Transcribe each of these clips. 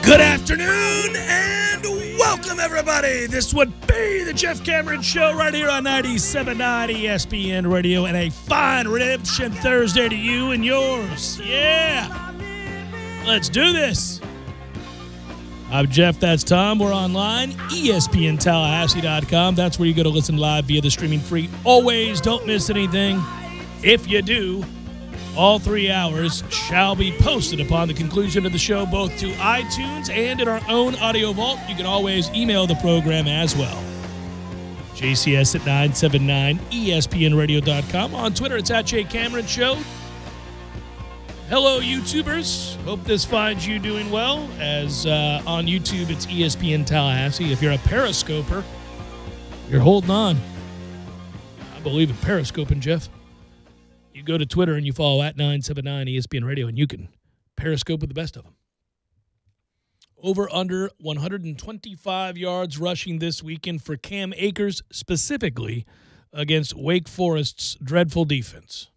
Good afternoon and welcome, everybody. This would be the Jeff Cameron Show right here on 97.9 ESPN Radio, and a fine Redemption Thursday to you and yours. Yeah. Let's do this. I'm Jeff, that's Tom. We're online, ESPNTallahassee.com. That's where you go to listen live via the streaming free. Always don't miss anything. If you do, all 3 hours shall be posted upon the conclusion of the show, both to iTunes and in our own audio vault. You can always email the program as well. JCS at 979ESPNradio.com. On Twitter, it's at JCameron Show. Hello, YouTubers. Hope this finds you doing well. As on YouTube, it's ESPN Tallahassee. If you're a Periscoper, you're holding on. I believe in Periscoping, Jeff. You go to Twitter and you follow at 979 ESPN Radio, and you can Periscope with the best of them. Over under 125 yards rushing this weekend for Cam Akers, specifically against Wake Forest's dreadful defense.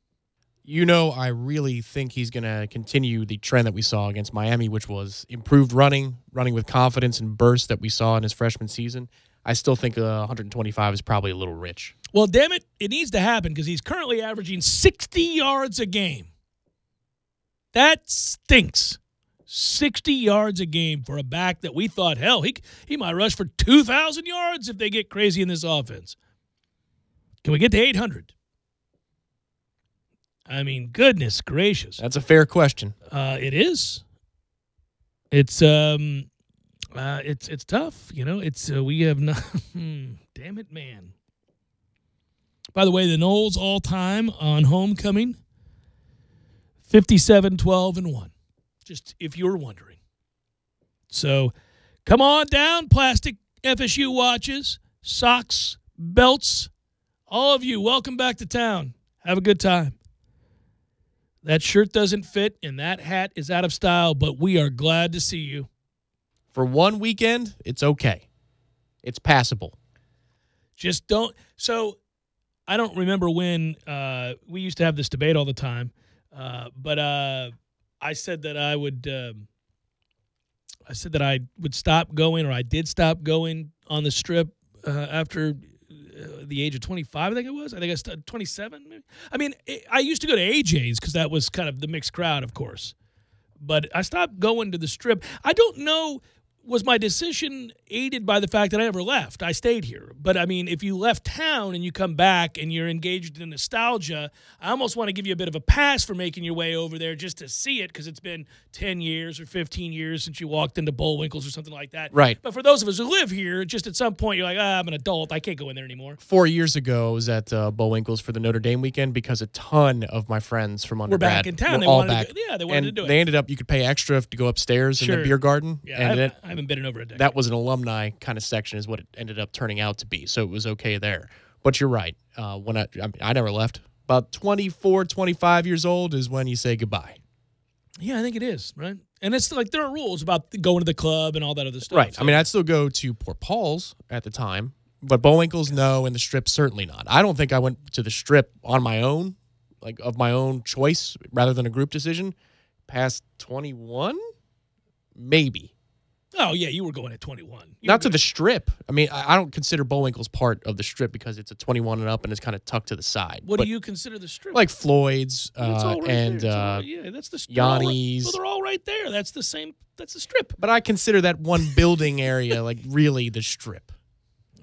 You know, I really think he's going to continue the trend that we saw against Miami, which was improved running with confidence and burst that we saw in his freshman season. I still think 125 is probably a little rich. Well, damn it, it needs to happen because he's currently averaging 60 yards a game. That stinks. 60 yards a game for a back that we thought, hell, he might rush for 2,000 yards if they get crazy in this offense. Can we get to 800? I mean, goodness gracious. That's a fair question. It is. It's tough, you know. We have not. Damn it, man. By the way, the Noles all-time on homecoming, 57-12-1. Just if you were wondering. So, come on down, plastic FSU watches, socks, belts, all of you. Welcome back to town. Have a good time. That shirt doesn't fit, and that hat is out of style, but we are glad to see you. For one weekend, it's okay. It's passable. Just don't. So I don't remember when we used to have this debate all the time, but I said that I would stop going, or I did stop going on the Strip after the age of 25, I think it was. I think I started 27. Maybe. I mean, I used to go to AJ's because that was kind of the mixed crowd, of course. But I stopped going to the Strip. I don't know, was my decision aided by the fact that I never left? I stayed here. But, I mean, if you left town and you come back and you're engaged in nostalgia, I almost want to give you a bit of a pass for making your way over there just to see it because it's been 10 years or 15 years since you walked into Bullwinkle's or something like that. Right. But for those of us who live here, just at some point you're like, I'm an adult. I can't go in there anymore. 4 years ago, I was at Bullwinkle's for the Notre Dame weekend because a ton of my friends from undergrad were back in town. They wanted to do it. They ended up, you could pay extra to go upstairs in the beer garden. Yeah, I haven't been in over a decade. That was an alumni kind of section is what it ended up turning out to be. So it was okay there. But you're right. When I never left. About 24, 25 years old is when you say goodbye. Yeah, I think it is, right? And it's like there are rules about going to the club and all that other stuff. Right. So. I mean, I'd still go to Port Paul's at the time, but Bullwinkle's no, and the Strip certainly not. I don't think I went to the Strip on my own, like of my own choice, rather than a group decision, past 21? Maybe. Oh, yeah, you were going at 21. Not to the Strip. I mean, I don't consider Bullwinkle's part of the Strip because it's a 21 and up and it's kind of tucked to the side. What do you consider the Strip? Like Floyd's and that's the Yanni's. Well, they're all right there. That's the same. That's the Strip. But I consider that one building area like really the Strip.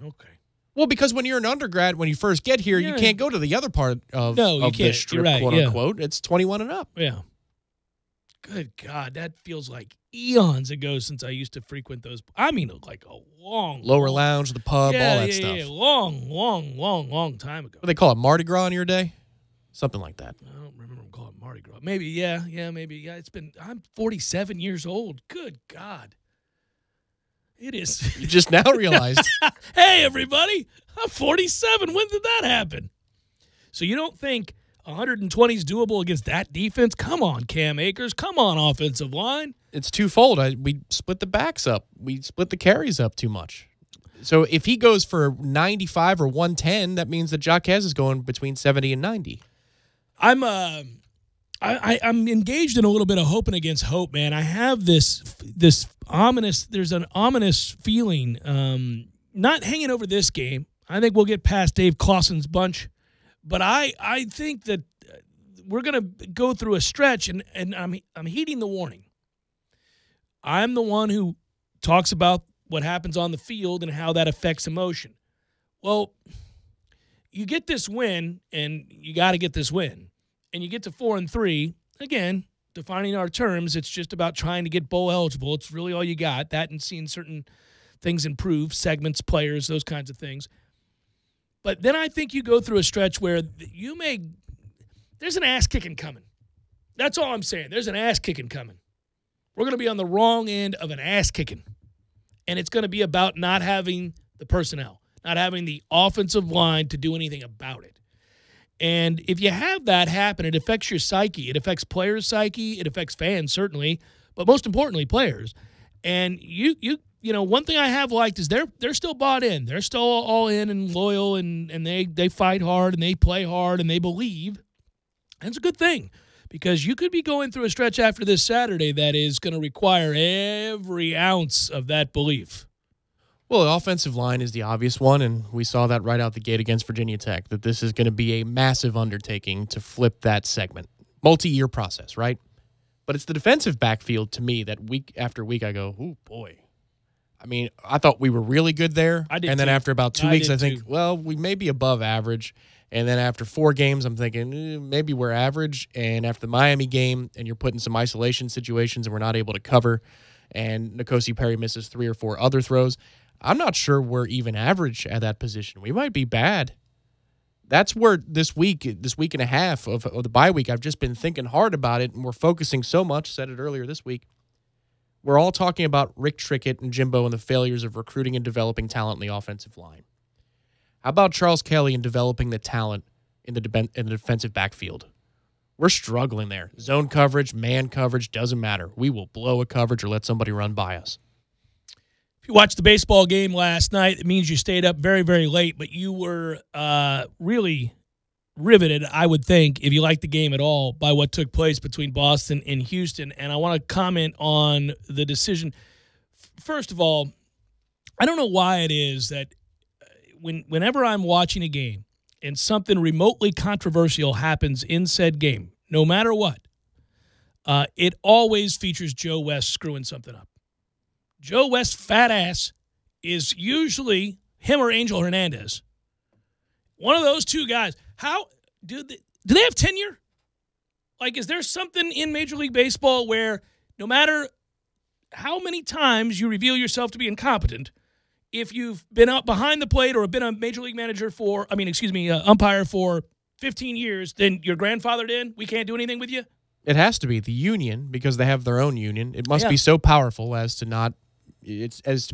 Okay. Well, because when you're an undergrad, when you first get here, you can't go to the other part of the Strip, quote unquote. It's 21 and up. Yeah. Good God, that feels like eons ago since I used to frequent those. I mean, like a lower lounge, the pub, all that stuff. Yeah, long time ago. What do they call it, Mardi Gras in your day? Something like that. I don't remember them calling it Mardi Gras. Maybe, maybe. Yeah, I'm 47 years old. Good God. It is. You just now realized. Hey, everybody, I'm 47. When did that happen? So you don't think 120 is doable against that defense? Come on, Cam Akers. Come on, offensive line. It's twofold. We split the backs up. We split the carries up too much. So if he goes for 95 or 110, that means that Jaquez is going between 70 and 90. I'm I'm engaged in a little bit of hoping against hope, man. I have this ominous. There's an ominous feeling, not hanging over this game. I think we'll get past Dave Clawson's bunch, but I think that we're gonna go through a stretch, and I'm heeding the warning. I'm the one who talks about what happens on the field and how that affects emotion. Well, you get this win, and you got to get this win. And you get to 4-3, again, defining our terms, it's just about trying to get bowl eligible. It's really all you got. That and seeing certain things improve, segments, players, those kinds of things. But then I think you go through a stretch where there's an ass-kicking coming. That's all I'm saying. There's an ass-kicking coming. We're going to be on the wrong end of an ass-kicking. And it's going to be about not having the personnel, not having the offensive line to do anything about it. And if you have that happen, it affects your psyche. It affects players' psyche. It affects fans, certainly, but most importantly, players. And you know, one thing I have liked is they're still bought in. They're still all in and loyal, and they fight hard and they play hard and they believe. And it's a good thing, because you could be going through a stretch after this Saturday that is going to require every ounce of that belief. Well, the offensive line is the obvious one, and we saw that right out the gate against Virginia Tech, that this is going to be a massive undertaking to flip that segment. Multi-year process, right? But it's the defensive backfield, to me, that week after week I go, oh, boy. I mean, I thought we were really good there. I did and then too. after about 2 weeks, I think, too. well, we may be above average. And then after 4 games, I'm thinking, maybe we're average. And after the Miami game, and you're put in some isolation situations and we're not able to cover, and N'Kosi Perry misses 3 or 4 other throws, I'm not sure we're even average at that position. We might be bad. That's where this week and a half of the bye week, I've just been thinking hard about it, and we're focusing so much, said it earlier this week, we're all talking about Rick Trickett and Jimbo and the failures of recruiting and developing talent in the offensive line. How about Charles Kelly and developing the talent in the defensive backfield? We're struggling there. Zone coverage, man coverage, doesn't matter. We will blow a coverage or let somebody run by us. If you watched the baseball game last night, it means you stayed up very, very late, but you were really riveted, I would think, if you liked the game at all, by what took place between Boston and Houston. And I want to comment on the decision. First of all, I don't know why it is that whenever I'm watching a game and something remotely controversial happens in said game, no matter what, it always features Joe West screwing something up. Joe West's fat ass is usually him or Angel Hernandez. One of those two guys. How do they have tenure? Like, is there something in Major League Baseball where no matter how many times you reveal yourself to be incompetent, if you've been out behind the plate or been a Major League umpire for 15 years, then you're grandfathered in? We can't do anything with you? It has to be the union, because they have their own union. It must be so powerful as to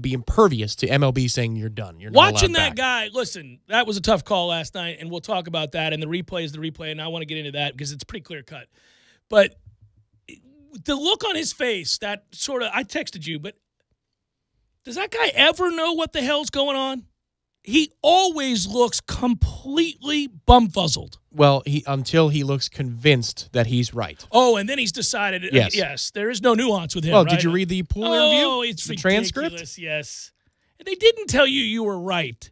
be impervious to MLB saying you're done. You're not watching allowed that back. guy. Listen, that was a tough call last night, and we'll talk about that. And the replay is the replay, and I want to get into that because it's pretty clear cut. But the look on his face, that sort of, I texted you, but does that guy ever know what the hell's going on? He always looks completely bumfuzzled. Well, until he looks convinced that he's right. Oh, and then he's decided. Yes, there is no nuance with him. Well, right? did you read the pool interview? Oh, it's the ridiculous. transcript? Yes, and they didn't tell you were right.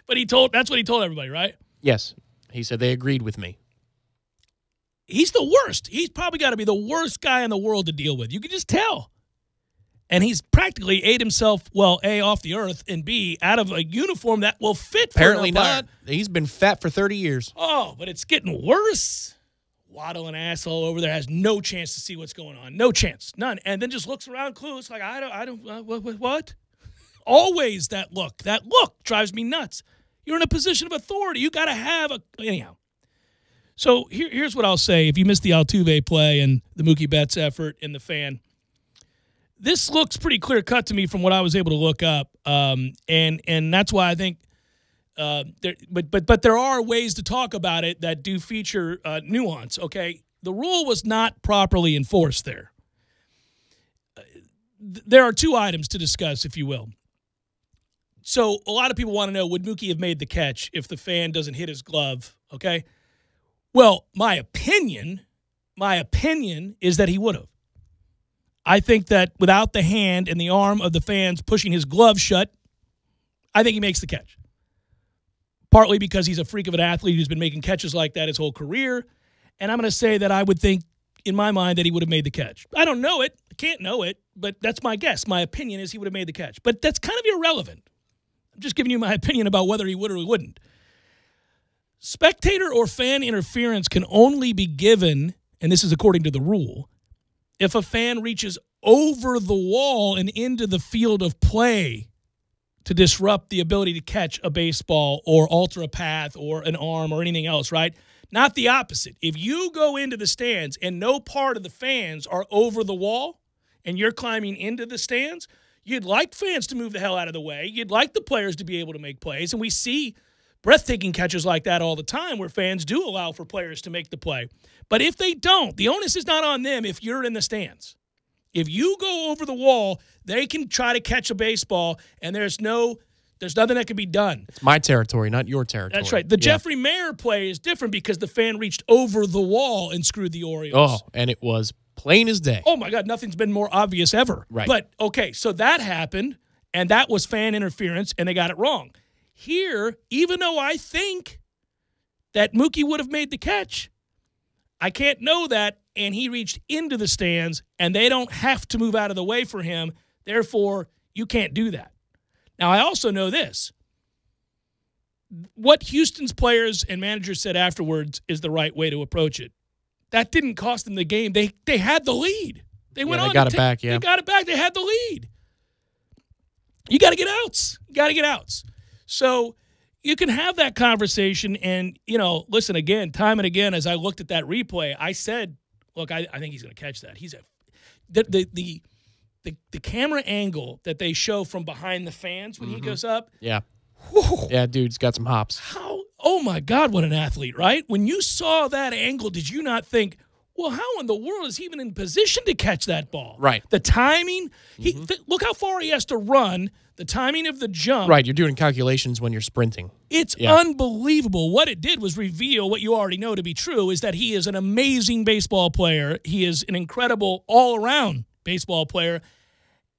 But that's what he told everybody, right? Yes, he said they agreed with me. He's the worst. He's probably got to be the worst guy in the world to deal with. You can just tell. And he's practically ate himself, well, A, off the earth, and B, out of a uniform that will fit for Apparently an umpire. not. He's been fat for 30 years. Oh, but it's getting worse. Waddle an asshole over there has no chance to see what's going on. No chance. None. And then just looks around clueless like, what? Always that look. That look drives me nuts. You're in a position of authority. You got to have anyhow. So here's what I'll say. If you missed the Altuve play and the Mookie Betts effort and the fan, this looks pretty clear-cut to me from what I was able to look up, and that's why I think but there are ways to talk about it that do feature nuance, okay? The rule was not properly enforced there. There are 2 items to discuss, if you will. So a lot of people want to know, would Mookie have made the catch if the fan doesn't hit his glove, okay? Well, my opinion is that he would have. I think that without the hand and the arm of the fans pushing his glove shut, I think he makes the catch. Partly because he's a freak of an athlete who's been making catches like that his whole career. And I'm going to say that I would think, in my mind, that he would have made the catch. I don't know it. I can't know it, but that's my guess. My opinion is he would have made the catch. But that's kind of irrelevant. I'm just giving you my opinion about whether he would or he wouldn't. Spectator or fan interference can only be given, and this is according to the rule, if a fan reaches over the wall and into the field of play to disrupt the ability to catch a baseball or alter a path or an arm or anything else, right? Not the opposite. If you go into the stands and no part of the fans are over the wall and you're climbing into the stands, you'd like fans to move the hell out of the way. You'd like the players to be able to make plays. And we see breathtaking catches like that all the time where fans do allow for players to make the play. But if they don't, the onus is not on them if you're in the stands. If you go over the wall, they can try to catch a baseball, and there's nothing that can be done. It's my territory, not your territory. That's right. The Jeffrey Mayer play is different because the fan reached over the wall and screwed the Orioles. Oh, and it was plain as day. Oh, my God, nothing's been more obvious ever. Right. But, okay, so that happened, and that was fan interference, and they got it wrong. Here, even though I think that Mookie would have made the catch, I can't know that, and he reached into the stands, and they don't have to move out of the way for him. Therefore, you can't do that. Now, I also know this. What Houston's players and managers said afterwards is the right way to approach it. That didn't cost them the game. They had the lead. They went on. They got it back, yeah. They got it back. They had the lead. You got to get outs. You got to get outs. So you can have that conversation and, listen, again, time and again, as I looked at that replay, I said, look, I think he's going to catch that. The camera angle that they show from behind the fans when he goes up. Yeah. Whew, Yeah, dude's got some hops. oh, my God, what an athlete, right? When you saw that angle, did you not think, well, how in the world is he even in position to catch that ball? Right. The timing, look how far he has to run, the timing of the jump. Right, you're doing calculations when you're sprinting. It's unbelievable. What it did was reveal what you already know to be true, is that he is an amazing baseball player. He is an incredible all-around baseball player.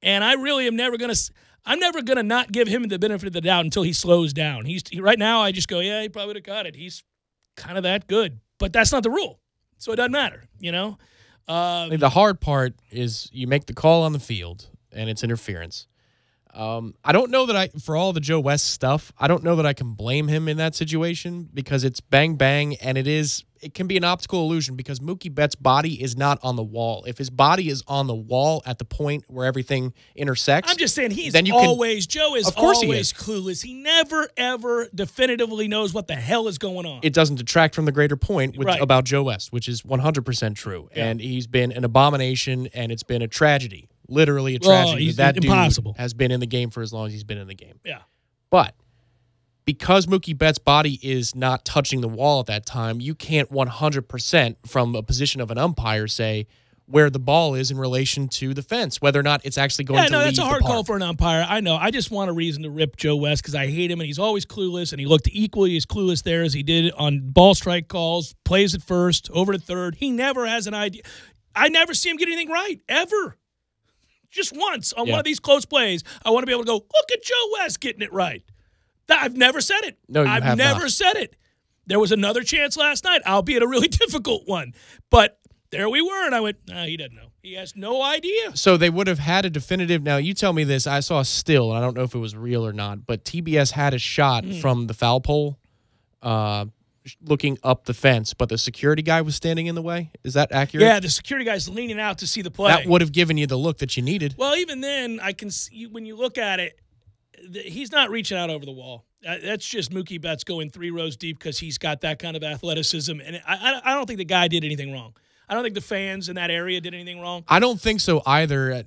And I really am never going to not give him the benefit of the doubt until he slows down. Right now, I just go, yeah, he probably would have got it. He's kind of that good. But that's not the rule. So it doesn't matter, I think the hard part is you make the call on the field, and it's interference. I don't know that for all the Joe West stuff, I don't know that I can blame him in that situation because it's bang, bang, and it can be an optical illusion because Mookie Betts' body is not on the wall. If his body is on the wall at the point where everything intersects. I'm just saying Joe is always clueless. He never, ever definitively knows what the hell is going on. It doesn't detract from the greater point Right. about Joe West, which is 100% true. Yeah. And he's been an abomination, and it's been a tragedy. Literally a tragedy. That impossible. Dude has been in the game for as long as he's been in the game. Yeah. But because Mookie Betts' body is not touching the wall at that time, you can't 100% from a position of an umpire say where the ball is in relation to the fence, whether or not it's actually going to leave the park. That's a hard call for an umpire. I know. I just want a reason to rip Joe West because I hate him, and he's always clueless, and he looked equally as clueless there as he did on ball strike calls, plays at first, over to third. He never has an idea. I never see him get anything right, ever. Just once on one of these close plays, I want to be able to go, look at Joe West getting it right. I've never said it. No, you have not. I've never said it. There was another chance last night, albeit a really difficult one. But there we were, and I went, he doesn't know. He has no idea. So they would have had a definitive. Now, you tell me this. I saw a still, and I don't know if it was real or not, but TBS had a shot from the foul pole looking up the fence, but the security guy was standing in the way. Is that accurate? Yeah, the security guy's leaning out to see the play. That would have given you the look that you needed. Well, even then, I can see when you look at it, he's not reaching out over the wall. That's just Mookie Betts going 3 rows deep because he's got that kind of athleticism. And I don't think the guy did anything wrong. I don't think the fans in that area did anything wrong. I don't think so either.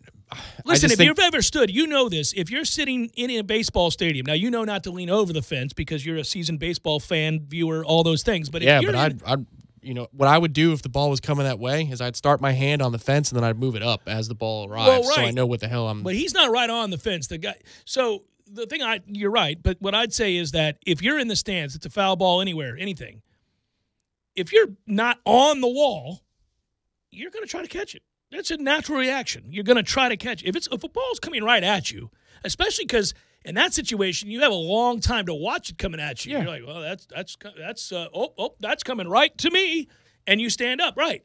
Listen, if you've ever stood, you know this. If you're sitting in a baseball stadium, now you know not to lean over the fence because you're a seasoned baseball fan, viewer, all those things. But if you're I'd what I would do if the ball was coming that way is I'd start my hand on the fence and then I'd move it up as the ball arrives, so I know what the hell I'm. But he's not right on the fence. The guy. So the thing, you're right. But what I'd say is that if you're in the stands, it's a foul ball anywhere, anything. if you're not on the wall, you're going to try to catch it. That's a natural reaction. You're going to try to catch it. If a ball's coming right at you, especially because in that situation you have a long time to watch it coming at you. Yeah. You're like, well, that's coming right to me, and you stand up. Right.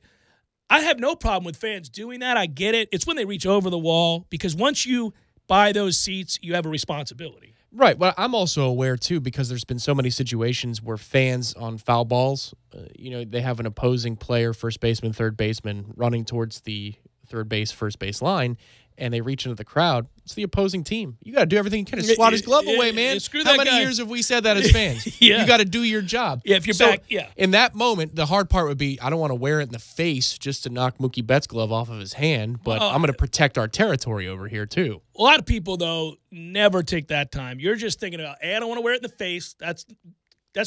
I have no problem with fans doing that. I get it. It's when they reach over the wall, because once you buy those seats, you have a responsibility. Right. Well, I'm also aware, too, because there's been so many situations where fans on foul balls, they have an opposing player, first baseman, third baseman, running towards the third base, first base line, and they reach into the crowd. It's the opposing team. You got to do everything you can to swat his glove away, man. How many years have we said that as fans? Yeah. You got to do your job. Yeah, if you're back, yeah. In that moment, the hard part would be, I don't want to wear it in the face just to knock Mookie Betts' glove off of his hand, but I'm going to protect our territory over here, too. A lot of people, though, never take that time. You're just thinking about, I don't want to wear it in the face. That's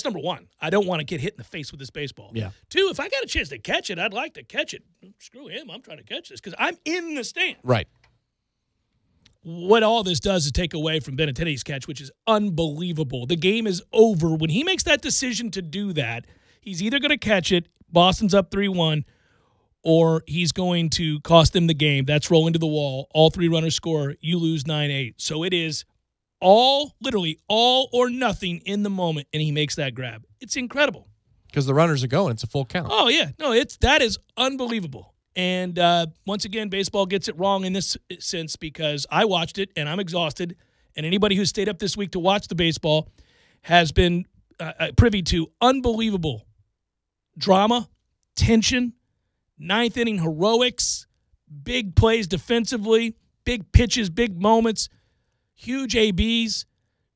number one. I don't want to get hit in the face with this baseball. Yeah. Two, if I got a chance to catch it, I'd like to catch it. Screw him. I'm trying to catch this because I'm in the stand. Right. What all this does is take away from Benintendi's catch, which is unbelievable. The game is over. When he makes that decision to do that, he's either going to catch it, Boston's up 3-1, or he's going to cost them the game. That's rolling to the wall. All three runners score. You lose 9-8. So it is literally all or nothing in the moment, and he makes that grab. It's incredible. Because the runners are going. It's a full count. Oh, yeah. No, that is unbelievable. And once again, baseball gets it wrong in this sense because I watched it, and I'm exhausted, and anybody who stayed up this week to watch the baseball has been privy to unbelievable drama, tension, ninth inning heroics, big plays defensively, big pitches, big moments, huge ABs,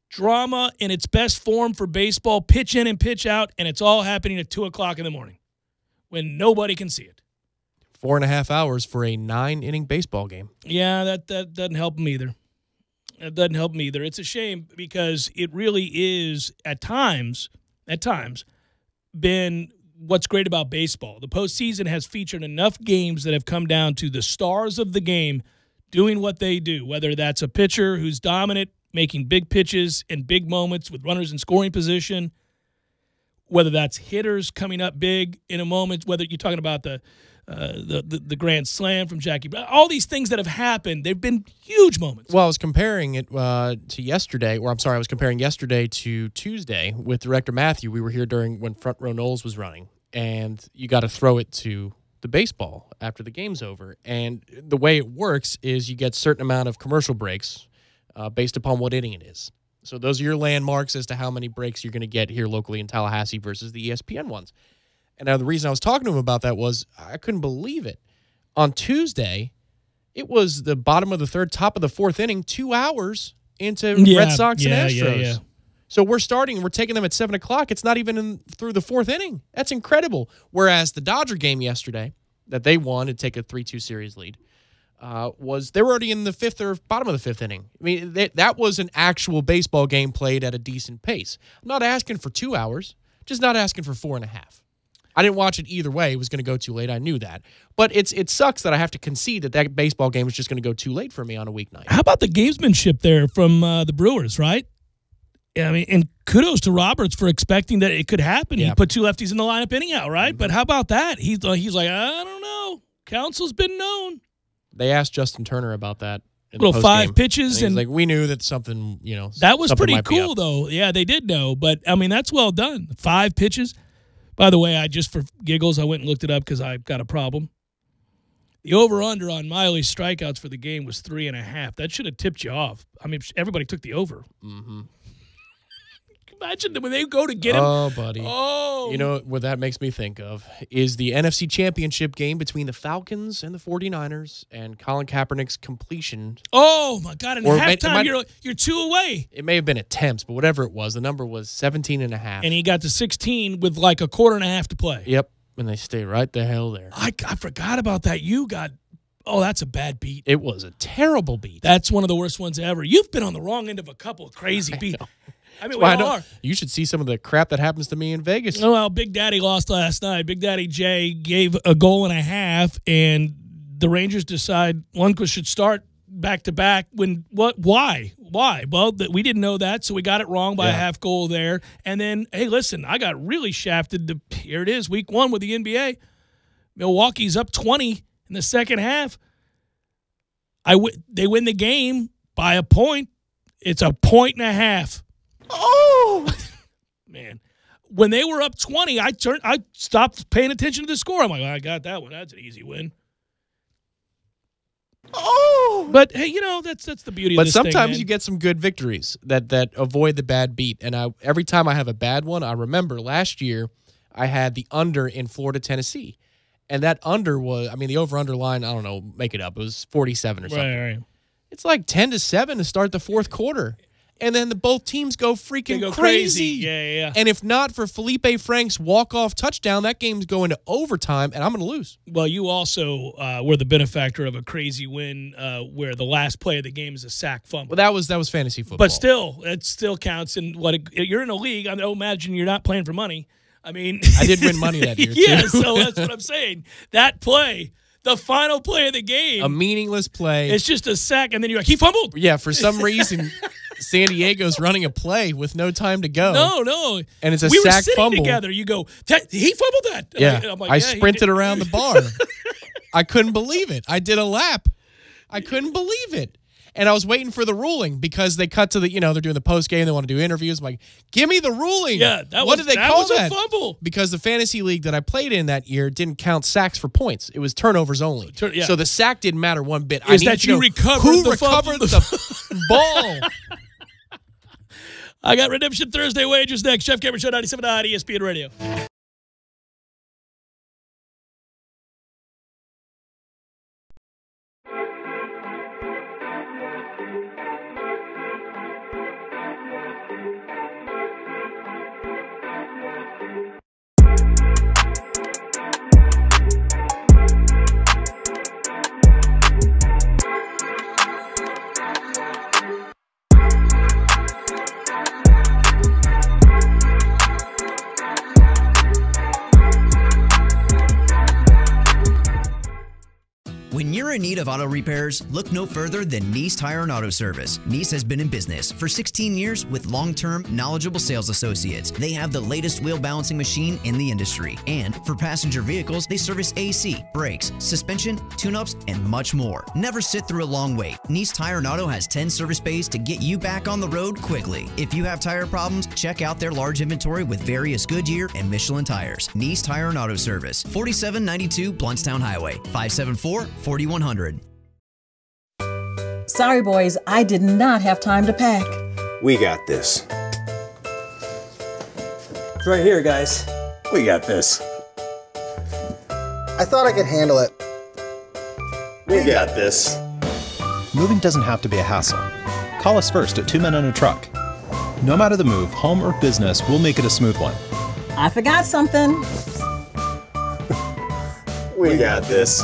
drama in its best form for baseball, pitch in and pitch out, and it's all happening at 2 o'clock in the morning when nobody can see it. 4.5 hours for a 9-inning baseball game. Yeah, that doesn't help them either. It doesn't help them either. It's a shame because it really is, at times, been what's great about baseball. The postseason has featured enough games that have come down to the stars of the game doing what they do, whether that's a pitcher who's dominant, making big pitches and big moments with runners in scoring position, whether that's hitters coming up big in a moment, whether you're talking about the grand slam from Jackie Brown, all these things that have happened, they've been huge moments. Well, I was comparing it to yesterday, I was comparing yesterday to Tuesday with Director Matthew. We were here when Front Row Knowles was running, and you got to throw it to the baseball after the game's over. And the way it works is you get a certain amount of commercial breaks based upon what inning it is. So those are your landmarks as to how many breaks you're going to get here locally in Tallahassee versus the ESPN ones. And now the reason I was talking to him about that was I couldn't believe it. On Tuesday, it was the bottom of the third, top of the fourth inning, 2 hours into Red Sox and Astros. Yeah. So we're taking them at 7 o'clock. It's not even through the fourth inning. That's incredible. Whereas the Dodger game yesterday that they won and take a 3-2 series lead they were already in the fifth or bottom of the fifth inning. I mean, that was an actual baseball game played at a decent pace. I'm not asking for 2 hours, just not asking for 4.5. I didn't watch it either way. It was going to go too late. I knew that. But it sucks that I have to concede that baseball game was just going to go too late for me on a weeknight. How about the gamesmanship there from the Brewers, right? I mean, and kudos to Roberts for expecting that it could happen. Yeah. He put two lefties in the lineup inning out, right? Mm-hmm. But how about that? He's like, I don't know. Counsel's been known. They asked Justin Turner about that. Little 5 pitches. And he's like, we knew that something, That was pretty cool, though. Yeah, they did know. But, I mean, that's well done. 5 pitches. By the way, for giggles, I went and looked it up because I've got a problem. The over-under on Miley's strikeouts for the game was 3.5. That should have tipped you off. I mean, everybody took the over. Mm-hmm. Imagine when they go to get him. Oh, buddy. Oh. You know what that makes me think of is the NFC Championship game between the Falcons and the 49ers and Colin Kaepernick's completion. Oh, my God. In halftime, you're 2 away. It may have been attempts, but whatever it was, the number was 17.5. And he got to 16 with like a quarter and a half to play. Yep. And they stay right the hell there. I forgot about that. That's a bad beat. It was a terrible beat. That's one of the worst ones ever. You've been on the wrong end of a couple of crazy beats. I mean, we all are. You should see some of the crap that happens to me in Vegas. Oh, well, Big Daddy lost last night. Big Daddy Jay gave a goal and a half, and the Rangers decide Lundqvist should start back-to-back. Why? Why? Well, we didn't know that, so we got it wrong by a Yeah. half goal there. And then, hey, listen, I got really shafted. Here it is, week 1 with the NBA. Milwaukee's up 20 in the second half. They win the game by a point. It's a point and a half. Oh, Man. When they were up 20, I stopped paying attention to the score. I'm like, I got that one. That's an easy win. oh. But hey, that's the beauty of But this thing, sometimes man. you get some good victories that avoid the bad beat. And every time I have a bad one, I remember last year I had the under in Florida, Tennessee. And that under was, the over-under line, I don't know, make it up. It was 47 or something. Right. It's like 10-7 to start the fourth quarter. And then both teams go freaking They go crazy. Yeah. And if not for Felipe Frank's walk-off touchdown, that game's going to overtime, and I'm going to lose. Well, you also were the benefactor of a crazy win where the last play of the game is a sack fumble. Well, that was fantasy football. But still, it still counts. And you're in a league. I don't imagine you're not playing for money. I did win money that year, yeah, too. so that's what I'm saying. That play, the final play of the game, A meaningless play. it's just a sack, and then you're like, he fumbled. Yeah, for some reason, San Diego's running a play with no time to go. No. And it's a we were sack sitting fumble. together. You go, he fumbled that. And Yeah, I'm like, I yeah, he sprinted did. around the bar. I couldn't believe it. I did a lap. I couldn't believe it. And I was waiting for the ruling because they cut to the, they're doing the post game. They want to do interviews. I'm like, give me the ruling. Yeah, what did they call was that? a fumble. Because the fantasy league that I played in that year didn't count sacks for points. It was turnovers only. Yeah. So the sack didn't matter one bit. Is I need that to you know recovered who the recovered fumble? the ball. I got Redemption Thursday wagers next. Jeff Cameron Show, 97.9 ESPN Radio. When you're in need of auto repairs, look no further than Nice Tire and Auto Service. Nice has been in business for 16 years with long-term, knowledgeable sales associates. They have the latest wheel balancing machine in the industry. And for passenger vehicles, they service AC, brakes, suspension, tune-ups, and much more. Never sit through a long wait. Nice Tire and Auto has 10 service bays to get you back on the road quickly. If you have tire problems, check out their large inventory with various Goodyear and Michelin tires. Nice Tire and Auto Service, 4792 Bluntstown Highway, 574-4100. Sorry, boys, I did not have time to pack. We got this. It's right here, guys. We got this. I thought I could handle it. We got this. Moving doesn't have to be a hassle. Call us first at 2 Men and a Truck. No matter the move, home or business, we'll make it a smooth one. I forgot something. We got this.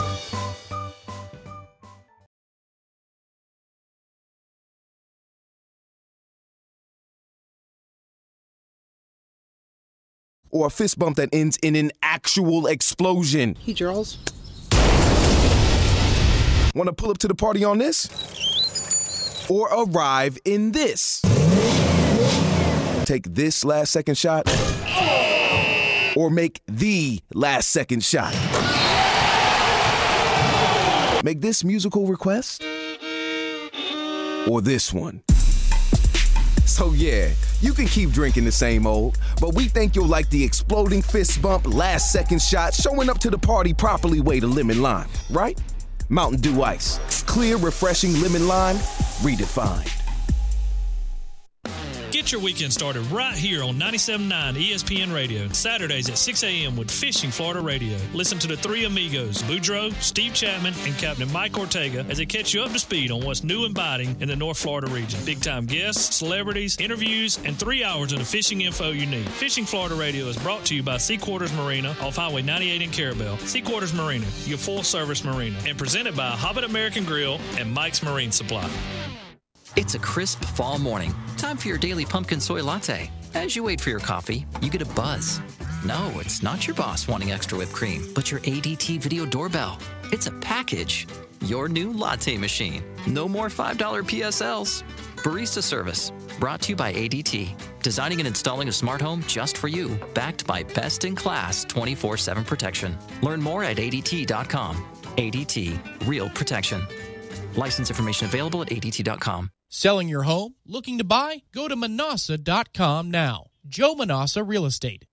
Or a fist bump that ends in an actual explosion. Hey, Charles. Want to pull up to the party on this? Or arrive in this? Take this last second shot? Or make the last second shot? Make this musical request? Or this one? So yeah, you can keep drinking the same old, but we think you'll like the exploding fist bump, last second shot, showing up to the party properly way to lemon lime, right? Mountain Dew Ice. Clear, refreshing lemon lime, redefined. Get your weekend started right here on 97.9 ESPN Radio. Saturdays at 6 a.m. with Fishing Florida Radio. Listen to the three amigos, Boudreaux, Steve Chapman, and Captain Mike Ortega as they catch you up to speed on what's new and biting in the North Florida region. Big-time guests, celebrities, interviews, and 3 hours of the fishing info you need. Fishing Florida Radio is brought to you by Sea Quarters Marina off Highway 98 in Carabel. Sea Quarters Marina, your full-service marina. And presented by Hobbit American Grill and Mike's Marine Supply. It's a crisp fall morning. Time for your daily pumpkin soy latte. As you wait for your coffee, you get a buzz. No, it's not your boss wanting extra whipped cream, but your ADT video doorbell. It's a package. Your new latte machine. No more $5 PSLs. Barista Service, brought to you by ADT. Designing and installing a smart home just for you, backed by best-in-class 24/7 protection. Learn more at ADT.com. ADT, real protection. License information available at ADT.com. Selling your home? Looking to buy? Go to Manasa.com now. Joe Manasa Real Estate.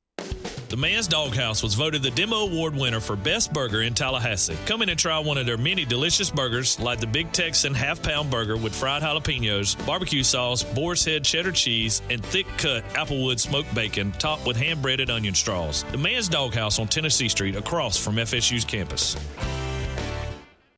The Man's Doghouse was voted the Demo Award winner for Best Burger in Tallahassee. Come in and try one of their many delicious burgers, like the Big Texan half-pound burger with fried jalapenos, barbecue sauce, boar's head cheddar cheese, and thick-cut Applewood smoked bacon topped with hand-breaded onion straws. The Man's Doghouse on Tennessee Street across from FSU's campus.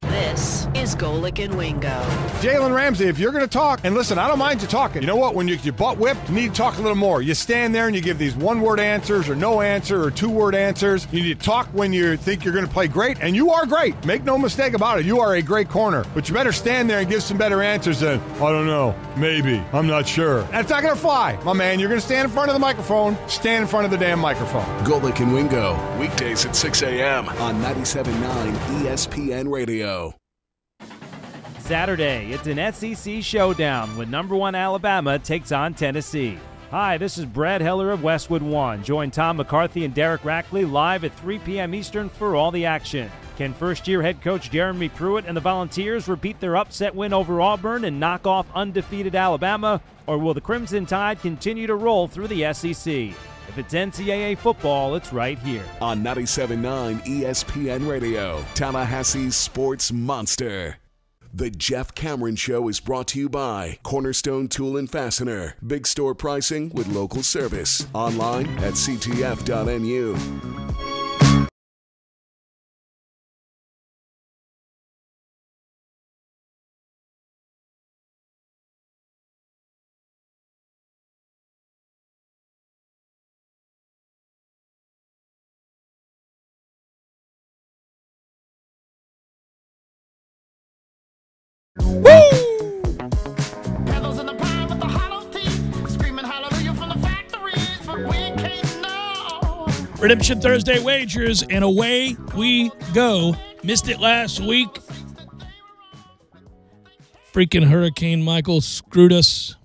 This is Golic and Wingo. Jalen Ramsey, if you're going to talk, and listen, I don't mind you talking. You know what? When you get your butt whipped, you need to talk a little more. You stand there and you give these one-word answers or no answer or two-word answers. You need to talk when you think you're going to play great, and you are great. Make no mistake about it. You are a great corner. But you better stand there and give some better answers than, I don't know, maybe, I'm not sure. That's not going to fly, my man. You're going to stand in front of the microphone. Stand in front of the damn microphone. Golic and Wingo, weekdays at 6 a.m. on 97.9 ESPN Radio. Saturday, it's an SEC showdown when number 1 Alabama takes on Tennessee. Hi, this is Brad Heller of Westwood One. Join Tom McCarthy and Derek Rackley live at 3 p.m. Eastern for all the action. Can first-year head coach Jeremy Pruitt and the Volunteers repeat their upset win over Auburn and knock off undefeated Alabama, or will the Crimson Tide continue to roll through the SEC? If it's NCAA football, it's right here. On 97.9 ESPN Radio, Tallahassee's sports monster. The Jeff Cameron Show is brought to you by Cornerstone Tool and Fastener. Big store pricing with local service. Online at ctf.nu. Redemption Thursday wagers, and away we go. Missed it last week. Freaking Hurricane Michael screwed us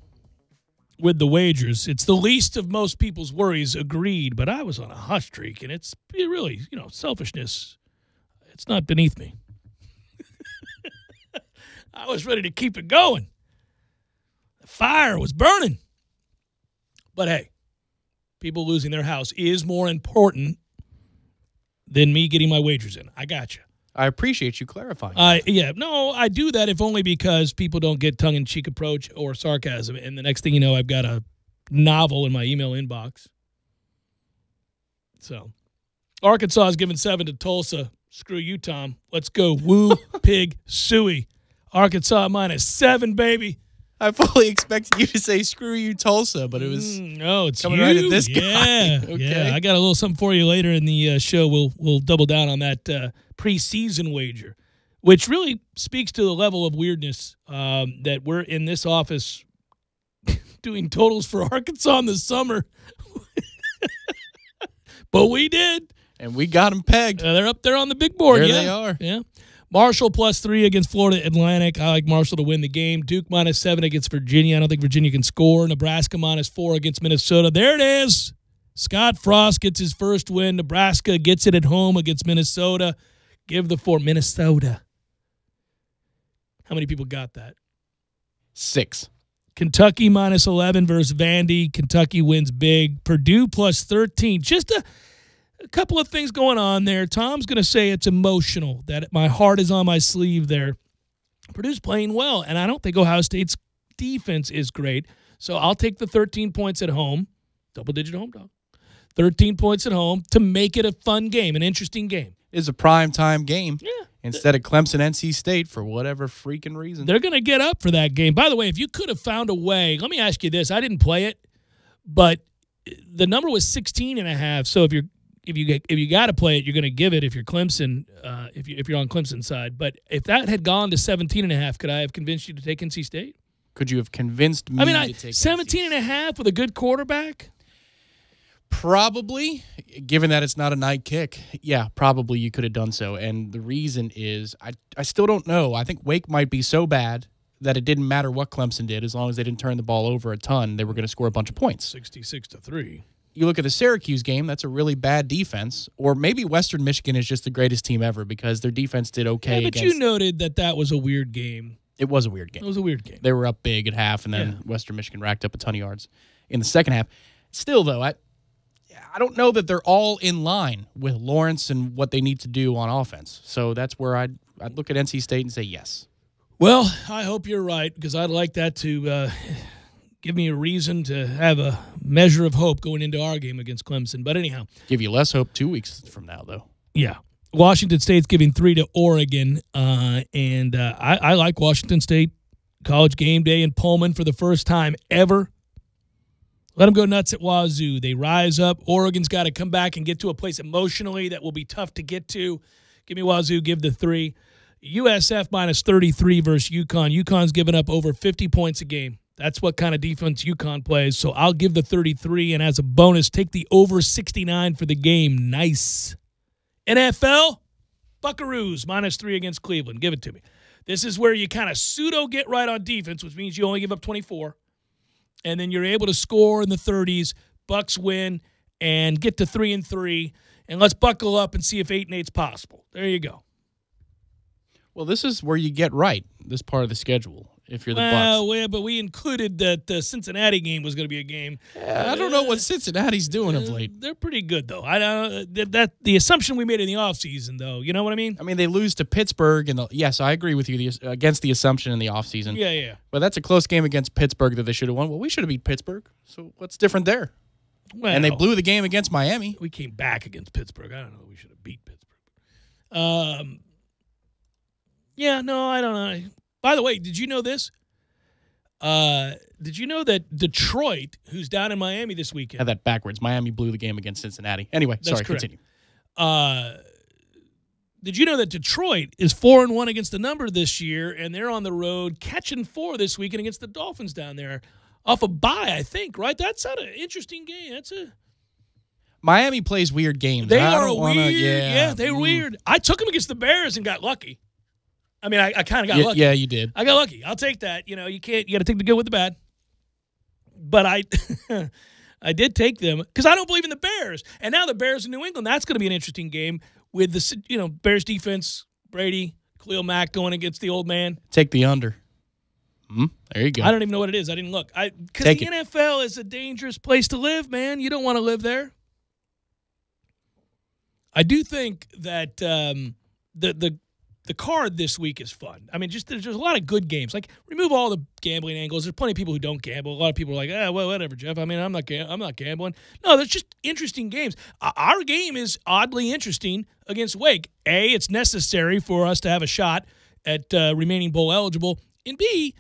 with the wagers. It's the least of most people's worries, agreed, but I was on a hot streak, and it's really, selfishness. It's not beneath me. I was ready to keep it going. The fire was burning. But hey, people losing their house is more important than me getting my wagers in. I got you. I appreciate you clarifying. I do that if only because people don't get tongue-in-cheek approach or sarcasm. And the next thing you know, I've got a novel in my email inbox. So, Arkansas is giving 7 to Tulsa. Screw you, Tom. Let's go. Woo, pig, suey. Arkansas -7, baby. I fully expected you to say screw you, Tulsa, but it was no, it's coming you. right at this guy. Okay. Yeah, I got a little something for you later in the show. We'll double down on that preseason wager, which really speaks to the level of weirdness that we're in this office doing totals for Arkansas in the summer. But we did. And we got them pegged. They're up there on the big board. There yeah. they are. Yeah. Marshall +3 against Florida Atlantic. I like Marshall to win the game. Duke -7 against Virginia. I don't think Virginia can score. Nebraska -4 against Minnesota. There it is. Scott Frost gets his first win. Nebraska gets it at home against Minnesota. Give the 4. Minnesota. How many people got that? 6. Kentucky -11 versus Vandy. Kentucky wins big. Purdue +13. Just a couple of things going on there. Tom's going to say it's emotional, that my heart is on my sleeve there. Purdue's playing well, and I don't think Ohio State's defense is great. So I'll take the 13 points at home, double-digit home dog, 13 points at home to make it a fun game, an interesting game. It's a primetime game. Yeah. Instead of Clemson, NC State, for whatever freaking reason. They're going to get up for that game. By the way, if you could have found a way, let me ask you this. I didn't play it, but the number was 16.5. So if you got to play it, you're going to give it if you're Clemson, if you're on Clemson's side. But if that had gone to 17.5, could I have convinced you to take NC State? Could you have convinced me to take 17.5 with a good quarterback? Probably, given that it's not a night kick. Yeah, probably you could have done so. And the reason is I still don't know. I think Wake might be so bad that it didn't matter what Clemson did, as long as they didn't turn the ball over a ton, they were going to score a bunch of points. 66-3. You look at the Syracuse game, that's a really bad defense. Or maybe Western Michigan is just the greatest team ever because their defense did okay. Yeah, but you noted that was a weird game. It was a weird game. It was a weird game. They were up big at half, and then Western Michigan racked up a ton of yards in the second half. Still, though, I don't know that they're all in line with Lawrence and what they need to do on offense. So that's where I'd look at NC State and say yes. Well, I hope you're right because I'd like that to give me a reason to have a measure of hope going into our game against Clemson. But anyhow. Give you less hope 2 weeks from now, though. Yeah. Washington State's giving 3 to Oregon, and I like Washington State. College game day in Pullman for the first time ever. Let them go nuts at Wazoo. They rise up. Oregon's got to come back and get to a place emotionally that will be tough to get to. Give me Wazoo, give the 3. USF minus 33 versus UConn. UConn's giving up over 50 points a game. That's what kind of defense UConn plays. So I'll give the 33, and as a bonus, take the over 69 for the game. Nice. NFL, Buckaroos, minus 3 against Cleveland. Give it to me. This is where you kind of pseudo get right on defense, which means you only give up 24. And then you're able to score in the 30s. Bucks win and get to 3-3. And let's buckle up and see if 8-8's possible. There you go. Well, this is where you get right, this part of the schedule, if you're the Bucks. Well, yeah, but we included that the Cincinnati game was going to be a game. I don't know what Cincinnati's doing of late. They're pretty good, though. I don't that the assumption we made in the offseason, though. You know what I mean? I mean, they lose to Pittsburgh. Yes, I agree with you against the assumption in the offseason. Yeah. But that's a close game against Pittsburgh that they should have won. Well, we should have beat Pittsburgh. So what's different there? Well, and they blew the game against Miami. We came back against Pittsburgh. I don't know. We should have beat Pittsburgh. Yeah, no, I don't know. By the way, did you know this? Did you know that Detroit, who's down in Miami this weekend? Had that backwards. Miami blew the game against Cincinnati. Anyway, That's sorry, correct. continue. Did you know that Detroit is 4-1 against the number this year, and they're on the road catching 4 this weekend against the Dolphins down there off a bye, I think, right? That's not an interesting game. Miami plays weird games. They are weird. Yeah, they're weird. I took them against the Bears and got lucky. I mean, I kind of got lucky. Yeah, you did. I got lucky. I'll take that. You know, you got to take the good with the bad. But I did take them because I don't believe in the Bears. And now the Bears in New England, that's going to be an interesting game with the, Bears defense, Brady, Khalil Mack going against the old man. Take the under. There you go. I don't even know what it is. I didn't look. Because the NFL is a dangerous place to live, man. You don't want to live there. I do think that the card this week is fun. I mean, there's a lot of good games. Like, remove all the gambling angles. There's plenty of people who don't gamble. A lot of people are like, well, whatever, Jeff. I mean, I'm not gambling. No, there's just interesting games. Our game is oddly interesting against Wake. A, it's necessary for us to have a shot at remaining bowl eligible. And B,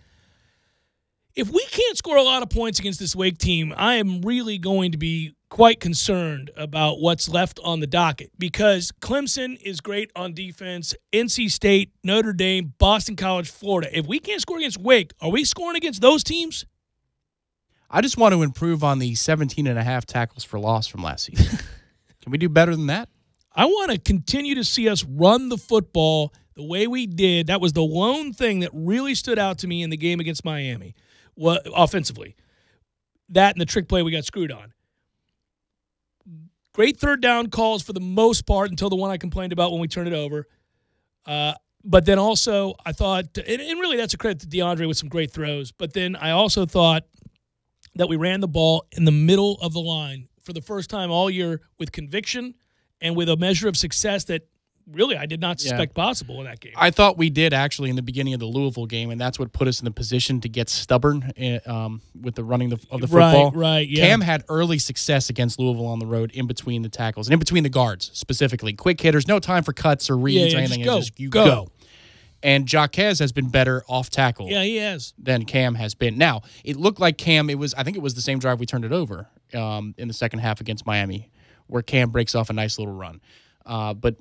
if we can't score a lot of points against this Wake team, I am really going to be quite concerned about what's left on the docket because Clemson is great on defense, NC State, Notre Dame, Boston College, Florida. If we can't score against Wake, are we scoring against those teams? I just want to improve on the 17.5 tackles for loss from last season. Can we do better than that? I want to continue to see us run the football the way we did. That was the one thing that really stood out to me in the game against Miami, offensively. That and the trick play we got screwed on. Great third down calls for the most part until the one I complained about when we turned it over. But then also I thought, and really that's a credit to DeAndre with some great throws, but then I also thought that we ran the ball in the middle of the line for the first time all year with conviction and with a measure of success that really I did not suspect possible in that game. I thought we did actually in the beginning of the Louisville game, and that's what put us in the position to get stubborn with the running of the football. Right, yeah. Cam had early success against Louisville on the road in between the tackles and in between the guards specifically. Quick hitters, no time for cuts or reads or anything. Just you go. And Jaquez has been better off tackle. Yeah, he has. Than Cam has been. Now, it looked like Cam, I think it was the same drive we turned it over in the second half against Miami, where Cam breaks off a nice little run. But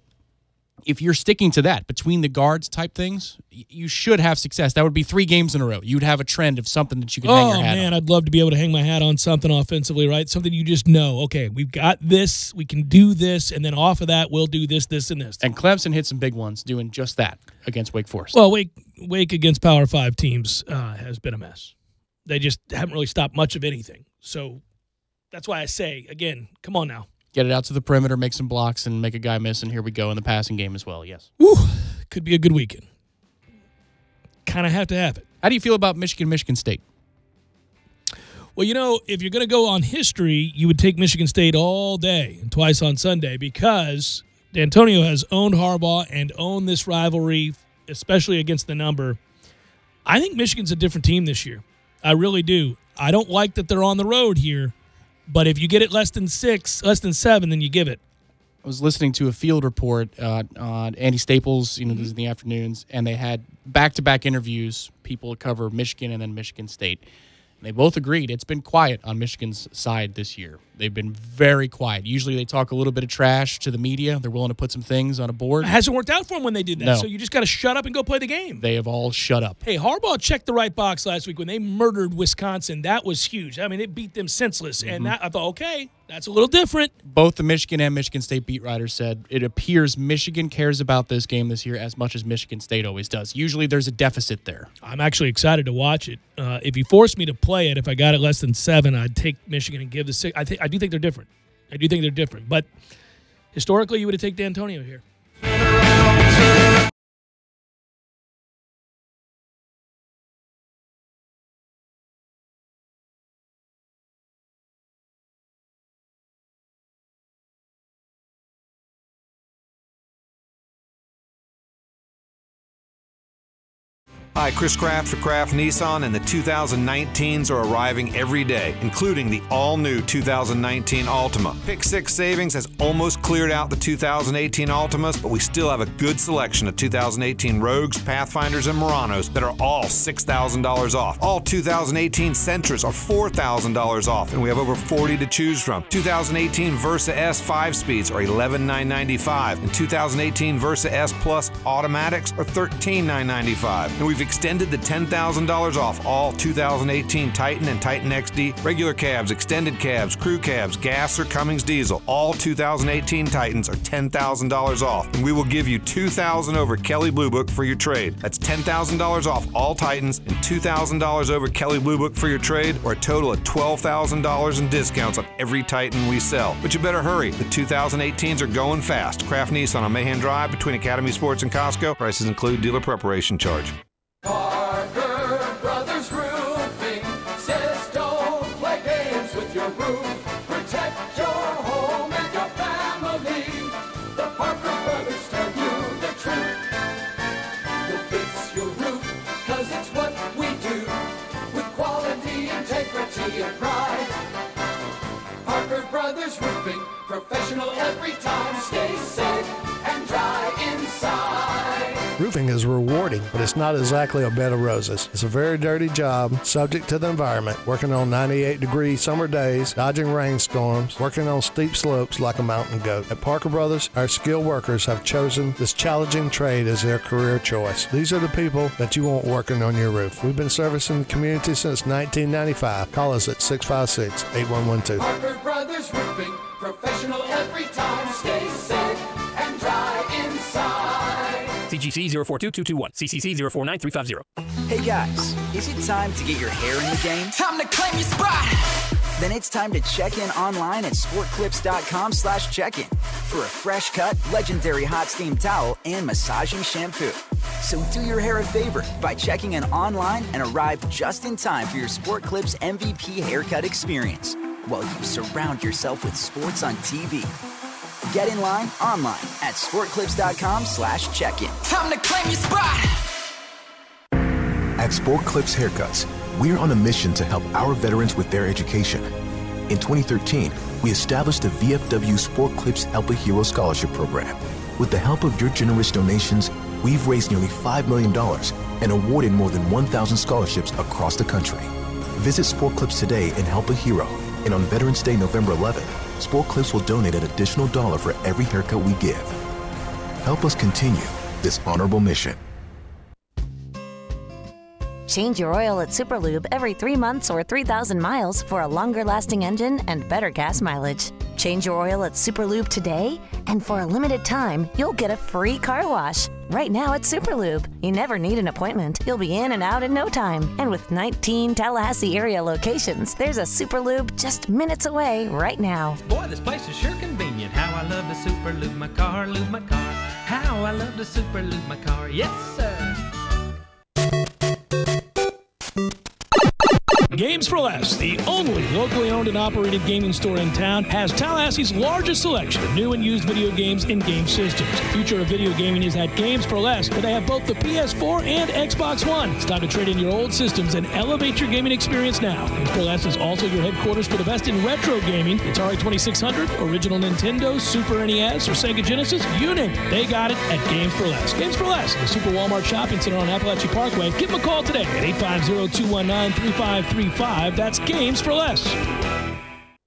if you're sticking to that, between the guards type things, you should have success. That would be 3 games in a row. You'd have a trend of something that you could hang your hat on. Oh, man, I'd love to be able to hang my hat on something offensively, right? Something you just know, okay, we've got this, we can do this, and then off of that, we'll do this, this, and this. And Clemson hit some big ones doing just that against Wake Forest. Well, Wake against Power 5 teams has been a mess. They just haven't really stopped much of anything. So that's why I say, again, come on now. Get it out to the perimeter, make some blocks, and make a guy miss, and here we go in the passing game as well, yes. Woo, could be a good weekend. Kind of have to have it. How do you feel about Michigan State? Well, if you're going to go on history, you would take Michigan State all day and twice on Sunday because D'Antonio has owned Harbaugh and owned this rivalry, especially against the number. I think Michigan's a different team this year. I really do. I don't like that they're on the road here. But if you get it less than 7, then you give it. I was listening to a field report on Andy Staples, this is in the afternoons, and they had back-to-back interviews, people that cover Michigan and then Michigan State. And they both agreed it's been quiet on Michigan's side this year. They've been very quiet. Usually they talk a little bit of trash to the media. They're willing to put some things on a board. It hasn't worked out for them when they did that, No. so you just got to shut up and go play the game. They have all shut up. Hey, Harbaugh checked the right box last week when they murdered Wisconsin. That was huge. I mean, it beat them senseless, and I thought, okay, that's a little different. Both the Michigan and Michigan State beat writers said it appears Michigan cares about this game this year as much as Michigan State always does. Usually there's a deficit there. I'm actually excited to watch it. If you forced me to play it, if I got it less than 7, I'd take Michigan and give the 6. I do think they're different. But historically, you would have taken D'Antonio here. Hi, Chris Kraft for Kraft Nissan, and the 2019s are arriving every day, including the all-new 2019 Altima. Pick 6 Savings has almost cleared out the 2018 Altimas, but we still have a good selection of 2018 Rogues, Pathfinders, and Muranos that are all $6,000 off. All 2018 Sentras are $4,000 off, and we have over 40 to choose from. 2018 Versa S 5-speeds are $11,995, and 2018 Versa S Plus Automatics are $13,995. And we've extended the $10,000 off all 2018 Titan and Titan XD, regular cabs, extended cabs, crew cabs, gas or Cummins diesel. All 2018 Titans are $10,000 off, and we will give you $2,000 over Kelley Blue Book for your trade. That's $10,000 off all Titans and $2,000 over Kelley Blue Book for your trade, or a total of $12,000 in discounts on every Titan we sell. But you better hurry. The 2018s are going fast. Kraft Nissan on Mahan Drive between Academy Sports and Costco. Prices include dealer preparation charge. Parker Brothers Roofing says don't play games with your roof. Protect your home and your family. The Parker Brothers tell you the truth. We'll fix your roof, 'cause it's what we do. With quality, integrity, and pride. Parker Brothers Roofing, professional every time. Stay safe and dry inside. Roofing is rewarding, but it's not exactly a bed of roses. It's a very dirty job, subject to the environment, working on 98-degree summer days, dodging rainstorms, working on steep slopes like a mountain goat. At Parker Brothers, our skilled workers have chosen this challenging trade as their career choice. These are the people that you want working on your roof. We've been servicing the community since 1995. Call us at 656-8112. Parker Brothers Roofing, professional every time. Stay safe and dry inside. CGC 042221, CCC 049350. Hey guys, is it time to get your hair in the game? Time to claim your spot. Then it's time to check in online at sportclips.com/check-in for a fresh cut, legendary hot steam towel and massaging shampoo. So do your hair a favor by checking in online and arrive just in time for your Sport Clips MVP haircut experience while you surround yourself with sports on TV. Get in line online at sportclips.com/check-in. Time to claim your spot. At Sport Clips Haircuts, we're on a mission to help our veterans with their education. In 2013, we established the VFW Sport Clips Help a Hero Scholarship Program. With the help of your generous donations, we've raised nearly $5 million and awarded more than 1,000 scholarships across the country. Visit Sport Clips today and help a hero. And on Veterans Day, November 11th, Sport Clips will donate an additional $1 for every haircut we give. Help us continue this honorable mission. Change your oil at Superlube every 3 months or 3,000 miles for a longer-lasting engine and better gas mileage. Change your oil at Superlube today, and for a limited time, you'll get a free car wash. Right now at Superlube, you never need an appointment. You'll be in and out in no time. And with 19 Tallahassee area locations, there's a Superlube just minutes away right now. Boy, this place is sure convenient. How I love to Superlube my car, lube my car. How I love to Superlube my car. Yes, sir. Games for Less, the only locally owned and operated gaming store in town, has Tallahassee's largest selection of new and used video games and game systems. The future of video gaming is at Games for Less, where they have both the PS4 and Xbox One. It's time to trade in your old systems and elevate your gaming experience now. Games for Less is also your headquarters for the best in retro gaming. Atari 2600, original Nintendo, Super NES, or Sega Genesis, you name it. They got it at Games for Less. Games for Less, the Super Walmart Shopping Center on Appalachia Parkway. Give them a call today at 850-219-3535. That's Games for Less.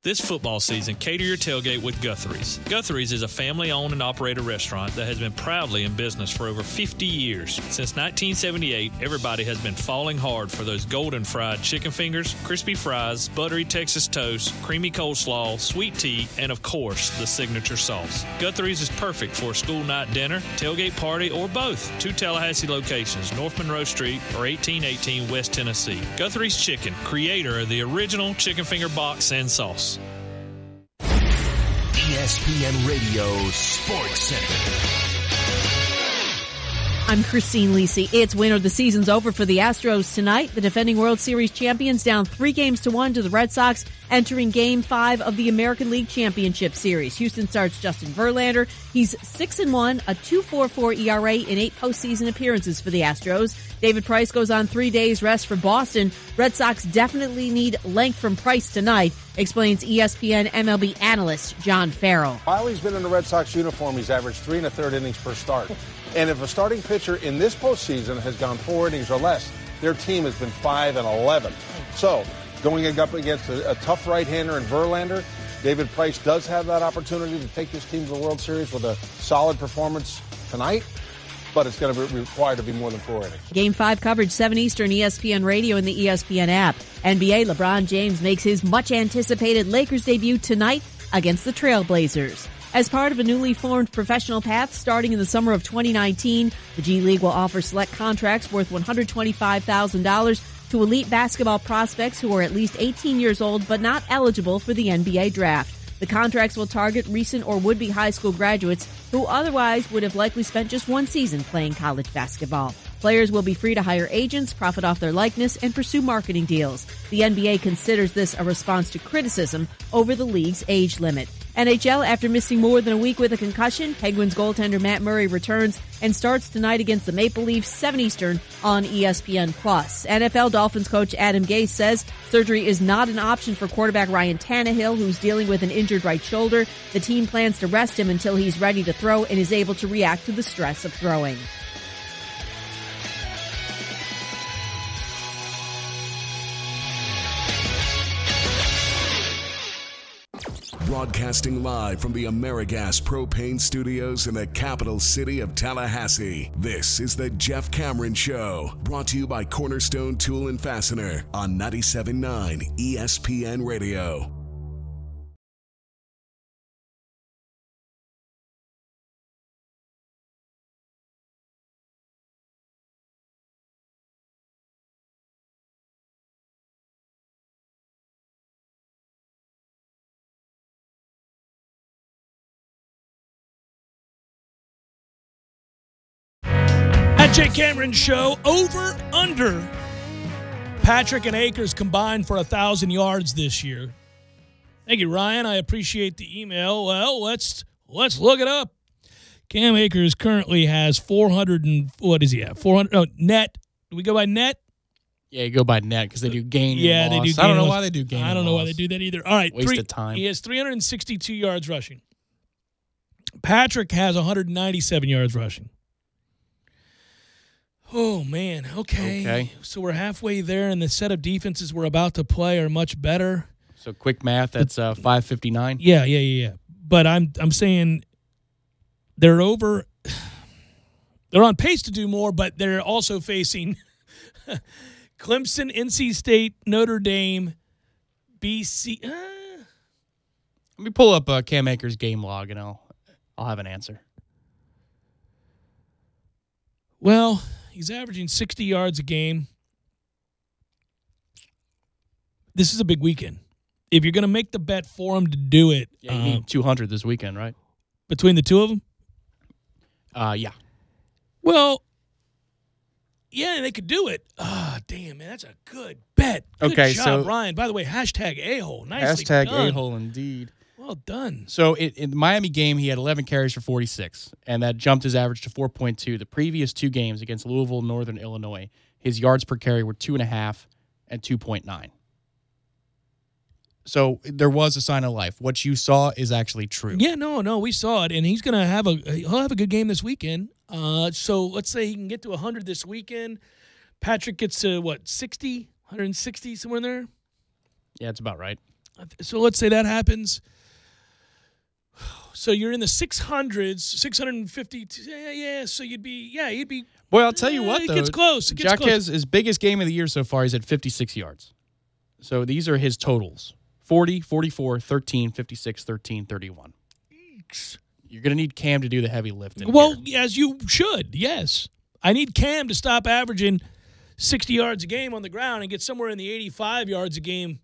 This football season, cater your tailgate with Guthrie's. Guthrie's is a family-owned and operated restaurant that has been proudly in business for over 50 years. Since 1978, everybody has been falling hard for those golden fried chicken fingers, crispy fries, buttery Texas toast, creamy coleslaw, sweet tea, and of course, the signature sauce. Guthrie's is perfect for a school night dinner, tailgate party, or both. 2 Tallahassee locations, North Monroe Street or 1818 West Tennessee. Guthrie's Chicken, creator of the original chicken finger box and sauce. ESPN Radio Sports Center. I'm Christine Lisi. It's winter. The season's over for the Astros tonight. The defending World Series champions down 3-1 to the Red Sox, entering Game 5 of the American League Championship Series. Houston starts Justin Verlander. He's 6-1, a 2.44 ERA in 8 postseason appearances for the Astros. David Price goes on 3 days rest for Boston. Red Sox definitely need length from Price tonight, explains ESPN MLB analyst John Farrell. While he's been in the Red Sox uniform, he's averaged 3 1/3 innings per start. And if a starting pitcher in this postseason has gone 4 innings or less, their team has been 5-11. So, going up against a tough right-hander in Verlander, David Price does have that opportunity to take this team to the World Series with a solid performance tonight, but it's going to be required to be more than 4 innings. Game 5 coverage, 7 Eastern, ESPN Radio and the ESPN app. NBA, LeBron James makes his much-anticipated Lakers debut tonight against the Trailblazers. As part of a newly formed professional path starting in the summer of 2019, the G League will offer select contracts worth $125,000 to elite basketball prospects who are at least 18 years old but not eligible for the NBA draft. The contracts will target recent or would-be high school graduates who otherwise would have likely spent just one season playing college basketball. Players will be free to hire agents, profit off their likeness, and pursue marketing deals. The NBA considers this a response to criticism over the league's age limit. NHL, after missing more than a week with a concussion, Penguins goaltender Matt Murray returns and starts tonight against the Maple Leafs, 7 Eastern on ESPN+. NFL Dolphins coach Adam Gase says surgery is not an option for quarterback Ryan Tannehill, who's dealing with an injured right shoulder. The team plans to rest him until he's ready to throw and is able to react to the stress of throwing. Broadcasting live from the AmeriGas Propane Studios in the capital city of Tallahassee. This is the Jeff Cameron Show, brought to you by Cornerstone Tool and Fastener on 97.9 ESPN Radio. Jay Cameron Show, over, under. Patrick and Akers combined for 1,000 yards this year. Thank you, Ryan. I appreciate the email. Well, let's look it up. Cam Akers currently has 400 and what is he at? 400 net. Do we go by net? Yeah, you go by net because they do gain. Yeah, and they loss. do. Gain I don't know and why loss. they do gain. I don't know why they do that either. All right, waste of time. He has 362 yards rushing. Patrick has 197 yards rushing. Oh, man. Okay. So we're halfway there, and the set of defenses we're about to play are much better. So quick math, that's 559. Yeah. But I'm saying they're over they're on pace to do more, but they're also facing Clemson, NC State, Notre Dame, BC. Let me pull up Cam Akers' game log, and I'll have an answer. Well, he's averaging 60 yards a game. This is a big weekend. If you're going to make the bet for him to do it. Yeah, you need 200 this weekend, right? Between the two of them? Yeah. Well, yeah, they could do it. Oh, damn, man, that's a good bet. Good job, Ryan. By the way, hashtag a-hole. Nicely done. A-hole indeed. Well done. So in the Miami game, he had 11 carries for 46, and that jumped his average to 4.2. The previous two games against Louisville and Northern Illinois, his yards per carry were 2.5 and 2.9. So there was a sign of life. What you saw is actually true. Yeah, no, we saw it, and he's going to have he'll have a good game this weekend. So let's say he can get to 100 this weekend. Patrick gets to, 60, 160, somewhere in there? Yeah, it's about right. So let's say that happens. So you're in the 600s, 650. Yeah, so you'd be. Boy, I'll tell you what, though. It gets close. Jaquez, his biggest game of the year so far, he's at 56 yards. So these are his totals. 40, 44, 13, 56, 13, 31. You're going to need Cam to do the heavy lifting. Well, as you should, yes. I need Cam to stop averaging 60 yards a game on the ground and get somewhere in the 85 yards a game.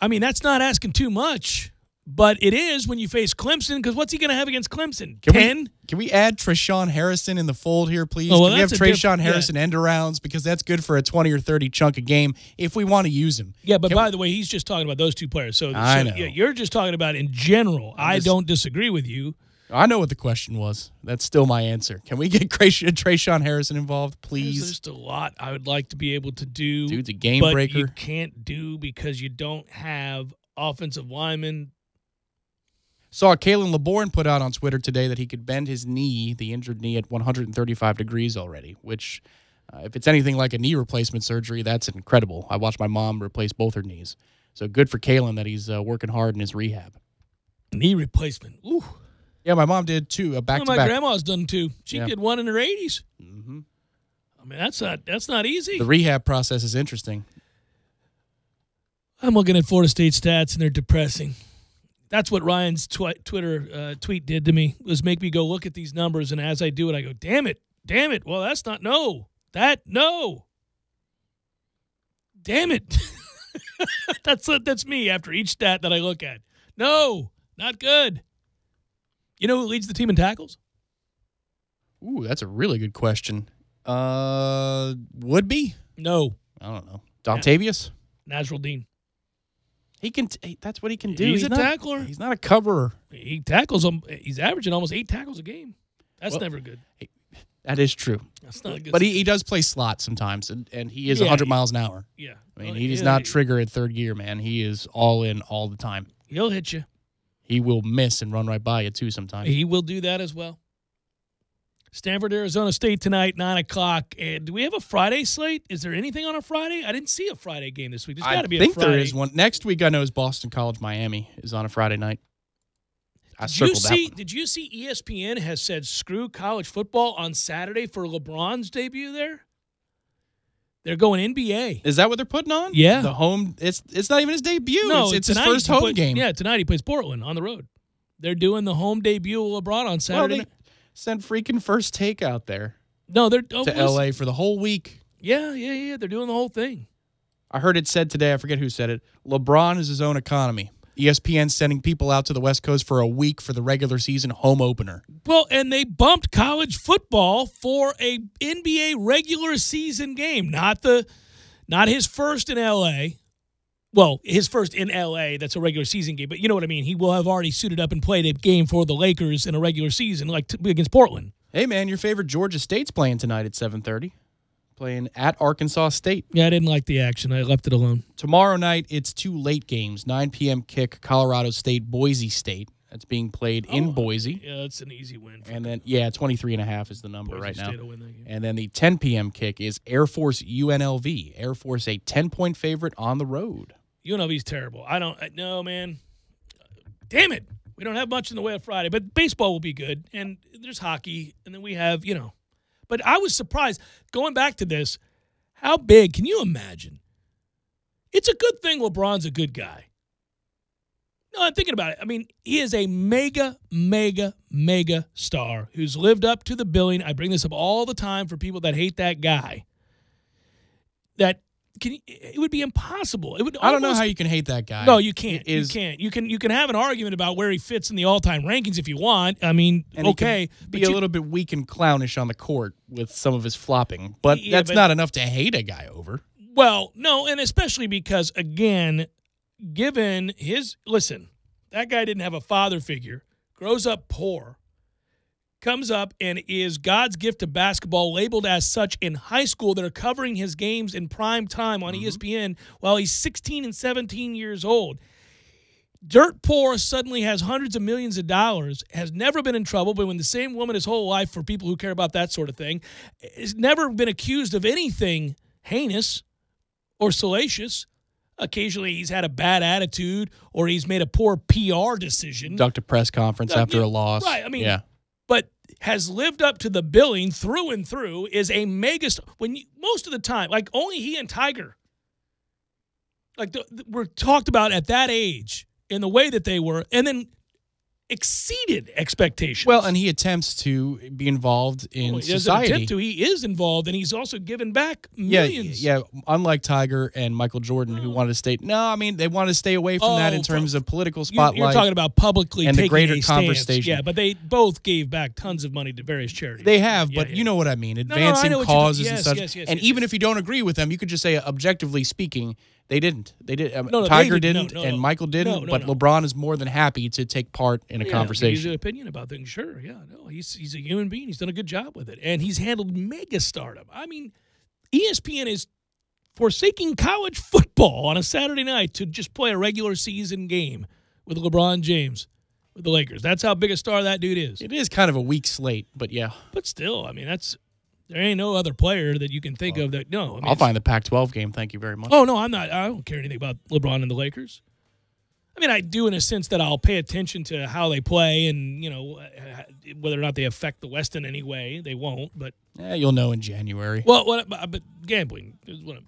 I mean, that's not asking too much, but it is when you face Clemson, because what's he going to have against Clemson? 10? Can we add Treshawn Harrison in the fold here, please? Oh, well, can we have that's a Treshawn Harrison end arounds, because that's good for a 20 or 30 chunk a game if we want to use him. Yeah, but by the way, he's just talking about those two players. I know. Yeah, you're just talking about in general. I don't disagree with you. I know what the question was. That's still my answer. Can we get Treshawn Harrison involved, please? There's just a lot I would like to be able to do. Dude's a game but breaker. You can't do because you don't have offensive linemen. Saw Kalen LeBourne put out on Twitter today that he could bend his knee, the injured knee, at 135 degrees already, which, if it's anything like a knee replacement surgery, that's incredible. I watched my mom replace both her knees. So good for Kalen that he's working hard in his rehab. Knee replacement. Ooh. Yeah, my mom did too, back-to-back. My grandma's done too. She Yeah. did one in her 80s. Mm-hmm. I mean, that's not easy. The rehab process is interesting. I'm looking at Florida State stats, and they're depressing. That's what Ryan's Twitter tweet did to me, was make me go look at these numbers, and as I do it, I go, damn it. Well, that's not, no. Damn it. That's me after each stat that I look at. No, not good. You know who leads the team in tackles? Ooh, that's a really good question. Would be? No. I don't know. Dontavius? Nazrul Dean. He can. That's what he can do. He's a not, tackler. He's not a coverer. He tackles them. He's averaging almost 8 tackles a game. That's never good. That is true. That's not good. But he does play slot sometimes, and he is 100 miles an hour. Yeah. I mean, he does not trigger at third gear, man. He is all in all the time. He'll hit you. He will miss and run right by you, too, sometimes. He will do that as well. Stanford, Arizona State tonight, 9 o'clock. And do we have a Friday slate? Is there anything on a Friday? I didn't see a Friday game this week. There's got to be a Friday. I think there is one. Next week, I know, is Boston College Miami is on a Friday night. Did you see ESPN has said screw college football on Saturday for LeBron's debut there? They're going NBA. Is that what they're putting on? Yeah. The home. It's not even his debut. No, it's his first home game. Yeah, tonight he plays Portland on the road. They're doing the home debut of LeBron on Saturday. Well, they sent freaking First Take out there. No, they're to LA for the whole week. Yeah. They're doing the whole thing. I heard it said today, I forget who said it, LeBron is his own economy. ESPN sending people out to the West Coast for a week for the regular season home opener. Well, and they bumped college football for a NBA regular season game, not his first in LA. Well, his first in LA, that's a regular season game, but you know what I mean. He will have already suited up and played a game for the Lakers in a regular season, like against Portland. Hey, man, your favorite Georgia State's playing tonight at 7:30. Playing at Arkansas State. Yeah, I didn't like the action. I left it alone. Tomorrow night, it's 2 late games. 9 p.m. kick, Colorado State, Boise State. That's being played in Boise. Yeah, that's an easy win. And then, 23.5 is the number Boise right now. State will win that game. And then the 10 p.m. kick is Air Force UNLV. Air Force a 10-point favorite on the road. UNLV's terrible. No, man. Damn it. We don't have much in the way of Friday, but baseball will be good. And there's hockey, and then we have, But I was surprised, going back to this, how big, can you imagine? It's a good thing LeBron's a good guy. No, I'm thinking about it. I mean, he is a mega, mega, mega star who's lived up to the billing. I bring this up all the time for people that hate that guy. It would be impossible. I don't know how you can hate that guy. No, you can't. You can't. You can have an argument about where he fits in the all-time rankings if you want. I mean, and okay, be a little bit weak and clownish on the court with some of his flopping, but that's not enough to hate a guy over. Well, no, and especially because, again, given listen, that guy didn't have a father figure, grows up poor, comes up and is God's gift to basketball, labeled as such in high school that are covering his games in prime time on ESPN while he's 16 and 17 years old. Dirt poor, suddenly has hundreds of millions of dollars, has never been in trouble, but when the same woman his whole life, for people who care about that sort of thing, has never been accused of anything heinous or salacious. Occasionally he's had a bad attitude or he's made a poor PR decision. Conduct a press conference after a loss. Right, I mean, but has lived up to the billing through and through, is a megastar. Most of the time, like only he and Tiger, like were talked about at that age in the way that they were, and then exceeded expectations. Well, and he attempts to be involved in society. He is involved, and he's also given back millions. Yeah. Unlike Tiger and Michael Jordan, who wanted to stay. No, I mean they want to stay away from that in terms of political spotlight. You're talking about publicly and taking the greater a conversation. Stance. Yeah, but they both gave back tons of money to various charities. They have, but you know what I mean. Advancing causes and such. Yes, and even if you don't agree with them, you could just say, objectively speaking, they didn't. They did. No, Tiger they didn't, and Michael didn't. But LeBron is more than happy to take part in a conversation. He's an opinion about things. Sure, he's a human being. He's done a good job with it, and he's handled mega stardom. I mean, ESPN is forsaking college football on a Saturday night to just play a regular season game with LeBron James with the Lakers. That's how big a star that dude is. It is kind of a weak slate, but yeah. But still, I mean, there ain't no other player that you can think of that. No, I mean, I'll find the Pac-12 game. Thank you very much. Oh no, I'm not. I don't care anything about LeBron and the Lakers. I mean, I do in a sense that I'll pay attention to how they play and whether or not they affect the West in any way. They won't, but you'll know in January. Well, but gambling is what I'm.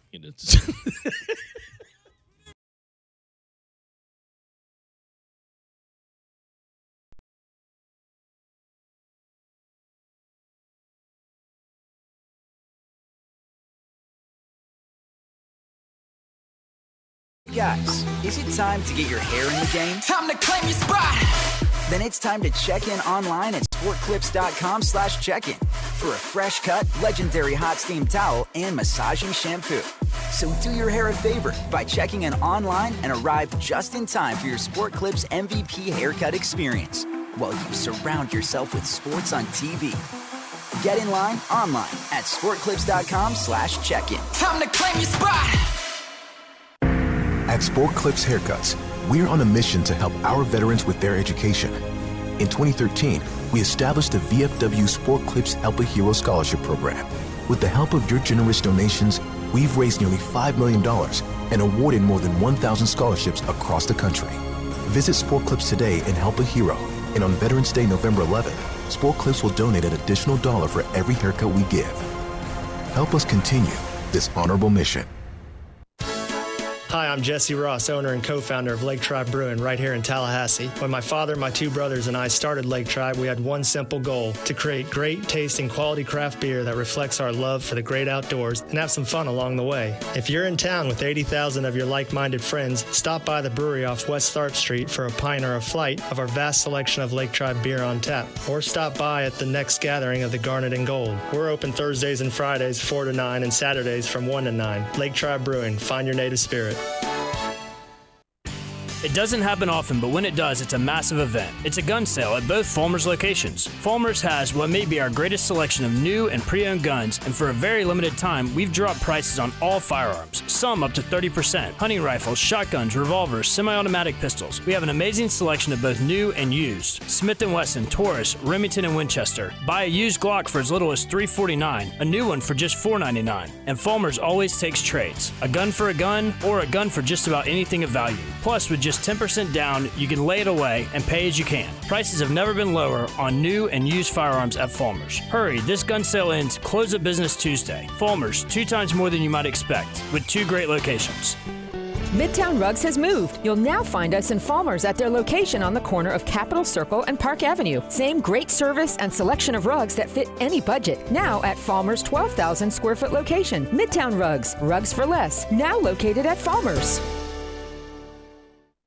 Guys, is it time to get your hair in the game? Time to claim your spot. Then it's time to check in online at sportclips.com/check-in for a fresh cut, legendary hot steam towel and massaging shampoo. So do your hair a favor by checking in online and arrive just in time for your Sport Clips MVP haircut experience while you surround yourself with sports on TV. Get in line online at sportclips.com/check-in. Time to claim your spot. At Sport Clips Haircuts, we're on a mission to help our veterans with their education. In 2013, we established the VFW Sport Clips Help a Hero Scholarship Program. With the help of your generous donations, we've raised nearly $5 million and awarded more than 1,000 scholarships across the country. Visit Sport Clips today and help a hero. And on Veterans Day, November 11th, Sport Clips will donate an additional $1 for every haircut we give. Help us continue this honorable mission. Hi, I'm Jesse Ross, owner and co-founder of Lake Tribe Brewing right here in Tallahassee. When my father, my two brothers, and I started Lake Tribe, we had one simple goal: to create great tasting quality craft beer that reflects our love for the great outdoors and have some fun along the way. If you're in town with 80,000 of your like-minded friends, stop by the brewery off West Tharp Street for a pint or a flight of our vast selection of Lake Tribe beer on tap. Or stop by at the next gathering of the Garnet and Gold. We're open Thursdays and Fridays 4 to 9 and Saturdays from 1 to 9. Lake Tribe Brewing, find your native spirit. It doesn't happen often, but when it does, it's a massive event. It's a gun sale at both Fulmers locations. Fulmers has what may be our greatest selection of new and pre-owned guns, and for a very limited time, we've dropped prices on all firearms, some up to 30%. Hunting rifles, shotguns, revolvers, semi-automatic pistols. We have an amazing selection of both new and used. Smith & Wesson, Taurus, Remington, and Winchester. Buy a used Glock for as little as $349, a new one for just $499. And Fulmers always takes trades. A gun for a gun, or a gun for just about anything of value. Plus, with just 10% down, you can lay it away and pay as you can. Prices have never been lower on new and used firearms at Falmers. Hurry, this gun sale ends close of business Tuesday. Falmers, 2 times more than you might expect, with 2 great locations. Midtown Rugs has moved. You'll now find us in Falmers at their location on the corner of Capitol Circle and Park Avenue. Same great service and selection of rugs that fit any budget. Now at Falmers' 12,000 square foot location. Midtown Rugs. Rugs for less. Now located at Falmers.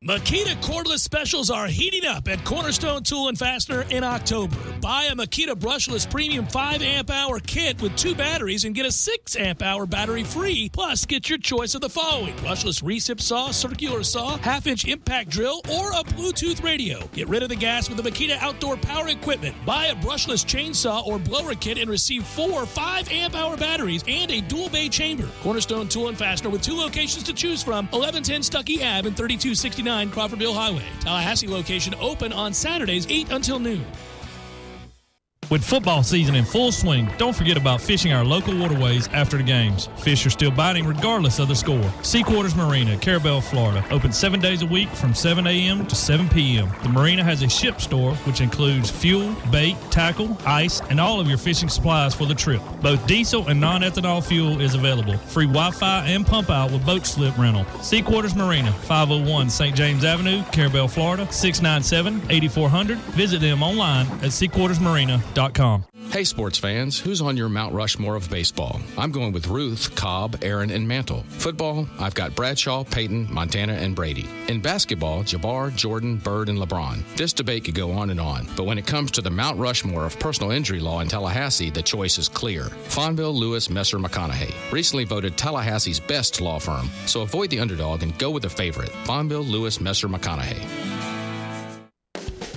Makita cordless specials are heating up at Cornerstone Tool & Fastener in October. Buy a Makita brushless premium 5 amp hour kit with 2 batteries and get a 6 amp hour battery free. Plus, get your choice of the following: brushless recip saw, circular saw, half-inch impact drill, or a Bluetooth radio. Get rid of the gas with the Makita outdoor power equipment. Buy a brushless chainsaw or blower kit and receive 4 5 amp hour batteries and a dual bay chamber. Cornerstone Tool & Fastener with 2 locations to choose from: 1110 Stuckey Ave and 3269 Crawfordville Highway. Tallahassee location open on Saturdays 8 until noon. With football season in full swing, don't forget about fishing our local waterways after the games. Fish are still biting regardless of the score. Sea Quarters Marina, Carabel, Florida. Open 7 days a week from 7 a.m. to 7 p.m. The marina has a ship store, which includes fuel, bait, tackle, ice, and all of your fishing supplies for the trip. Both diesel and non-ethanol fuel is available. Free Wi-Fi and pump out with boat slip rental. Sea Quarters Marina, 501 St. James Avenue, Carabel, Florida, 697-8400. Visit them online at seaquartersmarina.com. Hey sports fans, who's on your Mount Rushmore of baseball? I'm going with Ruth, Cobb, Aaron, and Mantle. Football, I've got Bradshaw, Peyton, Montana, and Brady. In basketball, Jabbar, Jordan, Bird, and LeBron. This debate could go on and on, but when it comes to the Mount Rushmore of personal injury law in Tallahassee, the choice is clear. Fonville, Lewis, Messer, McConaughey. Recently voted Tallahassee's best law firm, so avoid the underdog and go with the favorite. Fonville, Lewis, Messer, McConaughey.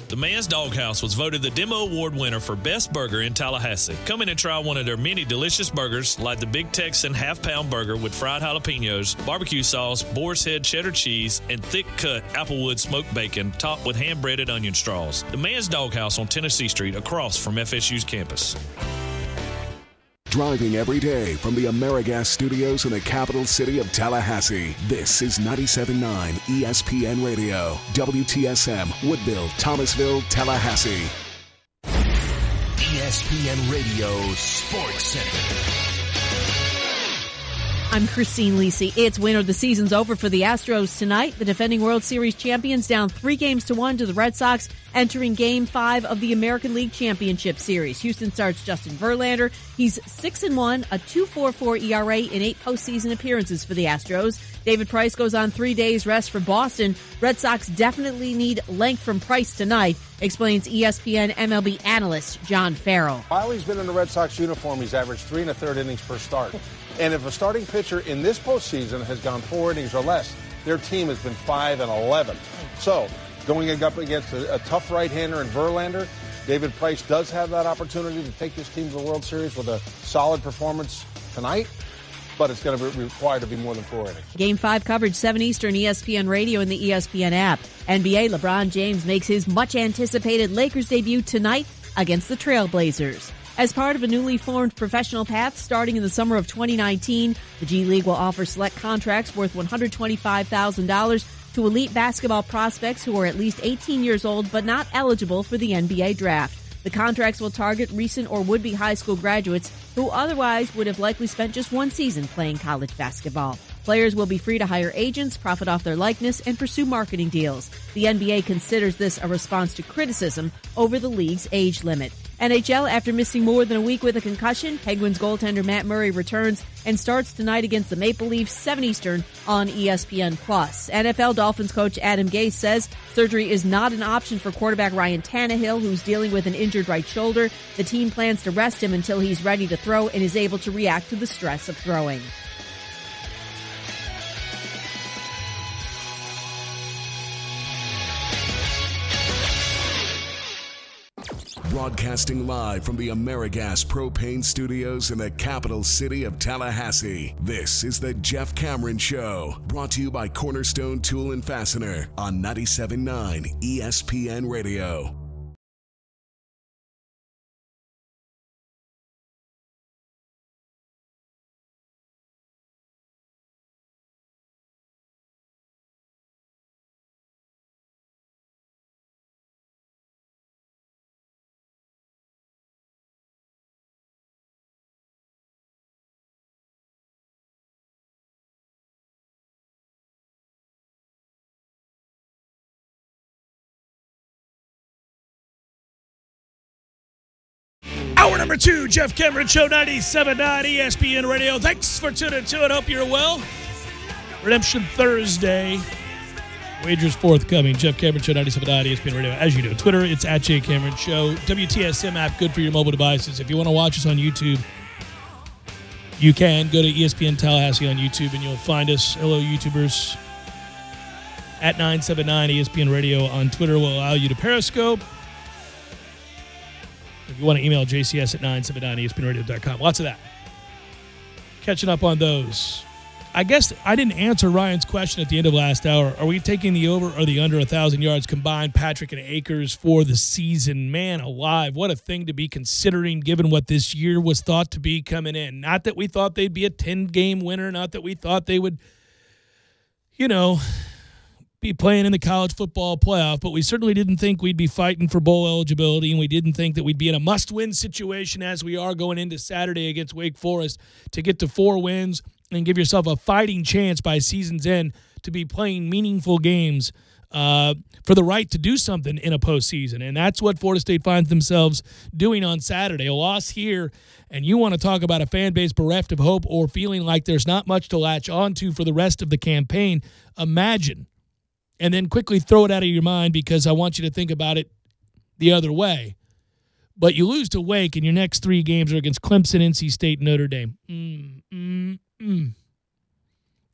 The Man's Doghouse was voted the Demo Award winner for Best Burger in Tallahassee. Come in and try one of their many delicious burgers, like the Big Texan half-pound burger with fried jalapenos, barbecue sauce, boar's head cheddar cheese, and thick-cut applewood smoked bacon topped with hand-breaded onion straws. The Man's Doghouse on Tennessee Street, across from FSU's campus. Driving every day from the AmeriGas studios in the capital city of Tallahassee, this is 97.9 ESPN Radio, WTSM, Woodville, Thomasville, Tallahassee. ESPN Radio Sports Center. I'm Christine Lisi. It's winter. The season's over for the Astros tonight. The defending World Series champions down 3-1 to the Red Sox, entering Game 5 of the American League Championship Series. Houston starts Justin Verlander. He's 6-1, a 2.44 ERA in 8 postseason appearances for the Astros. David Price goes on 3 days rest for Boston. Red Sox definitely need length from Price tonight, explains ESPN MLB analyst John Farrell. While he's been in the Red Sox uniform, he's averaged 3 1/3 innings per start. And if a starting pitcher in this postseason has gone 4 innings or less, their team has been 5-11. So, going up against a tough right-hander in Verlander, David Price does have that opportunity to take this team to the World Series with a solid performance tonight, but it's going to be required to be more than 4 innings. Game 5 coverage, 7 Eastern, ESPN Radio and the ESPN app. NBA, LeBron James makes his much-anticipated Lakers debut tonight against the Trailblazers. As part of a newly formed professional path starting in the summer of 2019, the G League will offer select contracts worth $125,000 to elite basketball prospects who are at least 18 years old but not eligible for the NBA draft. The contracts will target recent or would-be high school graduates who otherwise would have likely spent just 1 season playing college basketball. Players will be free to hire agents, profit off their likeness, and pursue marketing deals. The NBA considers this a response to criticism over the league's age limit. NHL, after missing more than a week with a concussion, Penguins goaltender Matt Murray returns and starts tonight against the Maple Leafs, 7 Eastern on ESPN+. NFL Dolphins coach Adam Gase says surgery is not an option for quarterback Ryan Tannehill, who's dealing with an injured right shoulder. The team plans to rest him until he's ready to throw and is able to react to the stress of throwing. Broadcasting live from the AmeriGas Propane Studios in the capital city of Tallahassee. This is the Jeff Cameron Show, brought to you by Cornerstone Tool and Fastener on 97.9 ESPN Radio. number 2, Jeff Cameron Show, 97.9 ESPN Radio. Thanks for tuning to it. Hope you're well. Redemption Thursday. Wagers forthcoming. Jeff Cameron Show, 97.9 ESPN Radio. As you know, Twitter, it's at J Cameron Show. WTSM app, good for your mobile devices. If you want to watch us on YouTube, you can go to ESPN Tallahassee on YouTube, and you'll find us. Hello, YouTubers. At 979 ESPN Radio on Twitter will allow you to Periscope. If you want to email JCS at 979ESPNradio.com. Lots of that. Catching up on those. I guess I didn't answer Ryan's question at the end of last hour. Are we taking the over or the under 1,000 yards combined, Patrick and Akers, for the season? Man alive, what a thing to be considering given what this year was thought to be coming in. Not that we thought they'd be a 10-game winner. Not that we thought they would, be playing in the college football playoff, but we certainly didn't think we'd be fighting for bowl eligibility, and we didn't think that we'd be in a must-win situation as we are going into Saturday against Wake Forest to get to 4 wins and give yourself a fighting chance by season's end to be playing meaningful games for the right to do something in a postseason. And that's what Florida State finds themselves doing on Saturday. A loss here, and you want to talk about a fan base bereft of hope or feeling like there's not much to latch onto for the rest of the campaign. Imagine. And then quickly throw it out of your mind because I want you to think about it the other way. But you lose to Wake, and your next 3 games are against Clemson, NC State, and Notre Dame.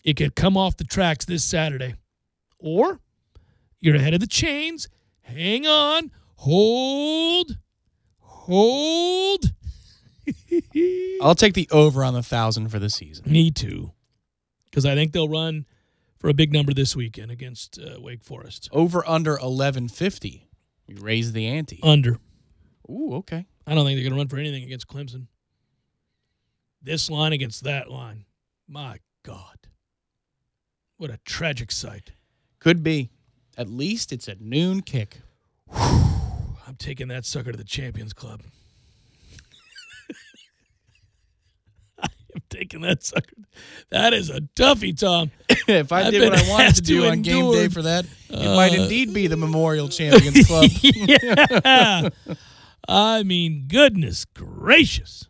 It could come off the tracks this Saturday. Or you're ahead of the chains. Hang on. Hold. I'll take the over on the 1,000 for the season. Me too. Because I think they'll run for a big number this weekend against Wake Forest. Over under 1150. You raise the ante. Under. Ooh, okay. I don't think they're going to run for anything against Clemson. This line against that line. My God. What a tragic sight. Could be. At least it's a noon kick. I'm taking that sucker to the Champions Club. Taking that sucker. That is a toughie, Tom. If I did what I wanted to do on game day for that, it might indeed be the Memorial Champions Club. Yeah. I mean, goodness gracious.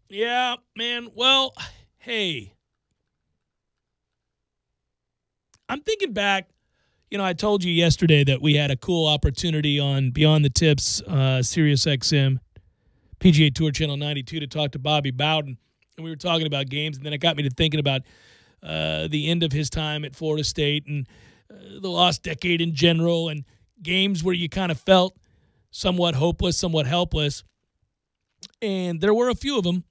Yeah, man. Well, hey. I'm thinking back. I told you yesterday that we had a cool opportunity on Beyond the Tips, Sirius XM, PGA Tour Channel 92 to talk to Bobby Bowden. And we were talking about games, and then it got me to thinking about the end of his time at Florida State and the lost decade in general and games where you kind of felt somewhat hopeless, somewhat helpless. And there were a few of them,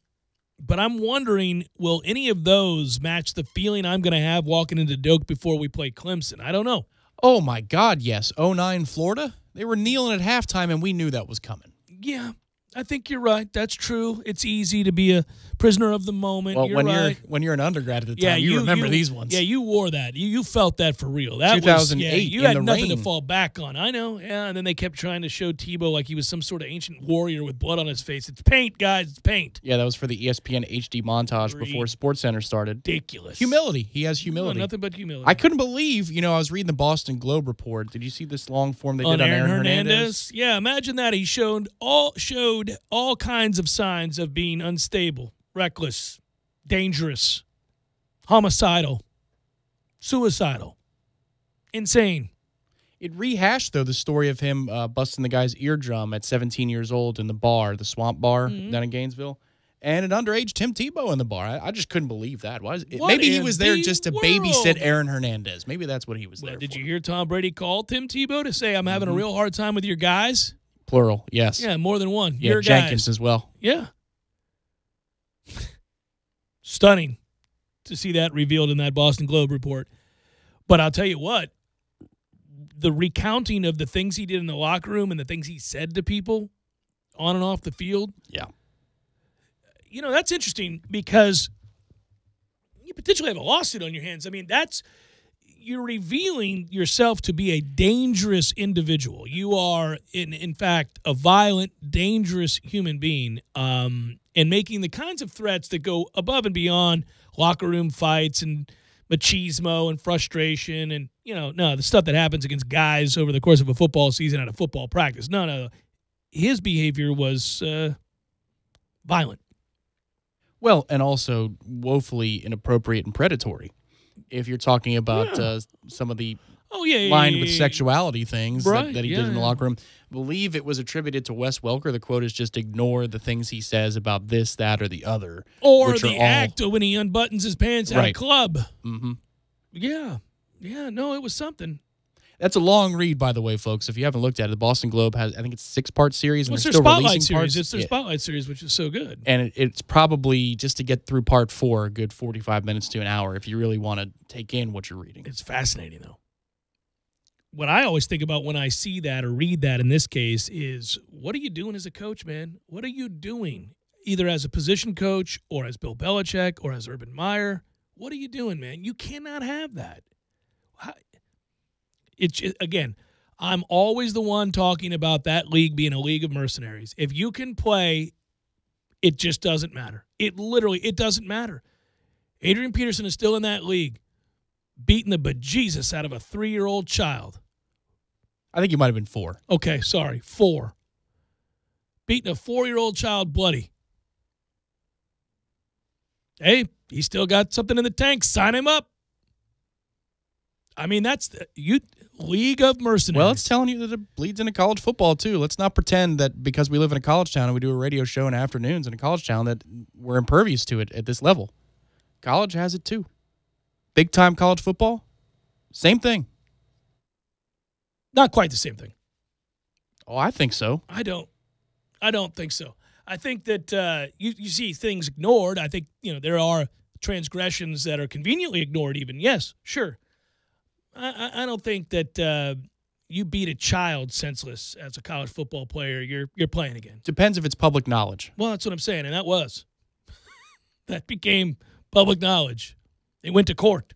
but I'm wondering, will any of those match the feeling I'm going to have walking into Doak before we play Clemson? I don't know. Oh, my God, yes. 09 Florida? They were kneeling at halftime, and we knew that was coming. Yeah. I think you're right. That's true. It's easy to be a prisoner of the moment. Well, you're right. When you're an undergrad at the time, you remember these ones. Yeah, you wore that. You felt that for real. That 2008 you had in the nothing rain. to fall back on. I know. Yeah, and then they kept trying to show Tebow like he was some sort of ancient warrior with blood on his face. It's paint, guys. It's paint. Yeah, that was for the ESPN HD montage before SportsCenter started. Ridiculous. Humility. He has humility. No, nothing but humility. I couldn't believe, I was reading the Boston Globe report. Did you see this long form they did on Aaron Hernandez? Yeah, imagine that. He showed all kinds of signs of being unstable, reckless, dangerous, homicidal, suicidal, insane. It rehashed, though, the story of him busting the guy's eardrum at 17 years old in the bar, the Swamp Bar down in Gainesville, and an underage Tim Tebow in the bar. I just couldn't believe that. Maybe he was there just to babysit Aaron Hernandez. Maybe that's what he was there for. Did you hear Tom Brady call Tim Tebow to say, I'm having a real hard time with your guys? Plural, yes. Yeah, more than one. Yeah, your Jenkins guys. as well. Yeah. Stunning to see that revealed in that Boston Globe report. But I'll tell you what, the recounting of the things he did in the locker room and the things he said to people on and off the field. Yeah. That's interesting because you potentially have a lawsuit on your hands. I mean, you're revealing yourself to be a dangerous individual. You are, in fact, a violent, dangerous human being, and making the kinds of threats that go above and beyond locker room fights and machismo and frustration and, the stuff that happens against guys over the course of a football season at a football practice. No. His behavior was Violent. Well, and also woefully inappropriate and predatory. If you're talking about some of the lined with sexuality things that he did in the locker room, I believe it was attributed to Wes Welker. The quote is just ignore the things he says about this, that, or the other. Or the act when he unbuttons his pants at a club. Mm-hmm. Yeah. Yeah, no, it was something. That's a long read, by the way, folks. If you haven't looked at it, the Boston Globe has, I think it's a 6-part series. And It's they're their still Spotlight releasing series. parts. It's their Spotlight series, which is so good. And it's probably, just to get through part 4, a good 45 minutes to an hour if you really want to take in what you're reading. It's fascinating, though. What I always think about when I see that or read that in this case is, what are you doing as a coach, man? What are you doing? Either as a position coach or as Bill Belichick or as Urban Meyer. What are you doing, man? You cannot have that. Again, I'm always the one talking about that league being a league of mercenaries. If you can play, it just doesn't matter. It doesn't matter. Adrian Peterson is still in that league, beating the bejesus out of a 3-year-old child. I think he might have been 4. Okay, sorry, 4. Beating a 4-year-old child bloody. Hey, he's still got something in the tank. Sign him up. I mean, that's league of mercenaries. Well, it's telling you that it bleeds into college football, too. Let's not pretend that because we live in a college town and we do a radio show in afternoons in a college town that we're impervious to it at this level. College has it, too. Big-time college football, same thing. Not quite the same thing. Oh, I think so. I don't think so. I think that you see things ignored. I think, there are transgressions that are conveniently ignored even. Yes, sure. I don't think that you beat a child senseless as a college football player, you're playing again. Depends if it's public knowledge. Well, that's what I'm saying, and that was. That became public knowledge. They went to court.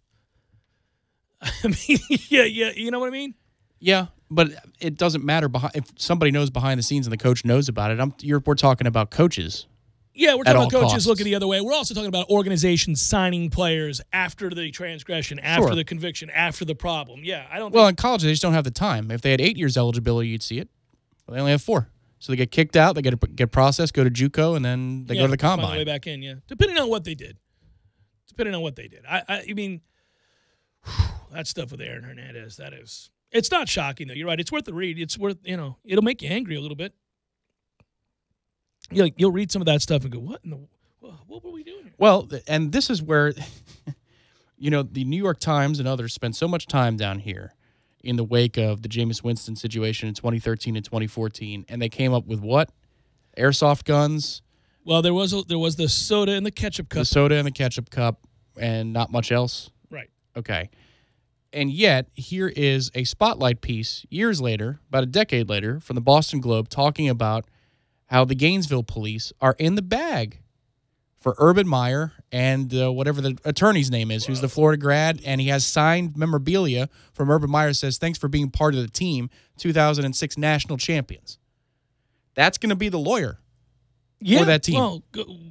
I mean, yeah, you know what I mean? Yeah, but it doesn't matter if somebody knows behind the scenes and the coach knows about it. We're talking about coaches. Yeah, we're talking about coaches costs. looking the other way. We're also talking about organizations signing players after the transgression, after the conviction, after the problem. Yeah, I don't. Well, in college, they just don't have the time. If they had 8 years eligibility, you'd see it. Well, they only have 4. So they get kicked out, they get processed, go to JUCO, and then they go to the combine. Find their way back in, yeah. Depending on what they did. I mean, that stuff with Aaron Hernandez, it's not shocking, though. You're right. It's worth the read. It's worth, it'll make you angry a little bit. You'll read some of that stuff and go, what were we doing here? Well, and this is where, the New York Times and others spent so much time down here in the wake of the Jameis Winston situation in 2013 and 2014, and they came up with what? Airsoft guns. Well, there was the soda and the ketchup cup. The soda and the ketchup cup, and not much else? Right. Okay. And yet, here is a spotlight piece years later, about a decade later, from the Boston Globe talking about how the Gainesville police are in the bag for Urban Meyer and whatever the attorney's name is, who's the Florida grad, and he has signed memorabilia from Urban Meyer that says, thanks for being part of the team, 2006 national champions. That's going to be the lawyer for that team. Well,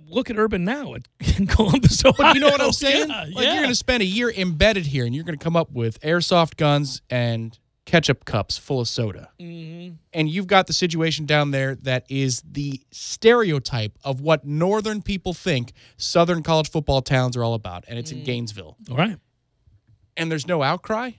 look at Urban now in Columbus, Ohio. But you know what I'm saying? Yeah, You're going to spend a year embedded here, and you're going to come up with airsoft guns and ketchup cups full of soda. Mm-hmm. And you've got the situation down there that is the stereotype of what northern people think southern college football towns are all about, and it's in Gainesville. All right. And there's no outcry?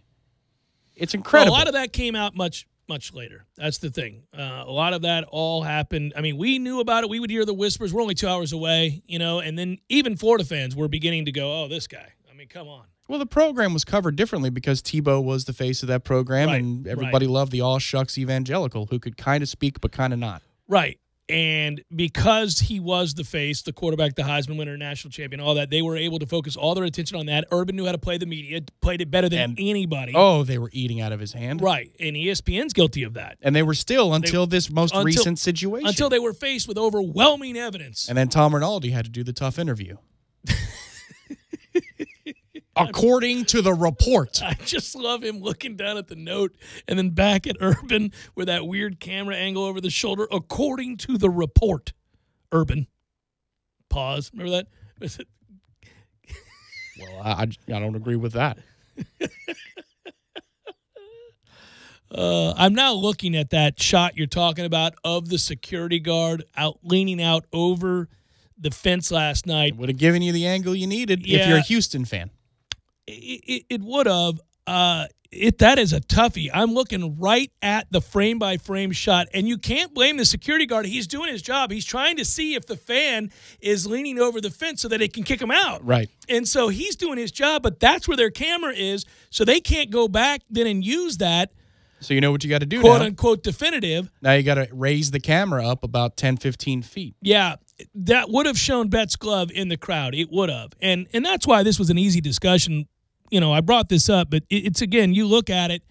It's incredible. Well, a lot of that came out much later. That's the thing. A lot of that all happened. I mean, we knew about it. We would hear the whispers. We're only 2 hours away, and then even Florida fans were beginning to go, oh, this guy. I mean, come on. Well, the program was covered differently because Tebow was the face of that program, and everybody loved the all-shucks evangelical who could kind of speak but kind of not. Right. And because he was the face, the quarterback, the Heisman winner, national champion, all that, they were able to focus all their attention on that. Urban knew how to play the media, played it better than anybody. Oh, they were eating out of his hand. Right. And ESPN's guilty of that. And they were still until this most recent situation. Until they were faced with overwhelming evidence. And then Tom Rinaldi had to do the tough interview. According to the report. I just love him looking down at the note and then back at Urban with that weird camera angle over the shoulder. According to the report. Urban. Pause. Remember that? Well, I don't agree with that. I'm now looking at that shot you're talking about of the security guard leaning out over the fence last night. Would have given you the angle you needed if Yeah. you're a Houston fan. It would have. That is a toughie. I'm looking right at the frame-by-frame shot, and you can't blame the security guard. He's doing his job. He's trying to see if the fan is leaning over the fence so that it can kick him out. Right. And so he's doing his job, but that's where their camera is, so they can't go back then and use that So you know what you got to do quote-unquote definitive. Now you got to raise the camera up about 10, 15 feet. Yeah, that would have shown Betts' glove in the crowd. It would have. And that's why this was an easy discussion. You know, I brought this up, but it's, again, you look at it,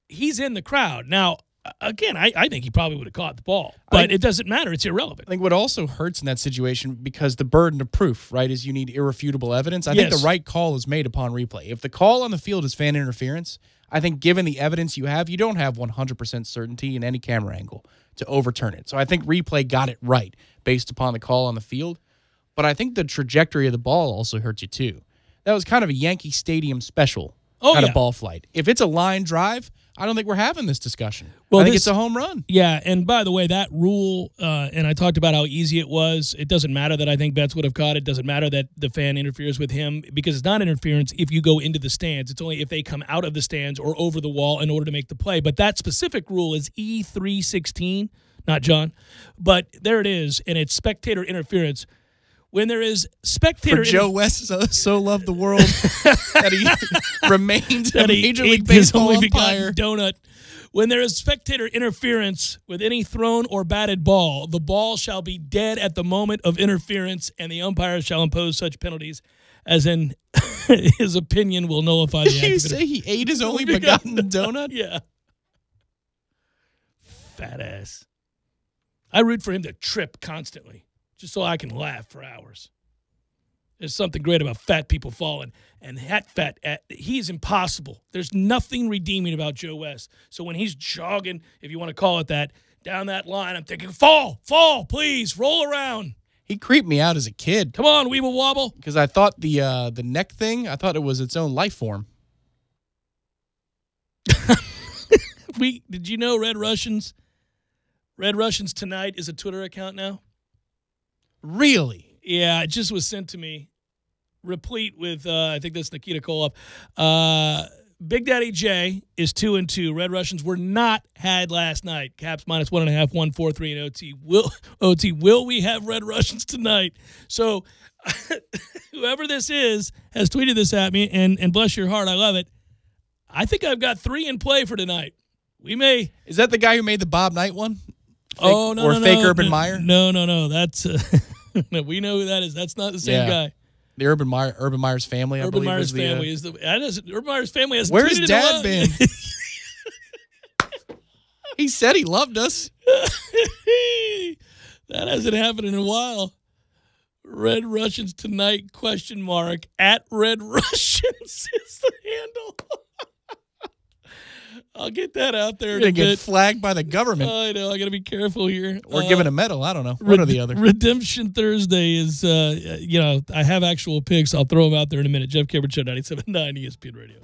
he's in the crowd. Now, again, I think he probably would have caught the ball, but it doesn't matter. It's irrelevant. I think what also hurts in that situation, because the burden of proof, right, is you need irrefutable evidence. I think the right call is made upon replay. If the call on the field is fan interference, I think given the evidence you have, you don't have 100% certainty in any camera angle to overturn it. So I think replay got it right based upon the call on the field. But I think the trajectory of the ball also hurts you too. That was kind of a Yankee Stadium special kind of ball flight. If it's a line drive, I don't think we're having this discussion. I think it's a home run. Yeah, and by the way, that rule, and I talked about how easy it was. It doesn't matter that I think Betts would have caught it. It doesn't matter that the fan interferes with him, because it's not interference if you go into the stands. It's only if they come out of the stands or over the wall in order to make the play. But that specific rule is E316, not John. But there it is, and it's spectator interference. When there is spectator... For Joe West so loved the world that he remained a Major League Baseball umpire. Donut. When there is spectator interference with any thrown or batted ball, the ball shall be dead at the moment of interference, and the umpire shall impose such penalties as in his opinion will nullify the act. Did you say he ate his only begotten donut? Yeah. Fat ass. I root for him to trip constantly, just so I can laugh for hours. There's something great about fat people falling. And he's impossible. There's nothing redeeming about Joe West. So when he's jogging, if you want to call it that, down that line, I'm thinking, fall, please, roll around. He creeped me out as a kid. Come on, Weeble Wobble. Because I thought the neck thing, I thought it was its own life form. Did you know Red Russians Tonight is a Twitter account now? Really? Yeah, it just was sent to me, replete with, I think that's Nikita Koloff. Big Daddy J is 2-2. Red Russians were not had last night. Caps minus 1.5, 1-4-3 in OT. Will we have Red Russians tonight? So whoever this is has tweeted this at me, and bless your heart, I love it. I think I've got 3 in play for tonight. We may. Is that the guy who made the Bob Knight one? No, fake Urban Meyer? No. That's we know who that is. That's not the same guy. The Urban Meyer's family, I believe. Urban Meyer's family is Urban Meyer's family has. Where's Dad been? He said he loved us. That hasn't happened in a while. Red Russians Tonight ? At Red Russians is the handle. I'll get that out there. You're going to get flagged by the government. I know. I got to be careful here. Or given a medal. I don't know. One or the other. Redemption Thursday is, I have actual picks. I'll throw them out there in a minute. Jeff Cameron Show, 97.9 ESPN Radio.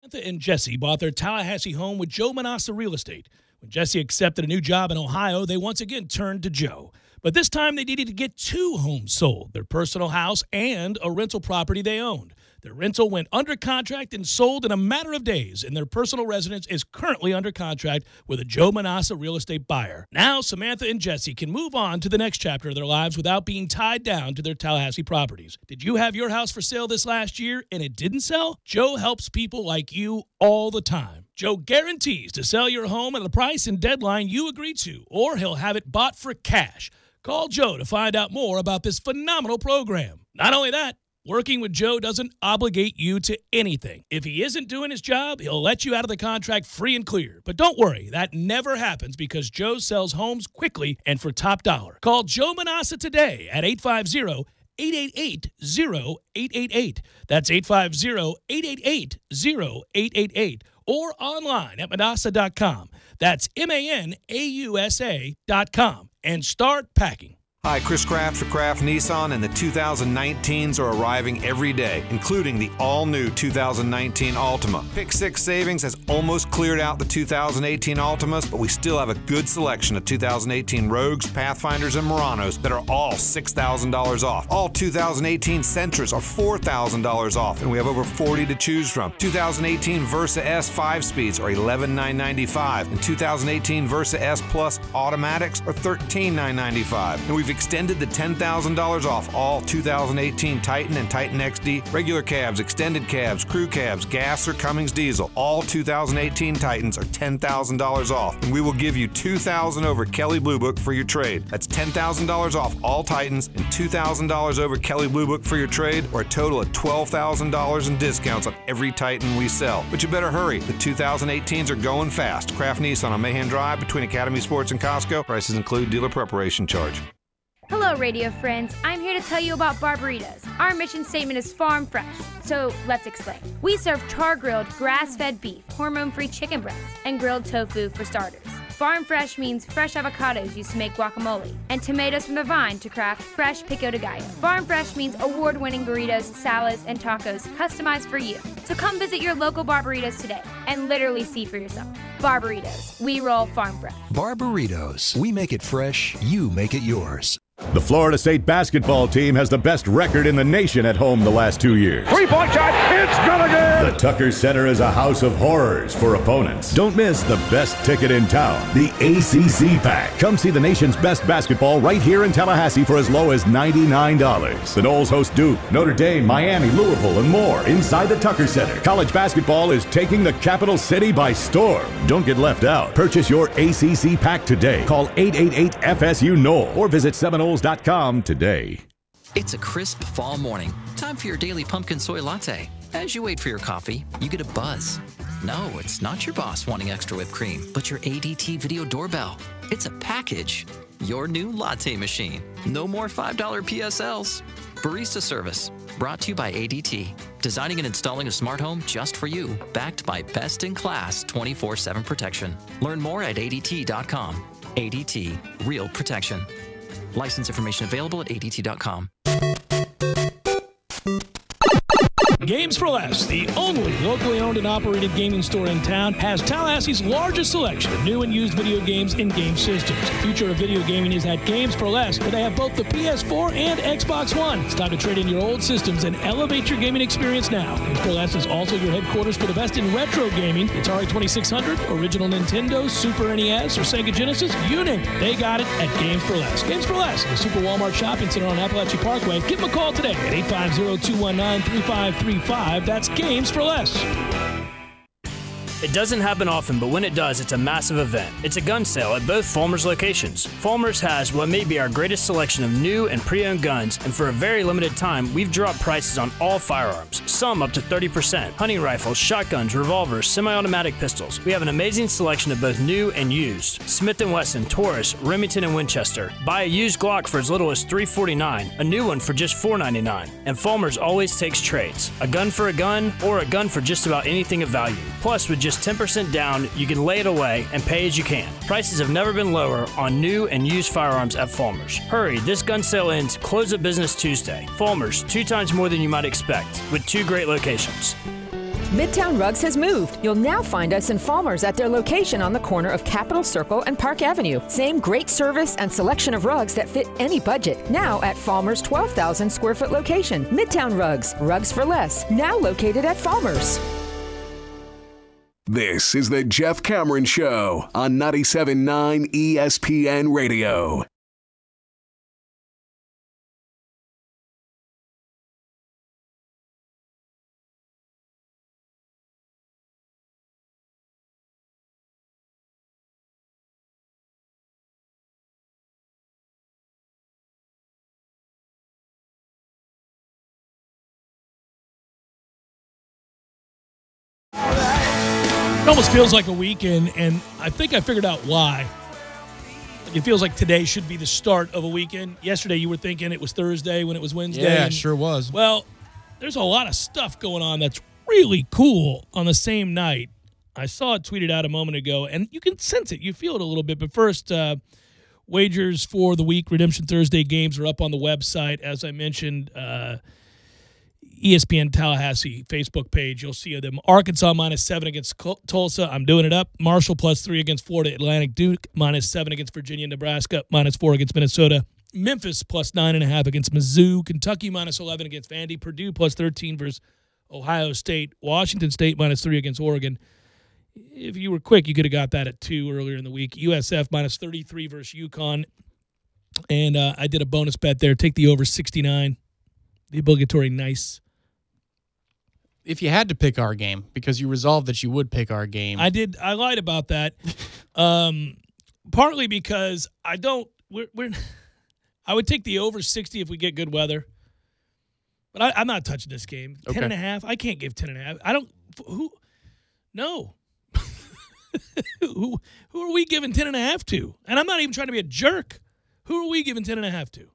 Samantha and Jesse bought their Tallahassee home with Joe Manassa Real Estate. When Jesse accepted a new job in Ohio, they once again turned to Joe. But this time they needed to get 2 homes sold, their personal house and a rental property they owned. Their rental went under contract and sold in a matter of days, and their personal residence is currently under contract with a Joe Manassa Real Estate buyer. Now Samantha and Jesse can move on to the next chapter of their lives without being tied down to their Tallahassee properties. Did you have your house for sale this last year and it didn't sell? Joe helps people like you all the time. Joe guarantees to sell your home at a price and deadline you agree to, or he'll have it bought for cash. Call Joe to find out more about this phenomenal program. Not only that, working with Joe doesn't obligate you to anything. If he isn't doing his job, he'll let you out of the contract free and clear. But don't worry, that never happens because Joe sells homes quickly and for top dollar. Call Joe Manassa today at 850-888-0888. That's 850-888-0888. Or online at Manassa.com. That's MANAUSA.com and start packing. Hi, Chris Kraft for Kraft Nissan, and the 2019s are arriving every day, including the all-new 2019 Altima. Pick 6 Savings has almost cleared out the 2018 Altimas, but we still have a good selection of 2018 Rogues, Pathfinders, and Muranos that are all $6,000 off. All 2018 Sentras are $4,000 off, and we have over 40 to choose from. 2018 Versa S 5-speeds are $11,995, and 2018 Versa S Plus Automatics are $13,995. And we've extended the $10,000 off all 2018 Titan and Titan XD, regular cabs, extended cabs, crew cabs, gas or Cummins diesel. All 2018 Titans are $10,000 off, and we will give you $2,000 over Kelly Blue Book for your trade. That's $10,000 off all Titans and $2,000 over Kelly Blue Book for your trade, or a total of $12,000 in discounts on every Titan we sell. But you better hurry. The 2018s are going fast. Kraft Nissan on Mahan Drive between Academy Sports and Costco. Prices include dealer preparation charge. Hello, radio friends. I'm here to tell you about Barbaritos. Our mission statement is farm fresh, so let's explain. We serve char-grilled, grass-fed beef, hormone-free chicken breasts, and grilled tofu for starters. Farm fresh means fresh avocados used to make guacamole, and tomatoes from the vine to craft fresh pico de gallo. Farm fresh means award-winning burritos, salads, and tacos customized for you. So come visit your local Barbaritos today and literally see for yourself. Barbaritos, we roll farm fresh. Barbaritos. We make it fresh, you make it yours. The Florida State basketball team has the best record in the nation at home the last 2 years. Three-point shot, it's good again! The Tucker Center is a house of horrors for opponents. Don't miss the best ticket in town, the ACC Pack. Come see the nation's best basketball right here in Tallahassee for as low as $99. The Noles host Duke, Notre Dame, Miami, Louisville, and more inside the Tucker Center. College basketball is taking the capital city by storm. Don't get left out. Purchase your ACC Pack today. Call 888-FSU-NOLE or visit Seminoles.com today. It's a crisp fall morning. Time for your daily pumpkin soy latte. As you wait for your coffee, you get a buzz. No, it's not your boss wanting extra whipped cream, but your ADT video doorbell. It's a package. Your new latte machine. No more $5 PSLs. Barista service. Brought to you by ADT. Designing and installing a smart home just for you. Backed by best-in-class 24/7 protection. Learn more at ADT.com. ADT. Real protection. License information available at ADT.com. Games for Less, the only locally owned and operated gaming store in town, has Tallahassee's largest selection of new and used video games and game systems. The future of video gaming is at Games for Less, where they have both the PS4 and Xbox One. It's time to trade in your old systems and elevate your gaming experience now. Games for Less is also your headquarters for the best in retro gaming. Atari 2600, original Nintendo, Super NES, or Sega Genesis, you name it. They got it at Games for Less. Games for Less, the Super Walmart Shopping Center on Appalachia Parkway. Give them a call today at 850-219-3535. That's Games for Less. It doesn't happen often, but when it does, it's a massive event. It's a gun sale at both Falmers locations. Falmers has what may be our greatest selection of new and pre-owned guns, and for a very limited time, we've dropped prices on all firearms, some up to 30%. Hunting rifles, shotguns, revolvers, semi-automatic pistols. We have an amazing selection of both new and used. Smith & Wesson, Taurus, Remington, and Winchester. Buy a used Glock for as little as $349, a new one for just $499. And Falmers always takes trades. A gun for a gun, or a gun for just about anything of value. Plus, with just 10% down, you can lay it away and pay as you can. Prices have never been lower on new and used firearms at Falmers. Hurry, this gun sale ends close of business Tuesday. Falmers, 2 times more than you might expect, with 2 great locations. Midtown Rugs has moved. You'll now find us in Falmers at their location on the corner of Capitol Circle and Park Avenue. Same great service and selection of rugs that fit any budget. Now at Falmers' 12,000 square foot location. Midtown Rugs, rugs for less. Now located at Falmers. This is the Jeff Cameron Show on 97.9 ESPN Radio. It almost feels like a weekend, and I think I figured out why. It feels like today should be the start of a weekend. Yesterday you were thinking it was Thursday when it was Wednesday. Yeah, it sure was. Well, there's a lot of stuff going on that's really cool on the same night I saw it tweeted out a moment ago, and you can sense it. You feel it a little bit. But first, wagers for the week, Redemption Thursday games are up on the website. As I mentioned, ESPN Tallahassee Facebook page, you'll see them. Arkansas -7 against Tulsa. I'm doing it up. Marshall +3 against Florida Atlantic. Duke -7 against Virginia. Nebraska -4 against Minnesota. Memphis +9.5 against Mizzou. Kentucky -11 against Vandy. Purdue +13 versus Ohio State. Washington State -3 against Oregon. If you were quick, you could have got that at 2 earlier in the week. USF -33 versus UConn. And I did a bonus bet there. Take the over 69. The obligatory nice. If you had to pick our game, because you resolved that you would pick our game. I did. I lied about that. Partly because I don't. I would take the over 60 if we get good weather. But I'm not touching this game. 10.5. I can't give 10.5. I don't. Who? No. Who are we giving 10.5 to? And I'm not even trying to be a jerk. Who are we giving 10.5 to?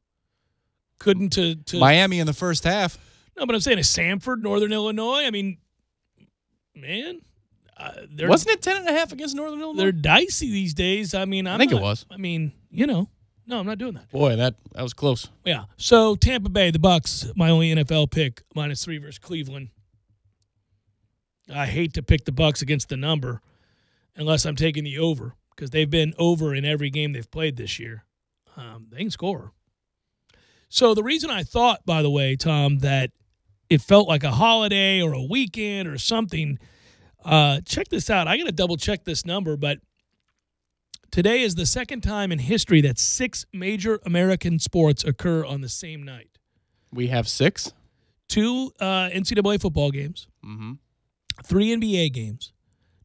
Couldn't to Miami in the first half. No, but I'm saying a Samford, Northern Illinois. I mean, man, wasn't it 10.5 against Northern Illinois? They're dicey these days. I mean, I think it was. I mean, no, I'm not doing that. Boy, that was close. Yeah. So Tampa Bay, the Bucks, my only NFL pick, -3 versus Cleveland. I hate to pick the Bucks against the number, unless I'm taking the over, because they've been over in every game they've played this year. They can score. So the reason I thought, by the way, Tom, that it felt like a holiday or a weekend or something, check this out. I got to double-check this number, but today is the second time in history that 6 major American sports occur on the same night. We have 6? 2 NCAA football games, 3 NBA games,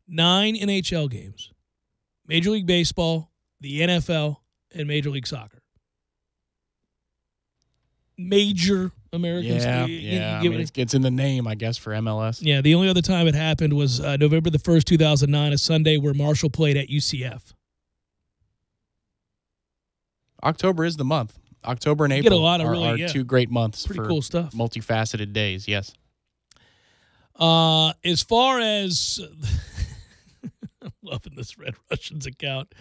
9 NHL games, Major League Baseball, the NFL, and Major League Soccer. Major American Yeah. I mean, it's in the name, I guess, for MLS. Yeah, the only other time it happened was November the 1st, 2009, a Sunday where Marshall played at UCF. October is the month. October and You April get a lot of are really, 2 great months pretty for cool stuff. multifaceted days, yes. As far as I'm loving this Red Russians account.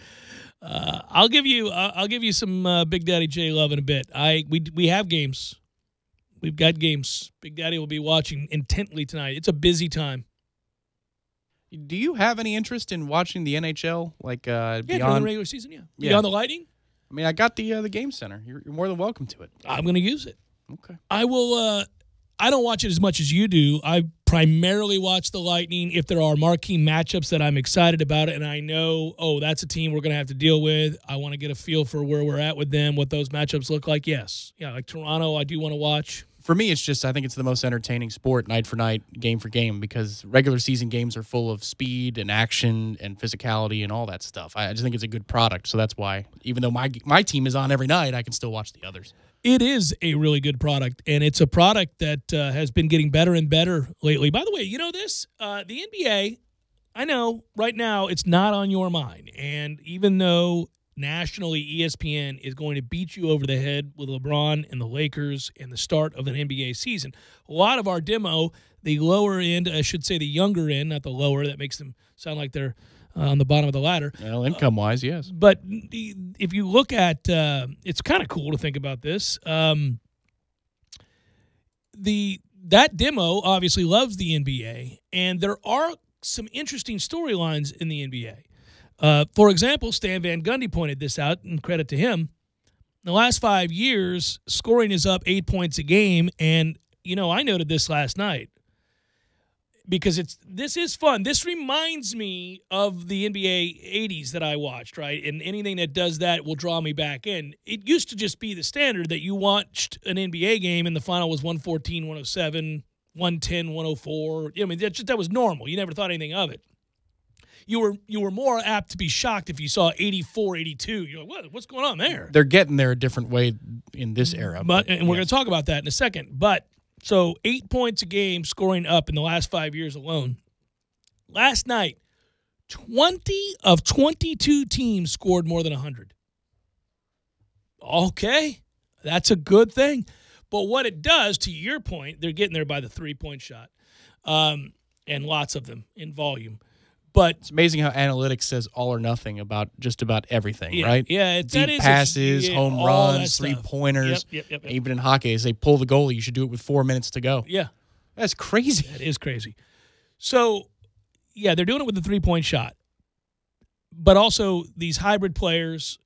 I'll give you some Big Daddy J love in a bit. We have games. We've got games. Big Daddy will be watching intently tonight. It's a busy time. Do you have any interest in watching the NHL? Like during the beyond regular season, yeah. Beyond the Lightning? I mean, I got the game center. You're more than welcome to it. I'm going to use it. Okay. I will. I don't watch it as much as you do. I primarily watch the Lightning if there are marquee matchups that I'm excited about and I know, that's a team we're going to have to deal with. I want to get a feel for where we're at with them, what those matchups look like. Yes. Yeah, like Toronto, I do want to watch. For me, it's just I think it's the most entertaining sport night for night, game for game, because regular season games are full of speed and action and physicality and all that stuff. I just think it's a good product, so that's why, even though my team is on every night, I can still watch the others. It is a really good product, and it's a product that has been getting better and better lately. By the way, you know this? The NBA, I know right now it's not on your mind, and even though nationally ESPN is going to beat you over the head with LeBron and the Lakers and the start of an NBA season, a lot of our demo, the lower end, I should say the younger end, not the lower, that makes them sound like they're on the bottom of the ladder. Well, income-wise, yes. But if you look at, it's kind of cool to think about this. That demo obviously loves the NBA, and there are some interesting storylines in the NBA. For example, Stan Van Gundy pointed this out, and credit to him. In the last 5 years, scoring is up 8 points a game, and, I noted this last night. Because this is fun. This reminds me of the NBA 80s that I watched, right? And anything that does that will draw me back in. It used to just be the standard that you watched an NBA game and the final was 114-107, 110-104. I mean, that was normal. You never thought anything of it. You were more apt to be shocked if you saw 84-82. You're like, what's going on there? They're getting there a different way in this era. And we're going to talk about that in a second. But so 8 points a game scoring up in the last 5 years alone. Last night, 20 of 22 teams scored more than 100. Okay, that's a good thing. But what it does, to your point, they're getting there by the three-point shot, and lots of them in volume. But it's amazing how analytics says all or nothing about just about everything, right? Yeah, deep passes, home runs, 3-pointers. Yep. Even in hockey, as they pull the goalie, you should do it with 4 minutes to go. Yeah. That's crazy. That is crazy. So, yeah, they're doing it with the 3-point shot. But also these hybrid players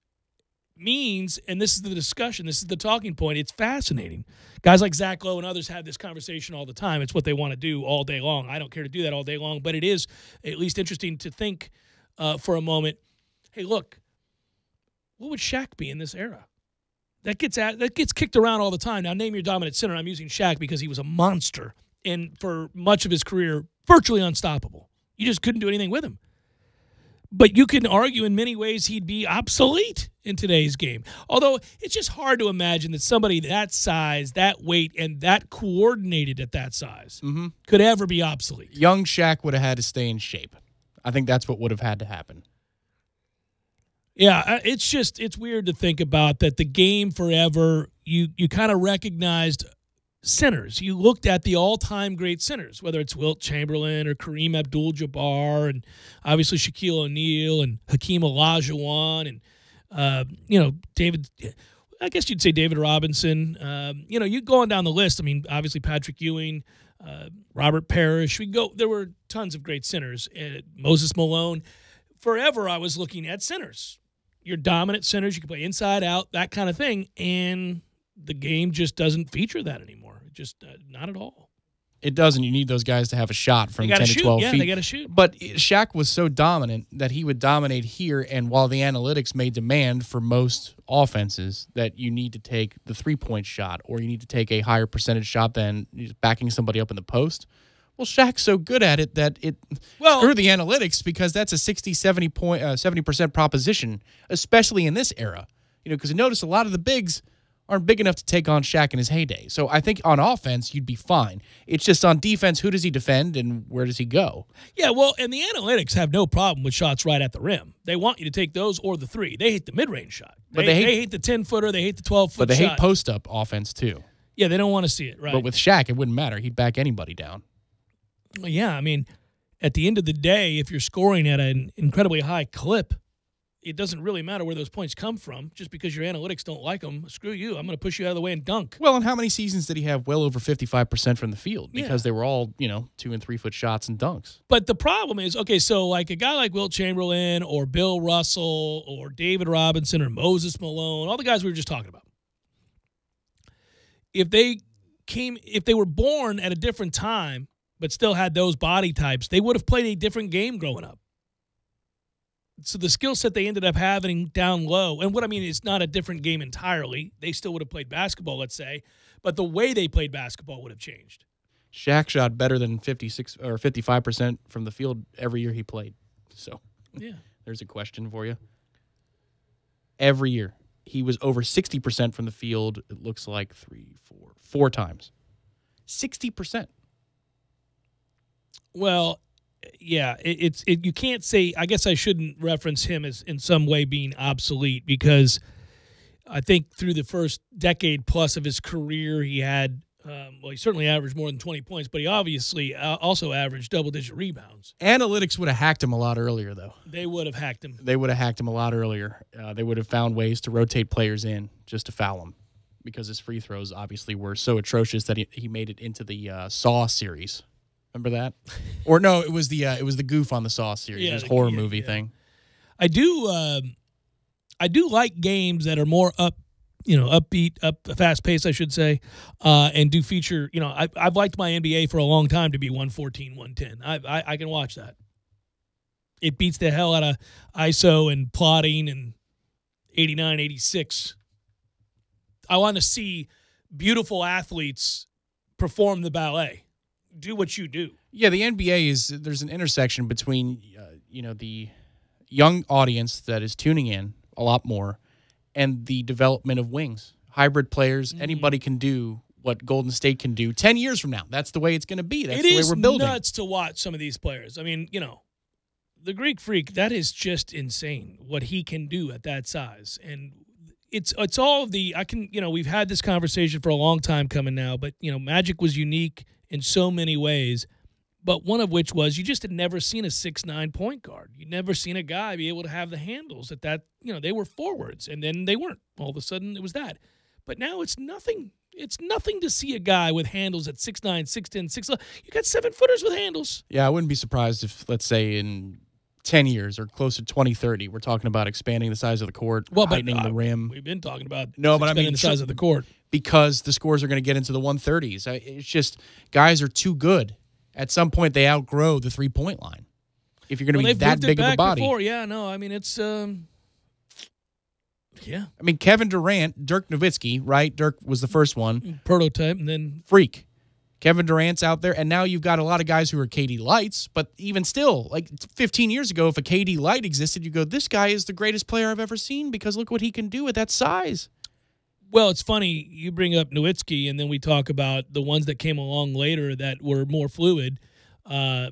means, and this is the discussion, this is the talking point, it's fascinating. Guys like Zach Lowe and others have this conversation all the time. It's what they want to do all day long. I don't care to do that all day long, but it is at least interesting to think for a moment, hey, look, what would Shaq be in this era? That gets kicked around all the time. Now, name your dominant center. I'm using Shaq because he was a monster and for much of his career, virtually unstoppable. You just couldn't do anything with him. But you can argue in many ways he'd be obsolete in today's game. Although it's just hard to imagine that somebody that size, that weight, and that coordinated at that size could ever be obsolete. Young Shaq would have had to stay in shape. I think that's what would have had to happen. Yeah, it's weird to think about that the game forever, you kind of recognized centers. You looked at the all-time great centers, whether it's Wilt Chamberlain or Kareem Abdul-Jabbar and obviously Shaquille O'Neal and Hakeem Olajuwon and, David, I guess you'd say David Robinson. You go on down the list. I mean, obviously Patrick Ewing, Robert Parrish. There were tons of great centers. Moses Malone. Forever I was looking at centers. Your dominant centers, you can play inside, out, that kind of thing, and the game just doesn't feature that anymore. Just not at all. It doesn't. You need those guys to have a shot from 10 to 12 feet. Yeah, they got to shoot. But Shaq was so dominant that he would dominate here, and while the analytics may demand for most offenses that you need to take the 3-point shot or you need to take a higher percentage shot than just backing somebody up in the post, well, Shaq's so good at it that screw the analytics because that's a 70% proposition, especially in this era. Because you notice a lot of the bigs aren't big enough to take on Shaq in his heyday. So I think on offense, you'd be fine. It's just on defense, who does he defend and where does he go? Yeah, well, and the analytics have no problem with shots right at the rim. They want you to take those or the 3. They hate the mid-range shot. They hate the 10-footer. They hate the 12-foot shot. But they hate post-up offense, too. Yeah, they don't want to see it, right? But with Shaq, it wouldn't matter. He'd back anybody down. Well, yeah, I mean, at the end of the day, if you're scoring at an incredibly high clip, it doesn't really matter where those points come from. Just because your analytics don't like them, screw you. I'm going to push you out of the way and dunk. Well, and how many seasons did he have well over 55% from the field? Because they were all, 2- and 3-foot shots and dunks. But the problem is, okay, so like a guy like Wilt Chamberlain or Bill Russell or David Robinson or Moses Malone, all the guys we were just talking about, if they were born at a different time but still had those body types, they would have played a different game growing up. So the skill set they ended up having down low, and what I mean is not a different game entirely. They still would have played basketball, let's say, but the way they played basketball would have changed. Shaq shot better than 56 or 55% from the field every year he played. So there's a question for you. Every year. He was over 60% from the field, it looks like 4 times. 60%. Well, yeah, you can't say, I guess I shouldn't reference him as in some way being obsolete because I think through the first decade plus of his career, he had, he certainly averaged more than 20 points, but he obviously also averaged double-digit rebounds. Analytics would have hacked him a lot earlier, though. They would have hacked him. They would have hacked him a lot earlier. They would have found ways to rotate players in just to foul him because his free throws obviously were so atrocious that he made it into the Saw series. Remember that? Or no, it was the Goof on the Saw series, this horror movie thing. I do like games that are more upbeat, fast paced, I should say, and do feature. I've liked my NBA for a long time to be 114, 110. I can watch that. It beats the hell out of ISO and plotting and 89, 86. I want to see beautiful athletes perform the ballet. Do what you do. Yeah, the NBA there's an intersection between the young audience that is tuning in a lot more and the development of wings. Hybrid players, anybody can do what Golden State can do 10 years from now. That's the way it's going to be. That's the way we're building. It is nuts to watch some of these players. I mean, the Greek Freak, that is just insane what he can do at that size. And it's all of the we've had this conversation for a long time coming now, but Magic was unique in so many ways, But one of which was you just had never seen a 6'9" point guard. You'd never seen a guy be able to have the handles that they were forwards, and then they weren't. All of a sudden, it was that. But now it's nothing. It's nothing to see a guy with handles at 6'9", 6'10", 6'11". You got 7-footers with handles. Yeah, I wouldn't be surprised if, let's say, in 10 years or close to 2030, we're talking about expanding the size of the court, heightening the rim. We've been talking about expanding the size of the court. Because the scores are going to get into the 130s. It's just guys are too good. At some point, they outgrow the three-point line. If you're going to be that big of a body. Before. Yeah, no, I mean, it's yeah. I mean, Kevin Durant, Dirk Nowitzki, right? Dirk was the first one. Prototype, and then freak. Kevin Durant's out there, and now you've got a lot of guys who are KD lights, but even still, like 15 years ago, if a KD light existed, you go, this guy is the greatest player I've ever seen because look what he can do at that size. Well, it's funny, you bring up Nowitzki, and then we talk about the ones that came along later that were more fluid,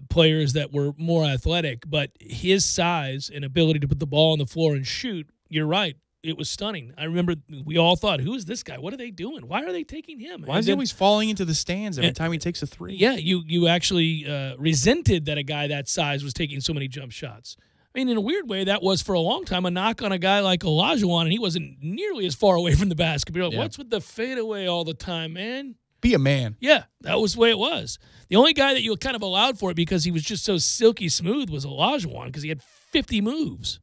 players that were more athletic, but his size and ability to put the ball on the floor and shoot, you're right. It was stunning. I remember we all thought, who is this guy? What are they doing? Why are they taking him? Why is he always falling into the stands every time he takes a three? Yeah, you actually resented that a guy that size was taking so many jump shots. I mean, in a weird way, that was for a long time a knock on a guy like Olajuwon, and he wasn't nearly as far away from the basket. You're like, what's with the fadeaway all the time, man? Be a man. Yeah, that was the way it was. The only guy that you kind of allowed for it because he was just so silky smooth was Olajuwon because he had 50 moves.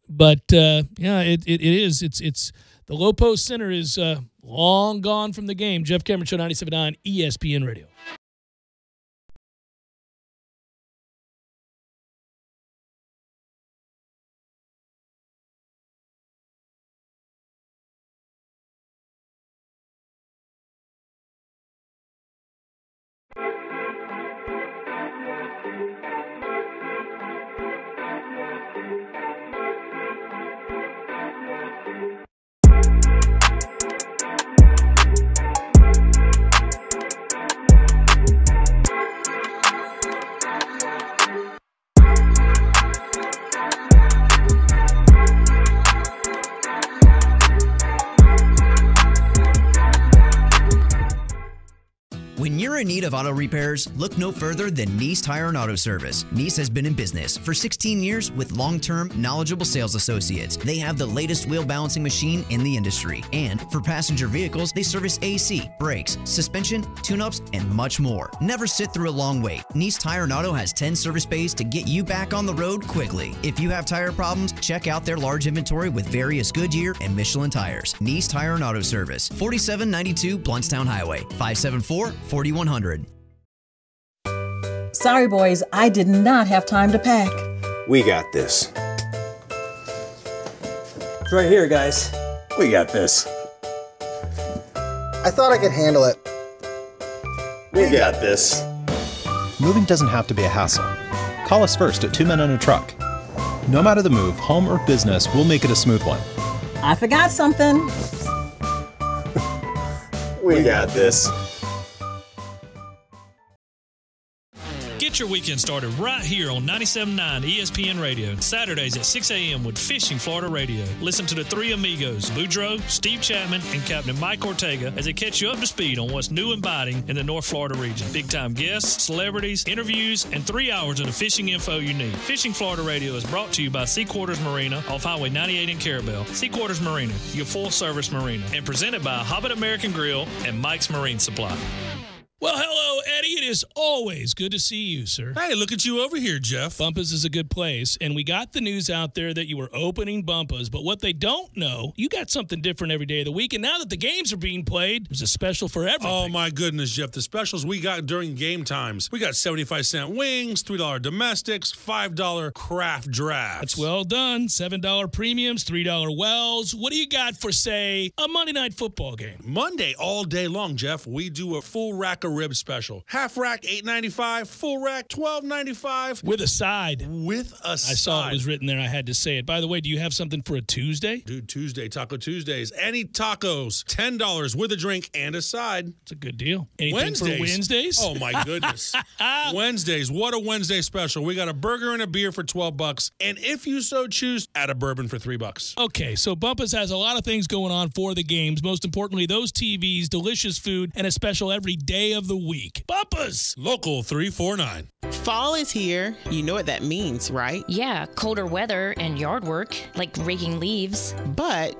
But yeah, it is. It's the low post center is long gone from the game. Jeff Cameron Show, 97.9 ESPN Radio. When you're in need of auto repairs, look no further than Nice Tire and Auto Service. Nice has been in business for 16 years with long-term, knowledgeable sales associates. They have the latest wheel balancing machine in the industry. And for passenger vehicles, they service AC, brakes, suspension, tune-ups, and much more. Never sit through a long wait. Nice Tire and Auto has 10 service bays to get you back on the road quickly. If you have tire problems, check out their large inventory with various Goodyear and Michelin tires. Nice Tire and Auto Service, 4792 Bluntstown Highway, 574-4100. Sorry, boys, I did not have time to pack. We got this. It's right here, guys. We got this. I thought I could handle it. We got this. Moving doesn't have to be a hassle. Call us first at 2 Men and a Truck. No matter the move, home or business, we'll make it a smooth one. I forgot something. We got this. Get your weekend started right here on 97.9 ESPN Radio. Saturdays at 6 a.m. with Fishing Florida Radio. Listen to the three amigos, Boudreaux, Steve Chapman, and Captain Mike Ortega as they catch you up to speed on what's new and biting in the North Florida region. Big-time guests, celebrities, interviews, and 3 hours of the fishing info you need. Fishing Florida Radio is brought to you by Sea Quarters Marina off Highway 98 in Carabel. Sea Quarters Marina, your full-service marina. And presented by Hobbit American Grill and Mike's Marine Supply. Well, hello, Eddie. It is always good to see you, sir. Hey, look at you over here, Jeff. Bumpus is a good place, and we got the news out there that you were opening Bumpus, but what they don't know, you got something different every day of the week, and now that the games are being played, there's a special for everything. Oh, my goodness, Jeff. The specials we got during game times. We got 75-cent wings, $3 domestics, $5 craft drafts. That's well done. $7 premiums, $3 wells. What do you got for, say, a Monday Night Football game? Monday all day long, Jeff. We do a full rack of ribs special. Half rack, $8.95. Full rack, $12.95. With a side. With a side. I saw it was written there. I had to say it. By the way, do you have something for a Tuesday? Dude, Tuesday, Taco Tuesdays. Any tacos, $10 with a drink and a side. It's a good deal. Anything Wednesdays. for Wednesdays? Oh, my goodness. Wednesdays. What a Wednesday special. We got a burger and a beer for $12. And if you so choose, add a bourbon for $3. Okay, so Bumpus has a lot of things going on for the games. Most importantly, those TVs, delicious food, and a special every day of of the week. Bumpus! Local 349. Fall is here. You know what that means, right? Yeah, colder weather and yard work, like raking leaves. But,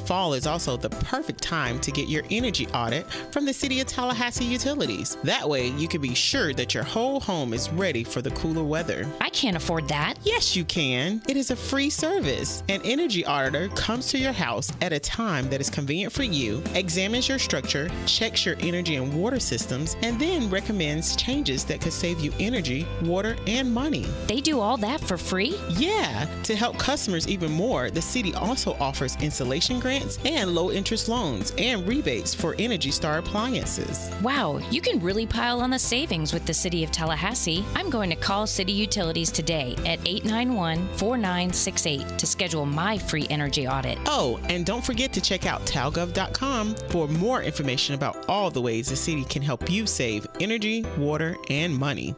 fall is also the perfect time to get your energy audit from the City of Tallahassee Utilities. That way, you can be sure that your whole home is ready for the cooler weather. I can't afford that. Yes, you can. It is a free service. An energy auditor comes to your house at a time that is convenient for you, examines your structure, checks your energy and water systems, and then recommends changes that could save you energy, water, and money. They do all that for free? Yeah. To help customers even more, the city also offers installation grants and low-interest loans and rebates for Energy Star appliances. Wow, you can really pile on the savings with the City of Tallahassee. I'm going to call City Utilities today at 891-4968 to schedule my free energy audit. Oh, and don't forget to check out talgov.com for more information about all the ways the city can help you save energy, water, and money.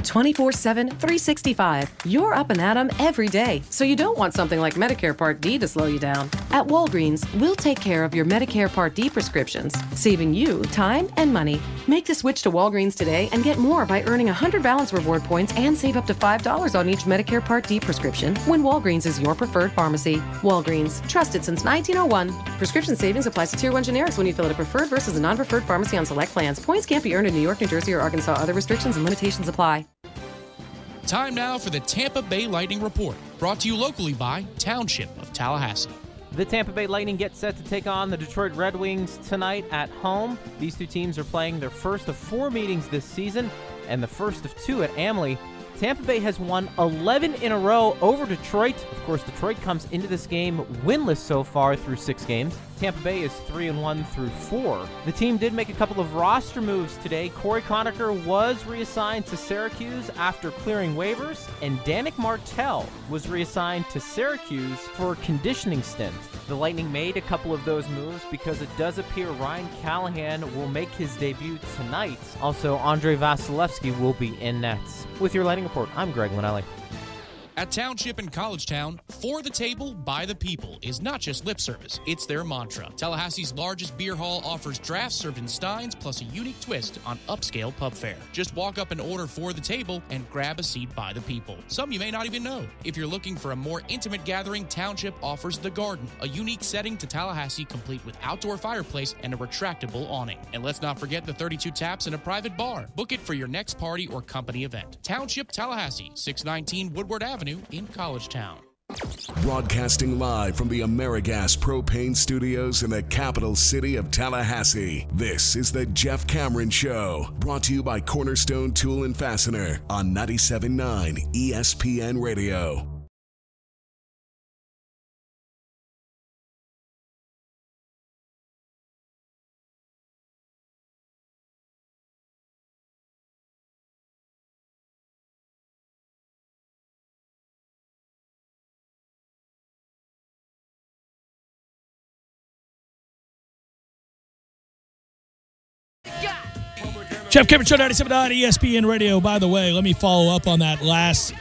24/7, 365. You're up and at 'em every day, so you don't want something like Medicare Part D to slow you down. At Walgreens, we'll take care of your Medicare Part D prescriptions, saving you time and money. Make the switch to Walgreens today and get more by earning 100 balance reward points and save up to $5 on each Medicare Part D prescription when Walgreens is your preferred pharmacy. Walgreens, trusted since 1901. Prescription savings applies to Tier 1 generics when you fill at a preferred versus a non-preferred pharmacy on select plans. Points can't be earned in New York, New Jersey, or Arkansas. Other restrictions and limitations apply. Time now for the Tampa Bay Lightning Report, brought to you locally by Township of Tallahassee. The Tampa Bay Lightning get set to take on the Detroit Red Wings tonight at home. These two teams are playing their first of 4 meetings this season and the first of 2 at Amalie. Tampa Bay has won 11 in a row over Detroit. Of course, Detroit comes into this game winless so far through 6 games. Tampa Bay is 3-1 through 4. The team did make a couple of roster moves today. Corey Conacher was reassigned to Syracuse after clearing waivers, and Danik Martel was reassigned to Syracuse for a conditioning stint. The Lightning made a couple of those moves because it does appear Ryan Callahan will make his debut tonight. Also, Andrei Vasilevsky will be in nets. With your Lightning Report, I'm Greg Linnelli. At Township and College Town, for the table, by the people is not just lip service, it's their mantra. Tallahassee's largest beer hall offers drafts served in steins plus a unique twist on upscale pub fare. Just walk up and order for the table and grab a seat by the people. Some you may not even know. If you're looking for a more intimate gathering, Township offers The Garden, a unique setting to Tallahassee complete with outdoor fireplace and a retractable awning. And let's not forget the 32 taps and a private bar. Book it for your next party or company event. Township Tallahassee, 619 Woodward Avenue in College Town. Broadcasting live from the AmeriGas Propane Studios in the capital city of Tallahassee, this is the Jeff Cameron Show, brought to you by Cornerstone Tool and Fastener on 97.9 ESPN Radio. Jeff Cameron Show, 97.9 ESPN Radio. By the way, let me follow up on that last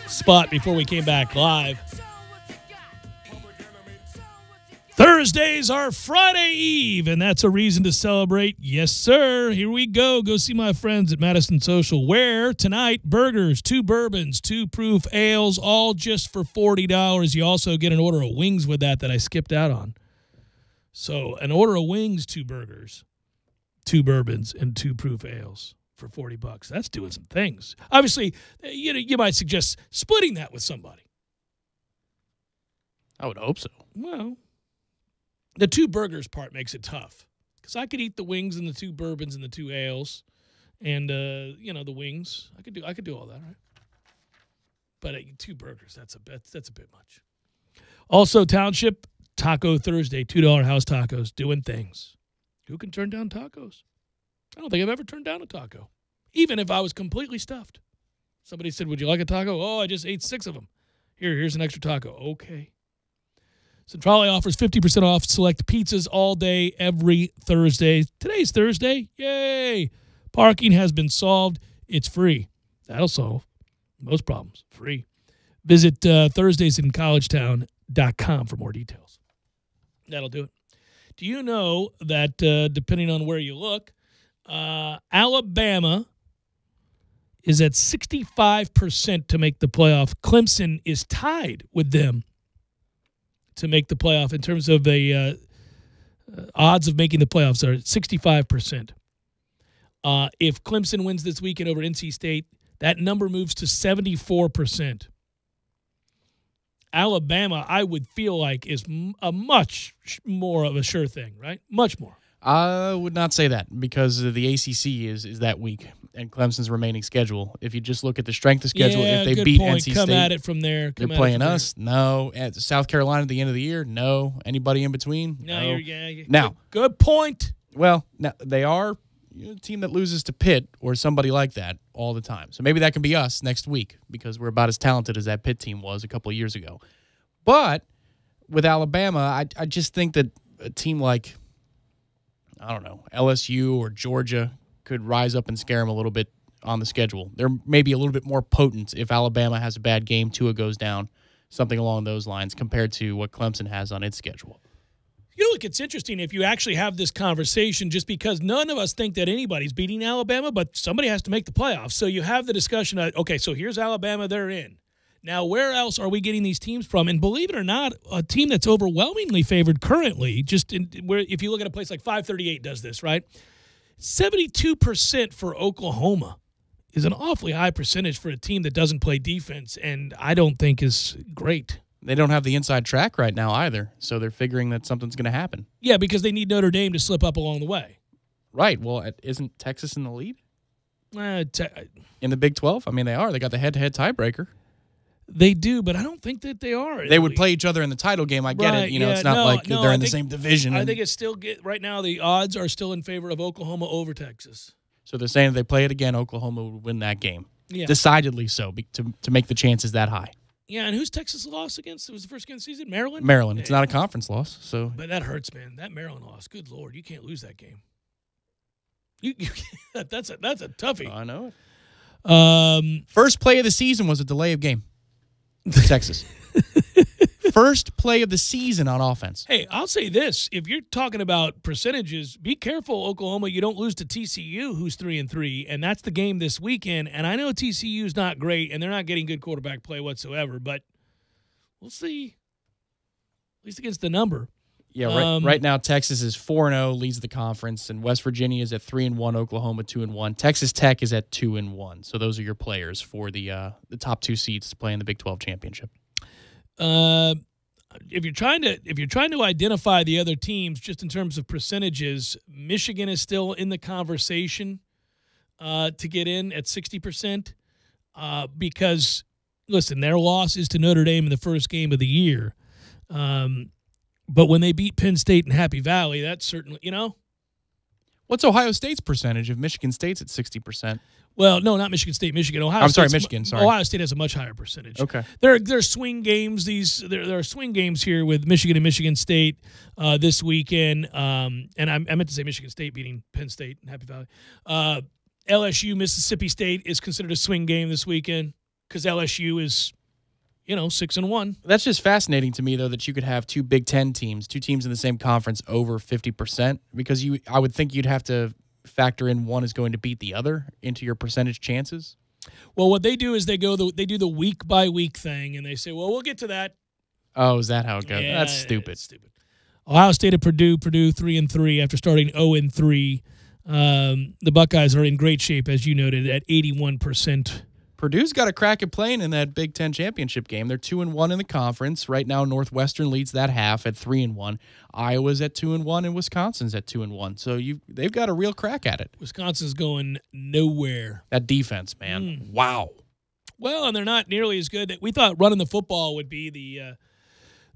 spot before we came back live. Thursdays are Friday Eve, and that's a reason to celebrate. Yes, sir. Here we go. Go see my friends at Madison Social, where tonight, burgers, 2 bourbons, 2 proof ales, all just for $40. You also get an order of wings with that I skipped out on. So an order of wings, 2 burgers, 2 bourbons, and 2 proof ales for $40. That's doing some things. Obviously, you might suggest splitting that with somebody. I would hope so. Well, the 2 burgers part makes it tough because I could eat the wings and the 2 bourbons and the 2 ales, and the wings. I could do all that, right? But 2 burgers, that's a bit much. Also, Township Taco Thursday, $2 house tacos, doing things. Who can turn down tacos? I don't think I've ever turned down a taco, even if I was completely stuffed. Somebody said, "Would you like a taco?" "Oh, I just ate 6 of them. Here's an extra taco." Okay. Centrale offers 50% off select pizzas all day, every Thursday. Today's Thursday. Yay! Parking has been solved. It's free. That'll solve most problems. Free. Visit thursdaysincollegetown.com for more details. That'll do it. Do you know that depending on where you look, Alabama is at 65% to make the playoff. Clemson is tied with them to make the playoff in terms of the odds of making the playoffs are at 65%. If Clemson wins this weekend over NC State, that number moves to 74%. Alabama, I would feel like, is a much more of a sure thing, right? Much more. I would not say that because the ACC is that weak and Clemson's remaining schedule. If you just look at the strength of schedule, if they beat NC State, come at it from there. They're playing us. No. At South Carolina at the end of the year, no. Anybody in between? No. Now, good point. Well, now they are a team that loses to Pitt or somebody like that all the time. So maybe that can be us next week because we're about as talented as that Pitt team was a couple of years ago. But with Alabama, I just think that a team like, I don't know, LSU or Georgia could rise up and scare them a little bit on the schedule. They're maybe a little bit more potent if Alabama has a bad game, Tua goes down, something along those lines compared to what Clemson has on its schedule. You know, look, it's interesting if you actually have this conversation just because none of us think that anybody's beating Alabama, but somebody has to make the playoffs. So you have the discussion of, okay, so here's Alabama, they're in. Now, where else are we getting these teams from? And believe it or not, a team that's overwhelmingly favored currently, if you look at a place like 538 does this, right? 72% for Oklahoma is an awfully high percentage for a team that doesn't play defense, and I don't think is great. They don't have the inside track right now either, so they're figuring that something's going to happen. Yeah, because they need Notre Dame to slip up along the way. Right. Well, isn't Texas in the lead? In the Big 12? I mean, they are. They got the head-to-head tiebreaker. They do, but I don't think that they are. They would play each other in the title game. I get it. It's not they're in the same division. I think it's still right now the odds are still in favor of Oklahoma over Texas. So they're saying if they play it again, Oklahoma would win that game. Yeah. Decidedly so, to make the chances that high. Yeah, and who's Texas lost against? It was the first game of the season? Maryland? Maryland. It's not a conference loss. So, but that hurts, man. That Maryland loss. Good Lord, you can't lose that game. That's a toughie. I know it. First play of the season was a delay of game. Texas. First play of the season on offense. Hey, I'll say this. If you're talking about percentages, be careful, Oklahoma. You don't lose to TCU, who's 3-3, and that's the game this weekend. And I know TCU's not great, and they're not getting good quarterback play whatsoever, but we'll see. At least against the number. Yeah, right now Texas is 4-0, leads the conference, and West Virginia is at 3-1, Oklahoma 2-1. Texas Tech is at 2-1. So those are your players for the top two seeds to play in the Big 12 championship. If you're trying to identify the other teams just in terms of percentages, Michigan is still in the conversation to get in at 60% because, listen, their loss is to Notre Dame in the first game of the year. But when they beat Penn State and Happy Valley, that's certainly, What's Ohio State's percentage if Michigan State's at 60%? Well, no, not Michigan State. Michigan. Michigan. Sorry. Ohio State has a much higher percentage. Okay. There are swing games. There are swing games here with Michigan and Michigan State this weekend. And I meant to say Michigan State beating Penn State and Happy Valley. LSU Mississippi State is considered a swing game this weekend because LSU is 6-1. That's just fascinating to me, though, that you could have two Big Ten teams, two teams in the same conference over 50%, because I would think you'd have to factor in one is going to beat the other into your percentage chances. Well, what they do is they do the week by week thing, and they say, well, we'll get to that. Oh, is that how it goes? Yeah, That's stupid. It's stupid. Ohio State at Purdue 3-3 after starting 0-3. The Buckeyes are in great shape, as you noted, at 81%. Purdue's got a crack at playing in that Big Ten championship game. They're 2-1 in the conference. Right now, Northwestern leads that half at 3-1. Iowa's at 2-1, and Wisconsin's at 2-1. So they've got a real crack at it. Wisconsin's going nowhere. That defense, man. Wow. Well, and they're not nearly as good. We thought running the football would be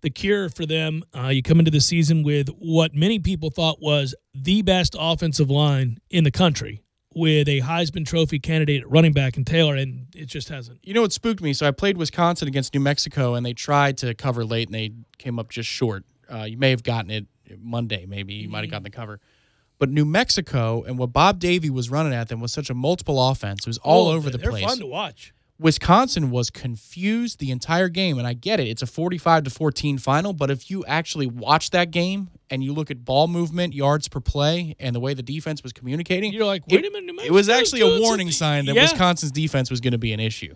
the cure for them. You come into the season with what many people thought was the best offensive line in the country, with a Heisman Trophy candidate at running back in Taylor, and it just hasn't. You know what spooked me? So I played Wisconsin against New Mexico, and they tried to cover late, and they came up just short. You may have gotten it Monday, maybe. You might have gotten the cover. But New Mexico and what Bob Davie was running at them was such a multiple offense. It was all over the place. They're fun to watch. Wisconsin was confused the entire game, and I get it. It's a 45-14 final, but if you actually watch that game and you look at ball movement, yards per play, and the way the defense was communicating, you're like, wait a minute. It was actually a warning sign that Yeah. Wisconsin's defense was going to be an issue.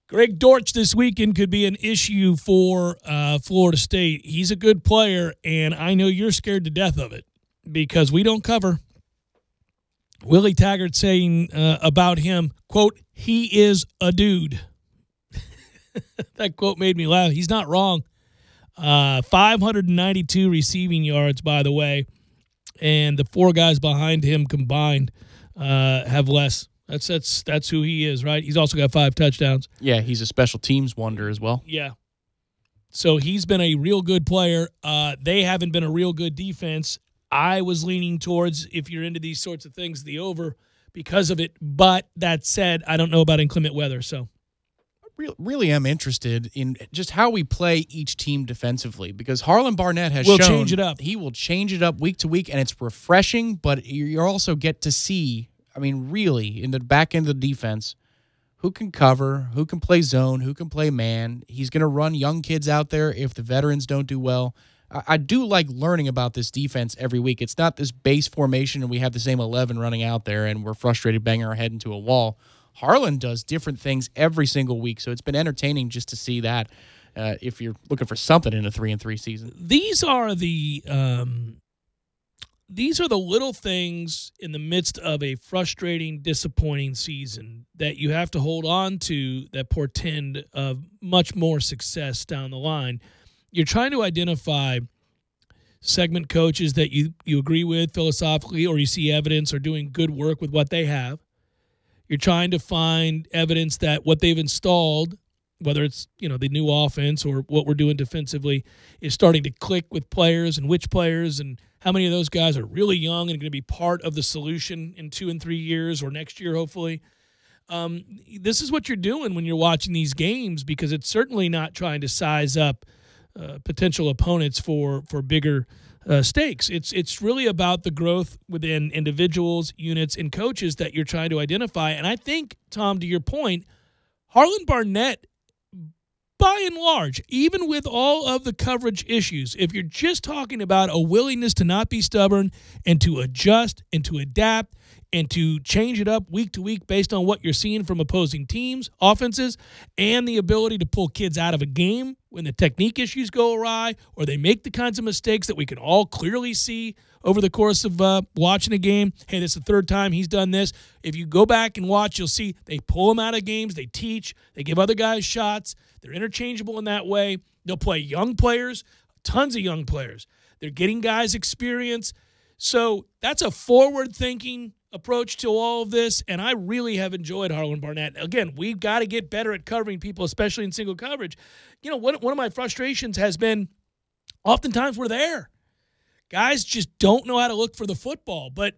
Greg Dortch this weekend could be an issue for Florida State. He's a good player, and I know you're scared to death of it because we don't cover. Willie Taggart saying about him, quote, he is a dude. That quote made me laugh. He's not wrong. 592 receiving yards, by the way, and the 4 guys behind him combined have less. That's who he is, right? He's also got 5 touchdowns. Yeah, he's a special teams wonder as well. Yeah. So he's been a real good player. They haven't been a real good defense. I was leaning towards, if you're into these sorts of things, the over because of it. But that said, I don't know about inclement weather. So really am interested in just how we play each team defensively because Harlan Barnett has We'll shown change it up. He will change it up week to week, and it's refreshing, but you also get to see, I mean, really, in the back end of the defense, who can cover, who can play zone, who can play man. He's going to run young kids out there if the veterans don't do well. I do like learning about this defense every week. It's not this base formation and we have the same 11 running out there and we're frustrated banging our head into a wall. Harlan does different things every single week, so it's been entertaining just to see that if you're looking for something in a 3-3 season. These are the little things in the midst of a frustrating, disappointing season that you have to hold on to that portend of much more success down the line. You're trying to identify segment coaches that you agree with philosophically or you see evidence are doing good work with what they have. You're trying to find evidence that what they've installed, whether it's the new offense or what we're doing defensively, is starting to click with players and which players and how many of those guys are really young and going to be part of the solution in 2 and 3 years or next year, hopefully. This is what you're doing when you're watching these games because it's certainly not trying to size up potential opponents for bigger stakes. It's really about the growth within individuals, units, and coaches that you're trying to identify. And I think, Tom, to your point, Harlan Barnett, by and large, even with all of the coverage issues, if you're just talking about a willingness to not be stubborn and to adjust and to adapt and to change it up week to week based on what you're seeing from opposing teams, offenses, and the ability to pull kids out of a game when the technique issues go awry or they make the kinds of mistakes that we can all clearly see over the course of watching a game. Hey, this is the 3rd time he's done this. If you go back and watch, you'll see they pull him out of games. They teach. They give other guys shots. They're interchangeable in that way. They'll play young players, tons of young players. They're getting guys experience. So that's a forward-thinking approach to all of this, and I really have enjoyed Harlan Barnett. Again, we've got to get better at covering people, especially in single coverage. One of my frustrations has been oftentimes we're there. Guys just don't know how to look for the football, but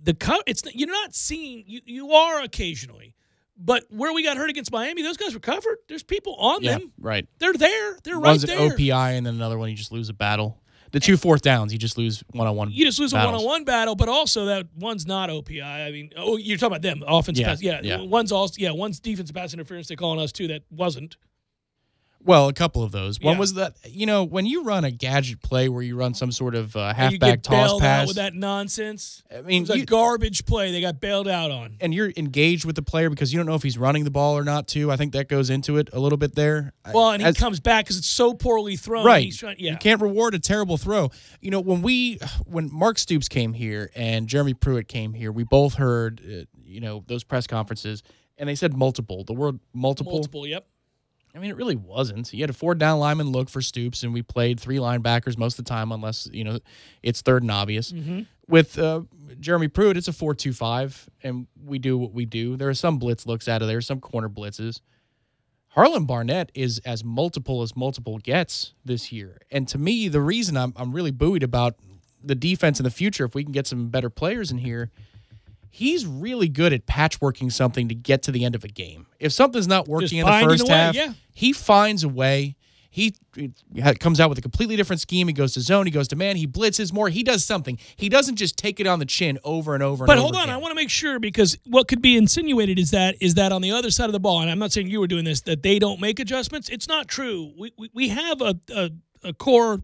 you're not seeing – you are occasionally. But where we got hurt against Miami, those guys were covered. There's people on them. Right. They're there. They're One's right there. an OPI, and then another one you just lose a battle. The 2 4th downs, you just lose one-on-one. You just lose battles. a one-on-one battle, but also that one's not OPI. I mean, you're talking about them, offensive pass. Yeah. One's defensive pass interference. They're calling us too. That wasn't. Well, a couple of those. One Yeah. was that, when you run a gadget play where you run some sort of And you halfback get toss bailed pass. out with that nonsense. I mean, it was a garbage play they got bailed out on. And you're engaged with the player because you don't know if he's running the ball or not, too. I think that goes into it a little bit there. Well, and he comes back because it's so poorly thrown. Right. He's trying, You can't reward a terrible throw. When Mark Stoops came here and Jeremy Pruitt came here, we both heard, those press conferences, and they said multiple. The word multiple. Multiple, yep. I mean, it really wasn't. You had a 4-down lineman look for Stoops, and we played 3 linebackers most of the time unless, it's 3rd and obvious. Mm-hmm. With Jeremy Pruitt, it's a 4-2-5, and we do what we do. There are some blitz looks out of there, some corner blitzes. Harlan Barnett is as multiple gets this year. And to me, the reason I'm really buoyed about the defense in the future, if we can get some better players in here, he's really good at patchworking something to get to the end of a game. If something's not working in the first half, he finds a way. He comes out with a completely different scheme. He goes to zone. He goes to man. He blitzes more. He does something. He doesn't just take it on the chin over and over and over But hold on, again. I want to make sure because what could be insinuated is that on the other side of the ball, and I'm not saying you were doing this, that they don't make adjustments. It's not true. We have a core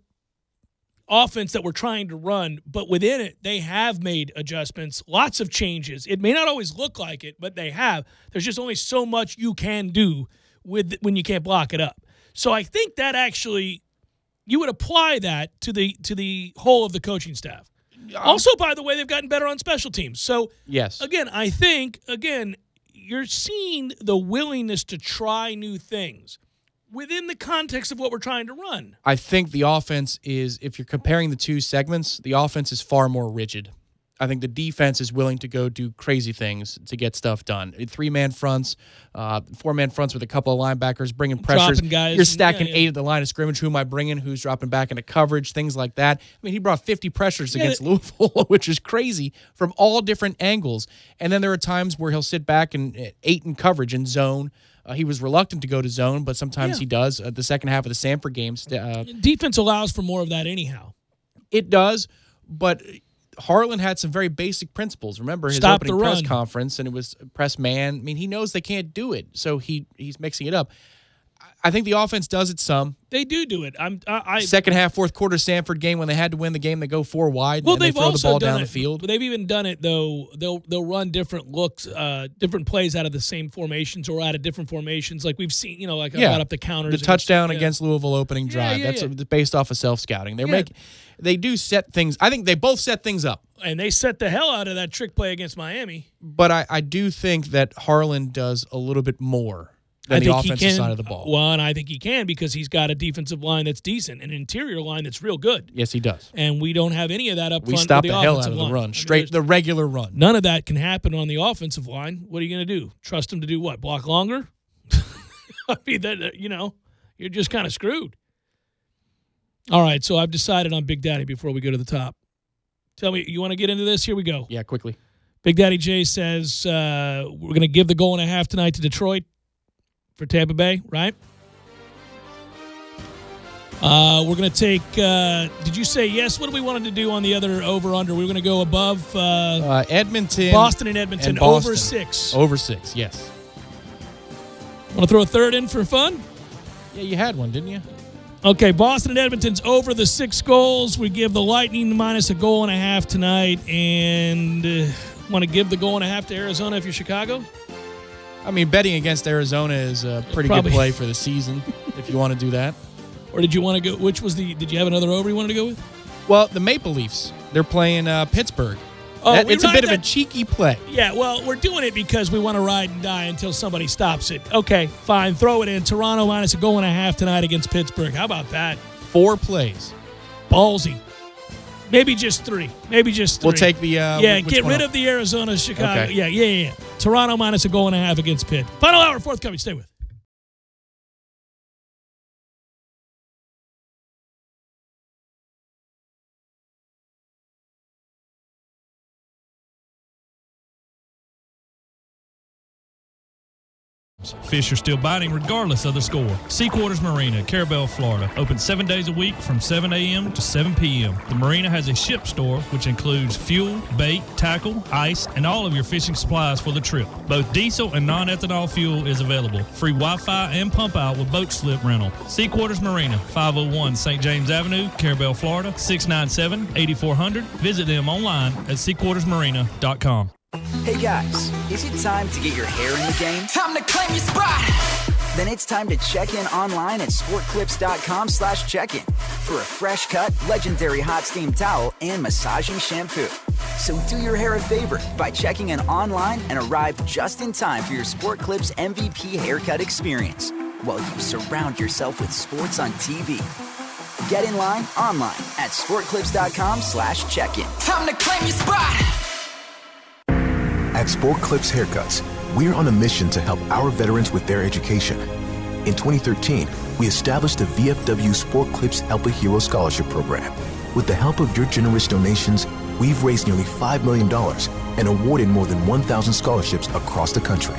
offense that we're trying to run, but within it, they have made adjustments, lots of changes. It may not always look like it, but they have. There's just only so much you can do when you can't block it up. So I think that actually you would apply that to the whole of the coaching staff. Also, by the way, they've gotten better on special teams. So, yes. Again, I think, you're seeing the willingness to try new things within the context of what we're trying to run. I think the offense is, if you're comparing the two segments, the offense is far more rigid. I think the defense is willing to go do crazy things to get stuff done. 3-man fronts, 4-man fronts with a couple of linebackers, bringing pressures. Dropping guys. You're stacking 8 at the line of scrimmage. Who am I bringing? Who's dropping back into coverage? Things like that. I mean, he brought 50 pressures against Louisville, which is crazy from all different angles. And then there are times where he'll sit back and 8 in coverage in zone. He was reluctant to go to zone, but sometimes he does. The second half of the Samford game. Defense allows for more of that anyhow. It does, but Harlan had some very basic principles. Remember his opening press conference, and it was press man. I mean, he knows they can't do it, so he's mixing it up. I think the offense does it some. They do it. Second half, fourth quarter Samford game when they had to win the game, they go 4 wide and they throw the ball down the field. But they've even done it though. They'll run different looks, different plays out of the same formations or out of different formations. Like we've seen, I brought up the counters. The touchdown against Louisville opening drive. That's based off of self-scouting. They do set things. I think they both set things up. And they set the hell out of that trick play against Miami. But I do think that Harlan does a little bit more than the offensive side of the ball. Well, and I think he can because he's got a defensive line that's decent, an interior line that's real good. Yes, he does. And we don't have any of that up front. We stop the hell out of the run, the regular run. None of that can happen on the offensive line. What are you going to do? Trust him to do what? Block longer? I mean, you're just kind of screwed. All right, so I've decided on Big Daddy before we go to the top. Tell me, you want to get into this? Here we go. Yeah, quickly. Big Daddy J says we're going to give the goal and a half tonight to Detroit for Tampa Bay, right? We're going to take did you say yes? What do we wanted to do on the other over-under? We were going to go above Edmonton. Boston and Edmonton. Over 6. Over 6, yes. Want to throw a third in for fun? Yeah, you had one, didn't you? Okay, Boston and Edmonton's over the 6 goals. We give the Lightning minus a goal and a half tonight. And want to give the goal and a half to Arizona if you're Chicago? I mean, betting against Arizona is a pretty good play for the season if you want to do that. Or did you want to go, did you have another over you wanted to go with? Well, the Maple Leafs, they're playing Pittsburgh. It's a bit of a cheeky play. Yeah, well, we're doing it because we want to ride and die until somebody stops it. Okay, fine. Throw it in. Toronto minus a goal and a half tonight against Pittsburgh. How about that? 4 plays. Ballsy. Maybe just 3. We'll take the... get rid of the Arizona-Chicago. Okay. Yeah. Toronto minus a goal and a half against Pitt. Final hour forthcoming. Stay with. Fish are still biting regardless of the score. Sea Quarters Marina, Carabel, Florida. Open 7 days a week from 7 a.m. to 7 p.m. The marina has a ship store which includes fuel, bait, tackle, ice, and all of your fishing supplies for the trip. Both diesel and non-ethanol fuel is available. Free Wi-Fi and pump out with boat slip rental. Sea Quarters Marina, 501 St. James Avenue, Carabel, Florida, 697-8400. Visit them online at seaquartersmarina.com. Hey guys, is it time to get your hair in the game? Time to claim your spot! Then it's time to check in online at sportclips.com/check-in for a fresh cut, legendary hot steam towel and massaging shampoo. So do your hair a favor by checking in online and arrive just in time for your Sport Clips MVP haircut experience while you surround yourself with sports on TV. Get in line online at sportclips.com/check-in. Time to claim your spot! At Sport Clips Haircuts, we're on a mission to help our veterans with their education. In 2013, we established the VFW Sport Clips Help a Hero Scholarship Program. With the help of your generous donations, we've raised nearly $5 million and awarded more than 1,000 scholarships across the country.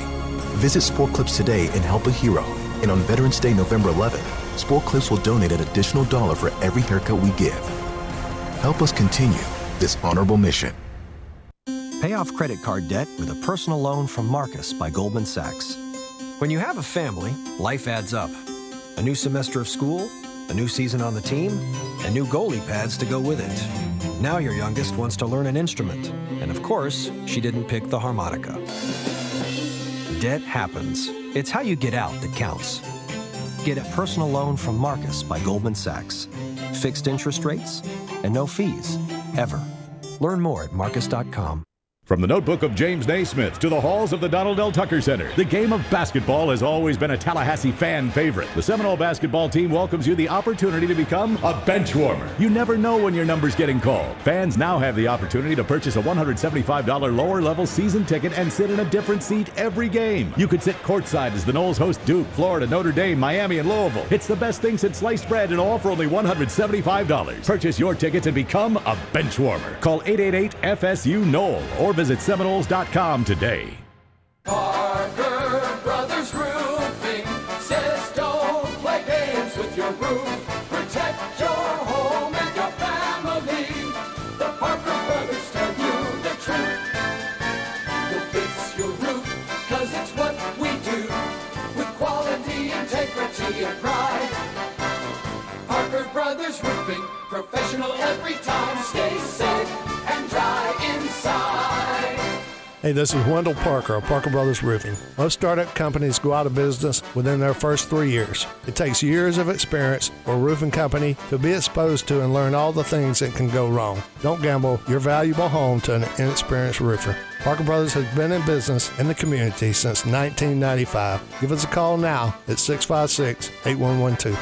Visit Sport Clips today and help a hero. And on Veterans Day, November 11th, Sport Clips will donate an additional $1 for every haircut we give. Help us continue this honorable mission. Pay off credit card debt with a personal loan from Marcus by Goldman Sachs. When you have a family, life adds up. A new semester of school, a new season on the team, and new goalie pads to go with it. Now your youngest wants to learn an instrument, and of course, she didn't pick the harmonica. Debt happens. It's how you get out that counts. Get a personal loan from Marcus by Goldman Sachs. Fixed interest rates and no fees, ever. Learn more at marcus.com. From the notebook of James Naismith to the halls of the Donald L. Tucker Center, the game of basketball has always been a Tallahassee fan favorite. The Seminole basketball team welcomes you the opportunity to become a bench warmer. You never know when your number's getting called. Fans now have the opportunity to purchase a $175 lower level season ticket and sit in a different seat every game. You could sit courtside as the Noles host Duke, Florida, Notre Dame, Miami, and Louisville. It's the best thing since sliced bread, and all for only $175. Purchase your tickets and become a bench warmer. Call 888-FSU-NOLE or visit Seminoles.com today. Parker Brothers Roofing says don't play games with your roof. Protect your home and your family. The Parker Brothers tell you the truth. We'll fix your roof, cause it's what we do. With quality, integrity, and pride. Parker Brothers Roofing, professional every time. Stay safe and dry inside. Hey, this is Wendell Parker of Parker Brothers Roofing. Most startup companies go out of business within their first 3 years. It takes years of experience for a roofing company to be exposed to and learn all the things that can go wrong. Don't gamble your valuable home to an inexperienced roofer. Parker Brothers has been in business in the community since 1995. Give us a call now at 656-8112.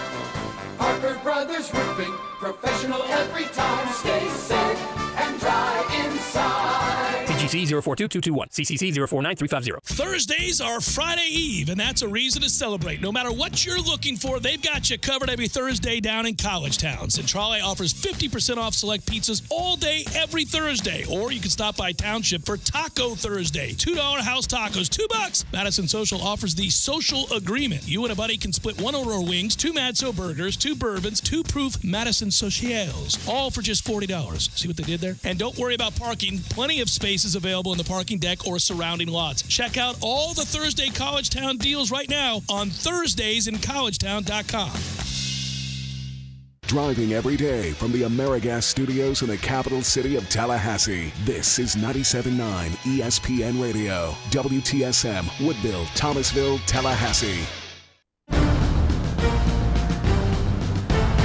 Parker Brothers Roofing, professional every time. Stay safe and dry inside. CGC 042221, CCC 049350. Thursdays are Friday Eve, and that's a reason to celebrate. No matter what you're looking for, they've got you covered every Thursday down in College Town. Centrale offers 50% off select pizzas all day, every Thursday. Or you can stop by Township for Taco Thursday. $2 house tacos, $2. Madison Social offers the social agreement. You and a buddy can split one order of wings, 2 Madso burgers, 2 bourbons, 2 proof Madison Socials, all for just $40. See what they did there? And don't worry about parking. Plenty of spaces available in the parking deck or surrounding lots. Check out all the Thursday College Town deals right now on ThursdaysInCollegetown.com. Driving every day from the AmeriGas studios in the capital city of Tallahassee, this is 97.9 ESPN Radio, WTSM, Woodville, Thomasville, Tallahassee.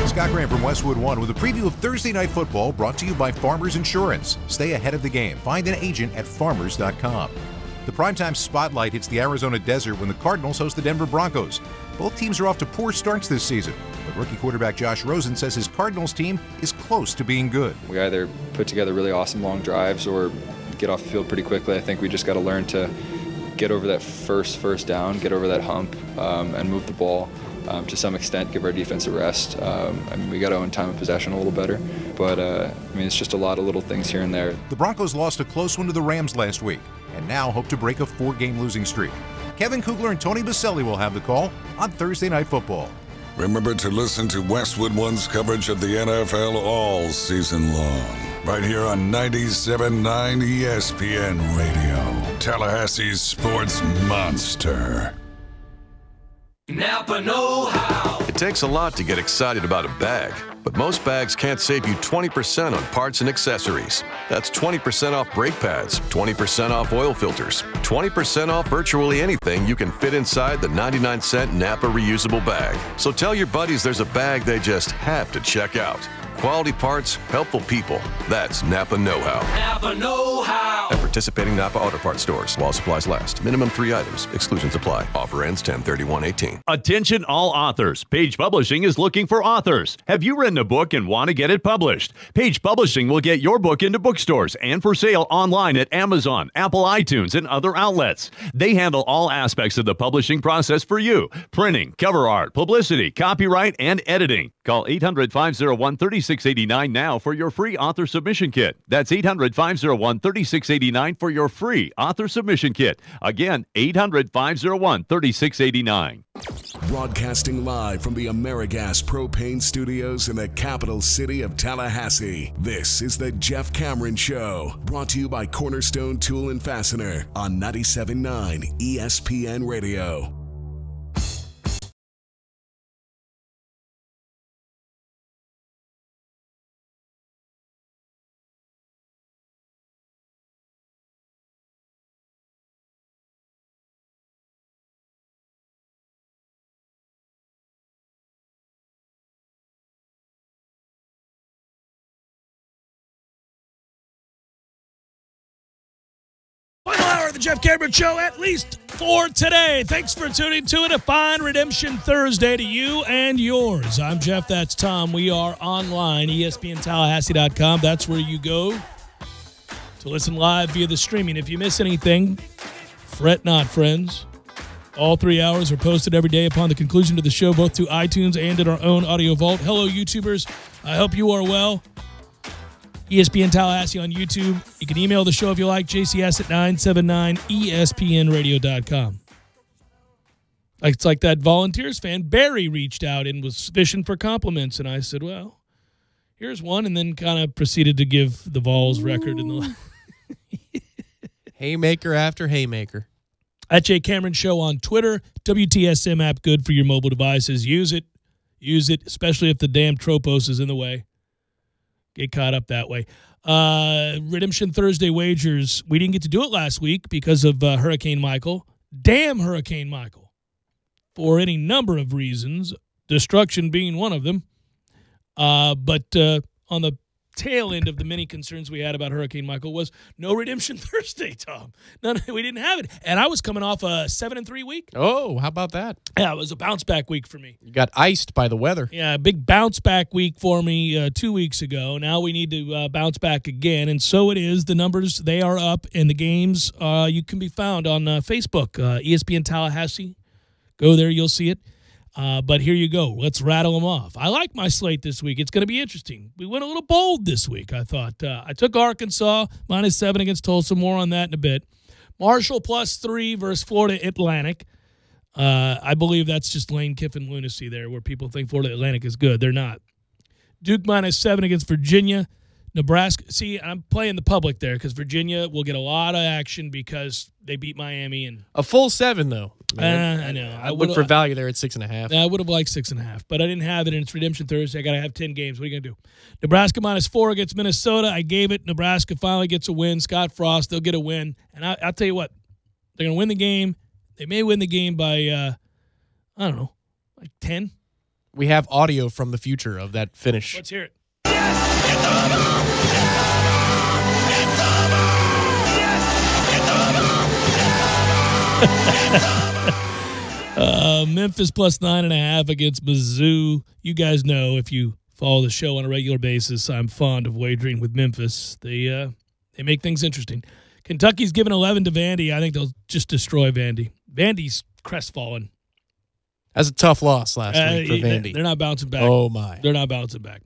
Scott Graham from Westwood One with a preview of Thursday Night Football brought to you by Farmers Insurance. Stay ahead of the game. Find an agent at farmers.com. The primetime spotlight hits the Arizona desert when the Cardinals host the Denver Broncos. Both teams are off to poor starts this season, but rookie quarterback Josh Rosen says his Cardinals team is close to being good. We either put together really awesome long drives or get off the field pretty quickly. I think we just got to learn to get over that first down, get over that hump, and move the ball. To some extent, give our defense a rest. We got to own time of possession a little better. But, it's just a lot of little things here and there. The Broncos lost a close one to the Rams last week and now hope to break a 4-game losing streak. Kevin Kugler and Tony Baselli will have the call on Thursday Night Football. Remember to listen to Westwood One's coverage of the NFL all season long. Right here on 97.9 ESPN Radio, Tallahassee's sports monster. Napa know-how. It takes a lot to get excited about a bag, but most bags can't save you 20% on parts and accessories. That's 20% off brake pads, 20% off oil filters, 20% off virtually anything you can fit inside the 99-cent Napa reusable bag. So tell your buddies there's a bag they just have to check out. Quality parts, helpful people. That's Napa know-how. Napa know-how. At participating Napa Auto Parts stores while supplies last. Minimum 3 items. Exclusions apply. Offer ends 10/31/18. Attention all authors. Page Publishing is looking for authors. Have you written a book and want to get it published? Page Publishing will get your book into bookstores and for sale online at Amazon, Apple iTunes, and other outlets. They handle all aspects of the publishing process for you. Printing, cover art, publicity, copyright, and editing. Call 800-501-3689 now for your free author submission kit. That's 800-501-3689 for your free author submission kit. Again, 800-501-3689. Broadcasting live from the AmeriGas Propane Studios in the capital city of Tallahassee. This is the Jeff Cameron Show, brought to you by Cornerstone Tool and Fastener on 97.9 ESPN Radio. part of the Jeff Cameron Show, at least for today. Thanks for tuning to it. A fine Redemption Thursday to you and yours. I'm Jeff. That's Tom. We are online, ESPNTallahassee.com. That's where you go to listen live via the streaming. If you miss anything, fret not, friends. All 3 hours are posted every day upon the conclusion of the show, both to iTunes and in our own audio vault. Hello, YouTubers. I hope you are well. ESPN Tallahassee on YouTube. You can email the show if you like, jcs at 979espnradio.com. It's like that Volunteers fan, Barry, reached out and was fishing for compliments, and I said, well, here's one, and then kind of proceeded to give the Vols record in the haymaker after haymaker. At Jay Cameron Show on Twitter. WTSM app, good for your mobile devices. Use it. Use it, especially if the damn Tropos is in the way. Get caught up that way. Redemption Thursday wagers. We didn't get to do it last week because of Hurricane Michael. Damn Hurricane Michael. For any number of reasons, destruction being one of them. But on the tail end of the many concerns we had about Hurricane Michael was no Redemption Thursday, Tom. We didn't have it. And I was coming off a 7-3 week. Oh, how about that? Yeah, it was a bounce-back week for me. You got iced by the weather. Yeah, a big bounce-back week for me 2 weeks ago. Now we need to bounce back again, and so it is. The numbers, they are up, and the games, you can be found on Facebook, ESPN Tallahassee. Go there, you'll see it. But here you go. Let's rattle them off. I like my slate this week. It's going to be interesting. We went a little bold this week, I thought. I took Arkansas, -7 against Tulsa. More on that in a bit. Marshall +3 versus Florida Atlantic. I believe that's just Lane Kiffin lunacy there where people think Florida Atlantic is good. They're not. Duke -7 against Virginia. Nebraska. See, I'm playing the public there because Virginia will get a lot of action because they beat Miami. And a full 7, though. I know. I look for value there at 6.5. I would have liked 6.5, but I didn't have it, and it's Redemption Thursday. I got to have 10 games. What are you going to do? Nebraska -4 against Minnesota. I gave it. Nebraska finally gets a win. Scott Frost, they'll get a win. And I'll tell you what, they're going to win the game. They may win the game by, I don't know, like 10. We have audio from the future of that finish. Let's hear it. Memphis +9.5 against Mizzou. You guys know, if you follow the show on a regular basis, I'm fond of wagering with Memphis. They make things interesting. Kentucky's given 11 to Vandy. I think they'll just destroy Vandy. Vandy's crestfallen. That's a tough loss last week for Vandy. They're not bouncing back. Oh, my. They're not bouncing back.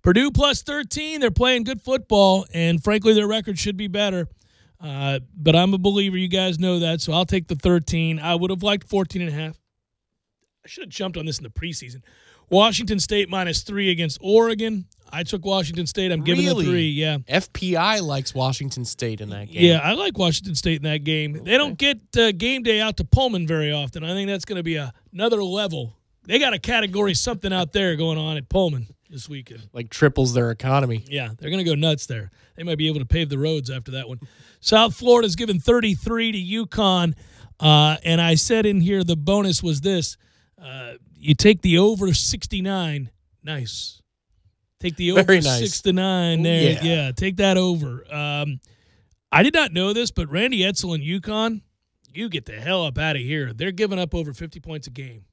Purdue +13. They're playing good football, and frankly, their record should be better. But I'm a believer. You guys know that, so I'll take the 13. I would have liked 14.5. I should have jumped on this in the preseason. Washington State -3 against Oregon. I took Washington State. I'm giving the 3. Yeah. FPI likes Washington State in that game. Yeah, I like Washington State in that game. Okay. They don't get game day out to Pullman very often. I think that's going to be another level. They got a category something out there going on at Pullman this weekend. Like triples their economy. Yeah, they're going to go nuts there. They might be able to pave the roads after that one. South Florida's given 33 to UConn. And I said in here the bonus was this. You take the over 69. Nice. Take the over Very nice. 6 to 9 there. Yeah, take that over. I did not know this, but Randy Edsall and UConn, you get the hell up out of here. They're giving up over 50 points a game.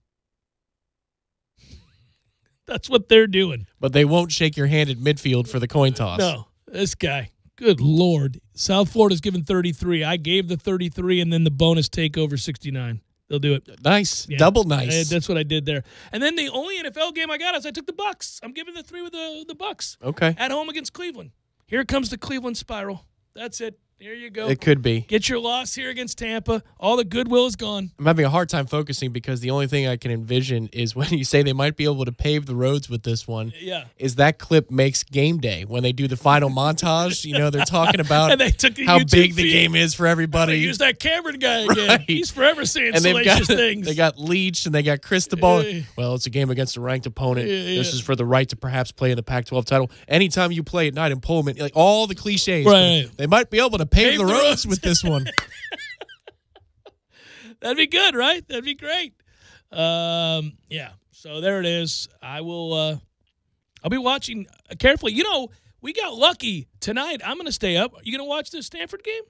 That's what they're doing. But they won't shake your hand at midfield for the coin toss. No, this guy. Good Lord. South Florida's given 33. I gave the 33 and then the bonus take over 69. They'll do it. Nice. Yeah. Double nice. That's what I did there. And then the only NFL game I got is I took the Bucks. I'm giving the 3 with the Bucks. Okay. At home against Cleveland. Here comes the Cleveland spiral. That's it. Here you go. It could be. Get your loss here against Tampa. All the goodwill is gone. I'm having a hard time focusing because the only thing I can envision is when you say they might be able to pave the roads with this one. Yeah. Is that clip makes game day when they do the final montage. You know, they're talking about and they took how YouTube big the feed. game is for everybody. They use that Cameron guy again. Right. He's forever saying and salacious things. They got Leach and they got Cristobal. Well, it's a game against a ranked opponent. This is for the right to perhaps play in the Pac-12 title. Anytime you play at night in Pullman, like all the cliches. Right. They might be able to pave the roads with this one. That'd be good, right? That'd be great. Yeah. So there it is. I will. I'll be watching carefully. You know, we got lucky tonight. I'm going to stay up. Are you going to watch the Stanford game?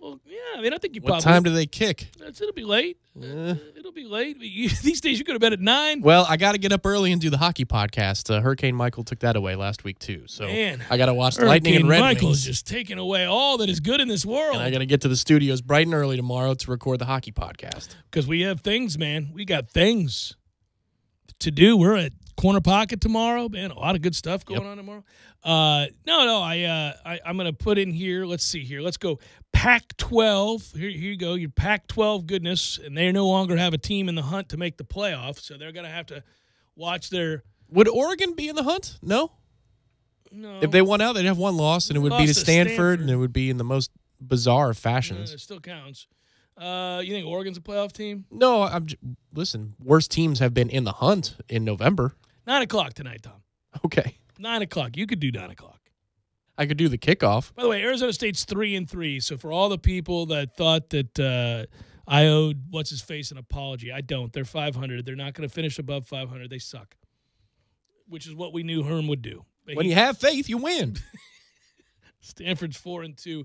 Well, yeah, I mean, I think you What probably. time do they kick? It'll be late. It'll be late. These days, you could have been at 9. Well, I got to get up early and do the hockey podcast. Hurricane Michael took that away last week, too. So Man, I got to watch the Lightning and Red Michael's Wings. just taking away all that is good in this world. And I got to get to the studios bright and early tomorrow to record the hockey podcast. Because we have things, man. We got things to do. We're at Corner Pocket tomorrow, man. A lot of good stuff going on tomorrow. I'm going to put in here. Let's see here. Let's go Pac-12. Here you go. Your Pac-12 goodness, and they no longer have a team in the hunt to make the playoffs, so they're going to have to watch their. Would Oregon be in the hunt? No. No. If they won out, they'd have one loss, and it would be to Stanford, and it would be in the most bizarre of fashions. It still counts. You think Oregon's a playoff team? No, listen. Worst teams have been in the hunt in November. 9 o'clock tonight, Tom. Okay. 9 o'clock. You could do 9 o'clock. I could do the kickoff. By the way, Arizona State's 3-3. So for all the people that thought that I owed what's-his-face an apology, I don't. They're 500. They're not going to finish above 500. They suck, which is what we knew Herm would do. But when you have faith, you win. Stanford's 4-2.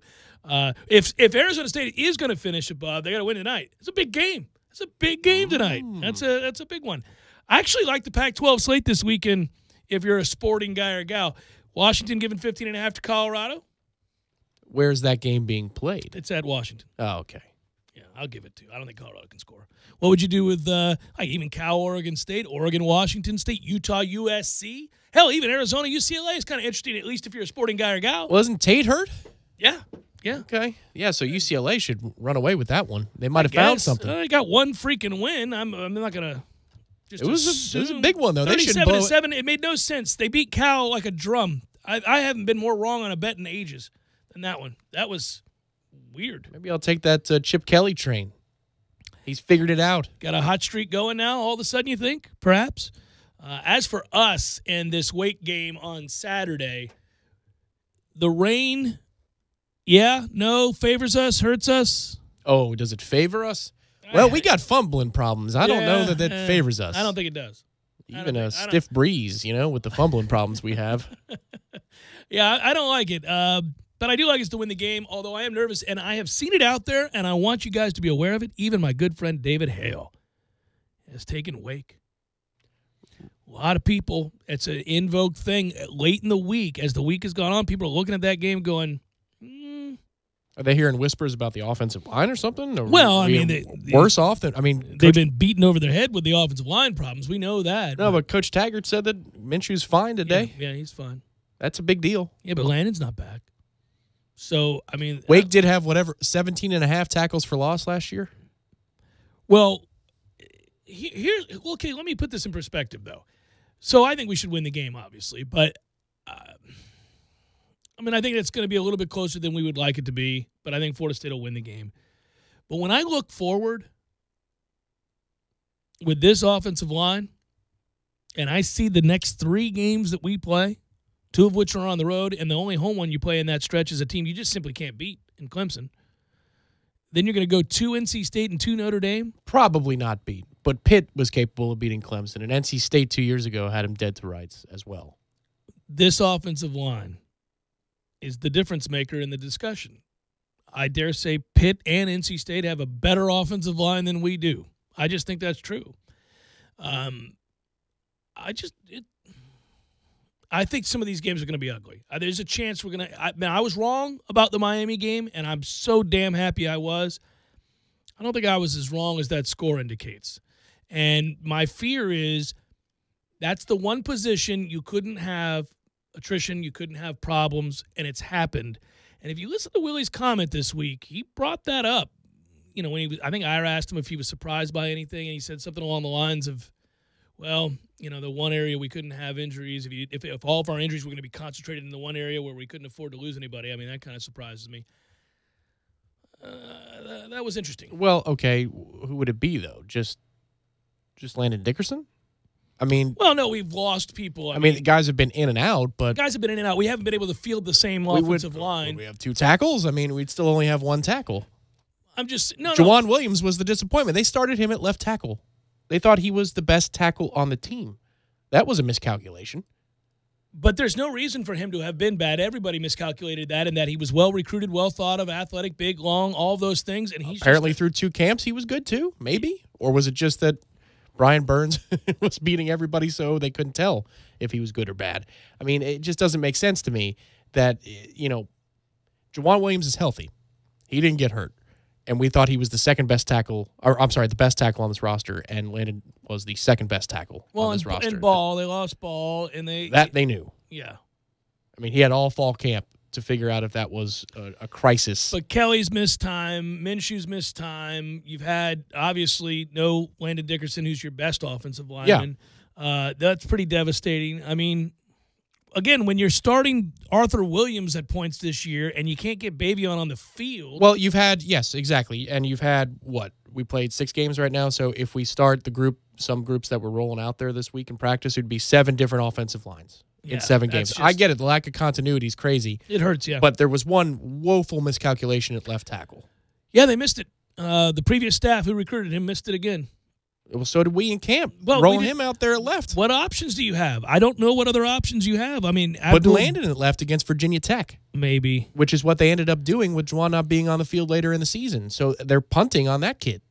If Arizona State is going to finish above, they got to win tonight. It's a big game. It's a big game tonight. That's a big one. I actually like the Pac-12 slate this weekend. If you're a sporting guy or gal, Washington giving 15.5 to Colorado. Where's that game being played? It's at Washington. Oh, okay. Yeah, I'll give it to you. I don't think Colorado can score. What would you do with even Cal, Oregon State, Oregon, Washington State, Utah, USC? Hell, even Arizona, UCLA is kind of interesting, at least if you're a sporting guy or gal. Wasn't Tate hurt? Yeah. Yeah. Okay. Yeah, so UCLA should run away with that one. They might have found something. They got one freaking win. I'm not going to just it was a big one, though. They should blow 37-7. It made no sense. They beat Cal like a drum. I haven't been more wrong on a bet in ages than that one. That was weird. Maybe I'll take that Chip Kelly train. He's figured it out. Got a hot streak going now, all of a sudden, you think? Perhaps. As for us and this Wake game on Saturday, the rain, favors us, hurts us. Oh, does it favor us? Well, we got fumbling problems. I don't know that favors us. I don't think it does. Even a stiff breeze, with the fumbling problems we have. Yeah, I don't like it. But I do like us to win the game, although I am nervous, and I have seen it out there, and I want you guys to be aware of it. Even my good friend David Hale has taken Wake. A lot of people, it's an in vogue thing late in the week. As the week has gone on, people are looking at that game going, Are they hearing whispers about the offensive line or something? Or well, I mean, worse off than they've been beaten over their head with the offensive line problems. We know that. No, but Coach Taggart said that Minshew's fine today. Yeah, he's fine. That's a big deal. Yeah, but Landon's not back. So, I mean, Wake did have 17.5 tackles for loss last year. Well, let me put this in perspective, though. So I think we should win the game, obviously, but I think it's going to be a little bit closer than we would like it to be, but I think Florida State will win the game. But when I look forward with this offensive line, and I see the next 3 games that we play, 2 of which are on the road, and the only home one you play in that stretch is a team you just simply can't beat in Clemson, then you're going to go 2 NC State and 2 Notre Dame? Probably not beat, but Pitt was capable of beating Clemson, and NC State 2 years ago had him dead to rights as well. This offensive line is the difference maker in the discussion. I dare say Pitt and NC State have a better offensive line than we do. I just think that's true. I think some of these games are going to be ugly. There's a chance we're going to – I was wrong about the Miami game, and I'm so damn happy I was. I don't think I was as wrong as that score indicates. And my fear is that's the one position you couldn't have attrition, you couldn't have problems, and it's happened. And if you listen to Willie's comment this week, he brought that up. When I think Ira asked him if he was surprised by anything, and he said something along the lines of, well, the one area we couldn't have injuries, if all of our injuries were going to be concentrated in the one area where we couldn't afford to lose anybody, that kind of surprises me. That was interesting. Well, okay, who would it be, though? Just Landon Dickerson? Well, no, we've lost people. The guys have been in and out, but guys have been in and out. We haven't been able to field the same offensive line. Would we have 2 tackles? We'd still only have 1 tackle. Jawan Williams was the disappointment. They started him at left tackle. They thought he was the best tackle on the team. That was a miscalculation. But there's no reason for him to have been bad. Everybody miscalculated that, and that he was well recruited, well thought of, athletic, big, long, all those things. And he's apparently through 2 camps he was good too, maybe? Or was it just that Brian Burns was beating everybody so they couldn't tell if he was good or bad? I mean, it just doesn't make sense to me that, Juwan Williams is healthy. He didn't get hurt. And we thought he was the the best tackle on this roster, and Landon was the second best tackle on this roster. And Ball, they lost Ball, and they knew. Yeah. I mean, he had all fall camp to figure out if that was a crisis. But Kelly's missed time. Minshew's missed time. You've had, obviously, no Landon Dickerson, who's your best offensive lineman. Yeah. That's pretty devastating. I mean, again, when you're starting Arthur Williams at points this year and you can't get Bavion on the field. Well, you've had, yes, exactly. And you've had, we played 6 games right now. So if we start some groups that were rolling out there this week in practice, it would be 7 different offensive lines in 7 games. I get it. The lack of continuity is crazy. It hurts, yeah. But there was one woeful miscalculation at left tackle. Yeah, they missed it. The previous staff who recruited him missed it again. Well, so did we in camp. Rolling him out there at left. What options do you have? I don't know what other options you have. I mean, but Landon at left against Virginia Tech. Maybe. Which is what they ended up doing with Juwan not being on the field later in the season. So they're punting on that kid.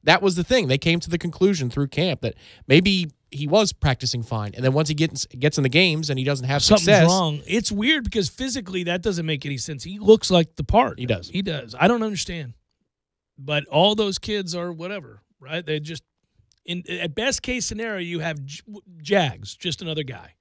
That was the thing. They came to the conclusion through camp that maybe he was practicing fine. And then once he gets in the games and he doesn't have Something's success. wrong. It's weird because physically that doesn't make any sense. He looks like the part. He does. He does. I don't understand. But all those kids are whatever, right? They just, at best case scenario, you have Jags, just another guy.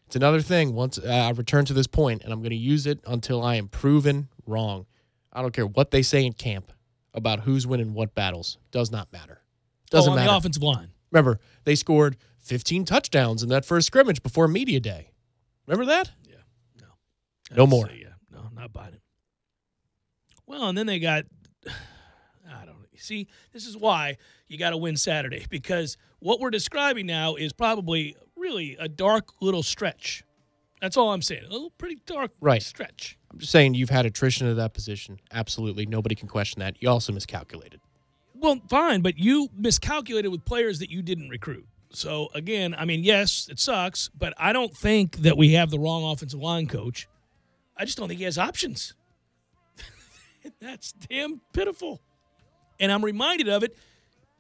It's another thing. Once I return to this point, and I'm going to use it until I am proven wrong. I don't care what they say in camp about who's winning what battles. Does not matter. Doesn't matter. On the offensive line. Remember, they scored 15 touchdowns in that first scrimmage before media day. Remember that? Yeah. No. No more. No, not buying it. Well, and then they got, I don't know. See, this is why you got to win Saturday, because what we're describing now is probably really a dark little stretch. That's all I'm saying. A little pretty dark stretch. I'm just saying you've had attrition at that position. Absolutely. Nobody can question that. You also miscalculated. Well, fine, but you miscalculated with players that you didn't recruit. So, again, I mean, yes, it sucks, but I don't think that we have the wrong offensive line coach. I just don't think he has options. That's damn pitiful. And I'm reminded of it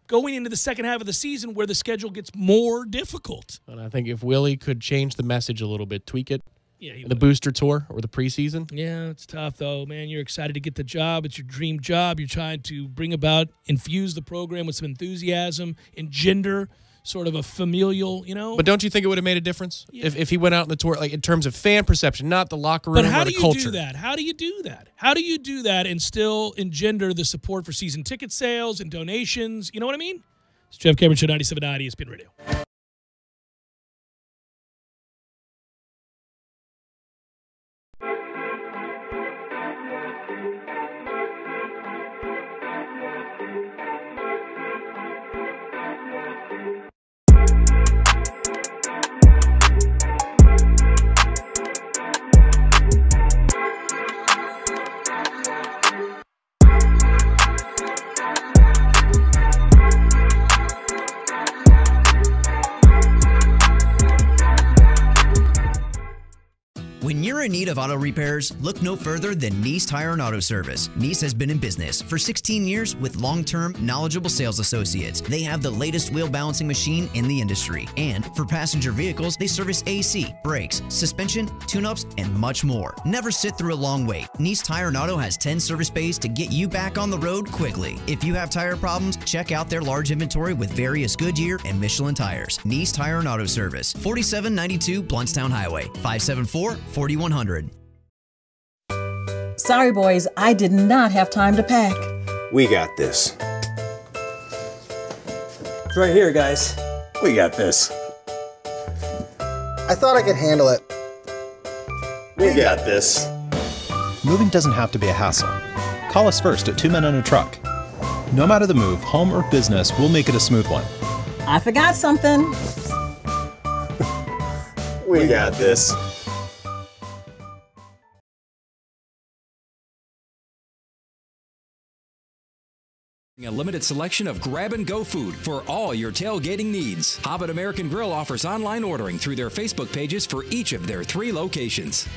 going into the second half of the season where the schedule gets more difficult. And I think if Willie could change the message a little bit, tweak it, yeah, the booster tour or the preseason. Yeah, it's tough, though, man. You're excited to get the job. It's your dream job. You're trying to infuse the program with some enthusiasm, engender sort of a familial, But don't you think it would have made a difference if he went out in the tour, like in terms of fan perception, not the locker room or the culture? But how do you do that? How do you do that? How do you do that and still engender the support for season ticket sales and donations? You know what I mean? It's Jeff Cameron Show, 97.9 ESPN Radio. When you're in need of auto repairs, look no further than Nice Tire and Auto Service. Nice has been in business for 16 years with long-term, knowledgeable sales associates. They have the latest wheel balancing machine in the industry. And for passenger vehicles, they service AC, brakes, suspension, tune-ups, and much more. Never sit through a long wait. Nice Tire and Auto has 10 service bays to get you back on the road quickly. If you have tire problems, check out their large inventory with various Goodyear and Michelin tires. Nice Tire and Auto Service, 4792 Bluntstown Highway, 574-4100. Sorry, boys, I did not have time to pack. We got this. It's right here, guys. We got this. I thought I could handle it. We got this. Moving doesn't have to be a hassle. Call us first at 2 Men and a Truck. No matter the move, home or business, we'll make it a smooth one. I forgot something. We got this. A limited selection of grab-and-go food for all your tailgating needs. Hobbit American Grill offers online ordering through their Facebook pages for each of their 3 locations.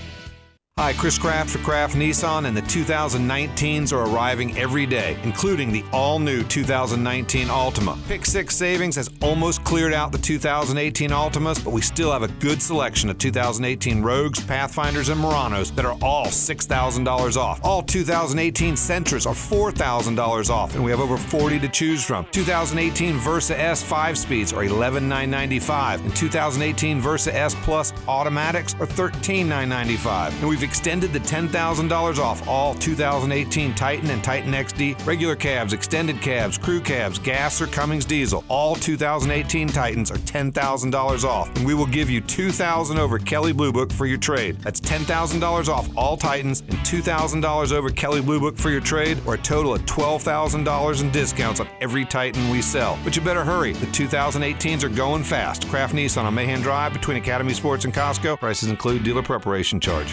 Hi, Chris Kraft for Kraft Nissan, and the 2019s are arriving every day, including the all-new 2019 Altima. Pick 6 Savings has almost cleared out the 2018 Altimas, but we still have a good selection of 2018 Rogues, Pathfinders, and Muranos that are all $6,000 off. All 2018 Sentras are $4,000 off, and we have over 40 to choose from. 2018 Versa S 5-speeds are $11,995, and 2018 Versa S Plus Automatics are $13,995. And we've extended the $10,000 off all 2018 Titan and Titan XD, regular cabs, extended cabs, crew cabs, gas or Cummins diesel. All 2018 Titans are $10,000 off, and we will give you $2,000 over Kelley Blue Book for your trade. That's $10,000 off all Titans and $2,000 over Kelley Blue Book for your trade, or a total of $12,000 in discounts on every Titan we sell. But you better hurry. The 2018s are going fast. Kraft Nissan on Mahan Drive between Academy Sports and Costco. Prices include dealer preparation charge.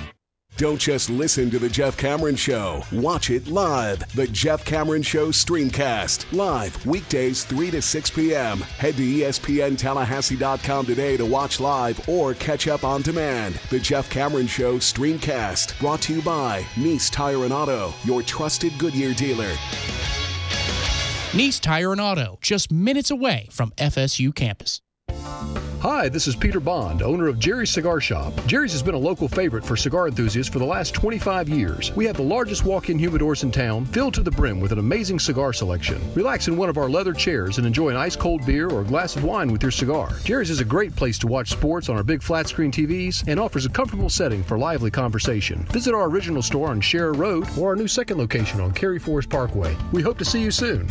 Don't just listen to The Jeff Cameron Show. Watch it live. The Jeff Cameron Show Streamcast. Live weekdays 3 to 6 p.m. Head to ESPNTallahassee.com today to watch live or catch up on demand. The Jeff Cameron Show Streamcast. Brought to you by Nice Tire and Auto, your trusted Goodyear dealer. Nice Tire and Auto, just minutes away from FSU campus. Hi, this is Peter Bond, owner of Jerry's Cigar Shop. Jerry's has been a local favorite for cigar enthusiasts for the last 25 years. We have the largest walk-in humidors in town, filled to the brim with an amazing cigar selection. Relax in one of our leather chairs and enjoy an ice-cold beer or a glass of wine with your cigar. Jerry's is a great place to watch sports on our big flat-screen TVs and offers a comfortable setting for lively conversation. Visit our original store on Sharer Road or our new second location on Cary Forest Parkway. We hope to see you soon.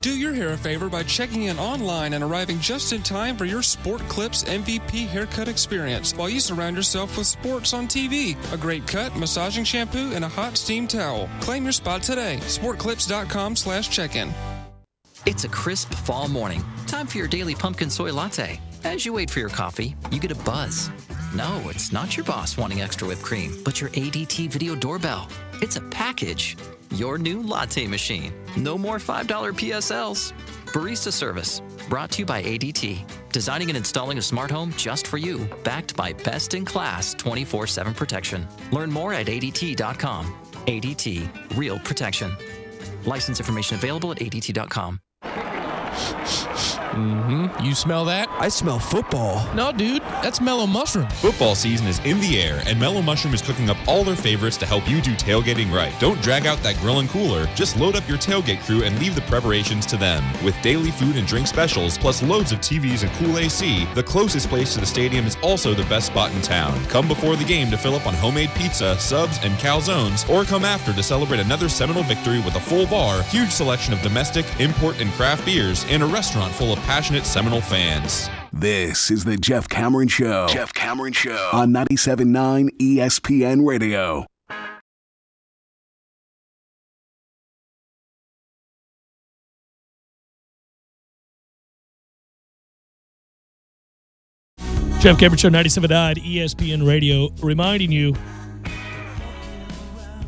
Do your hair a favor by checking in online and arriving just in time for your Sport Clips MVP haircut experience while you surround yourself with sports on TV, a great cut, massaging shampoo, and a hot steam towel. Claim your spot today. SportClips.com/check-in. It's a crisp fall morning. Time for your daily pumpkin soy latte. As you wait for your coffee, you get a buzz. No, it's not your boss wanting extra whipped cream, but your ADT video doorbell. It's a package. Your new latte machine. No more $5 PSLs. Barista service. Brought to you by ADT. Designing and installing a smart home just for you. Backed by best-in-class 24/7 protection. Learn more at ADT.com. ADT. Real protection. License information available at ADT.com. You smell that? I smell football. No, dude, that's Mellow Mushroom. Football season is in the air, and Mellow Mushroom is cooking up all their favorites to help you do tailgating right. Don't drag out that grill and cooler. Just load up your tailgate crew and leave the preparations to them. With daily food and drink specials, plus loads of TVs and cool AC, the closest place to the stadium is also the best spot in town. Come before the game to fill up on homemade pizza, subs, and calzones, or come after to celebrate another Seminole victory with a full bar, huge selection of domestic, import, and craft beers, and a restaurant full of passionate Seminole fans. This is the Jeff Cameron Show. Jeff Cameron Show on 97.9 ESPN Radio. Jeff Cameron Show, 97.9 ESPN Radio, reminding you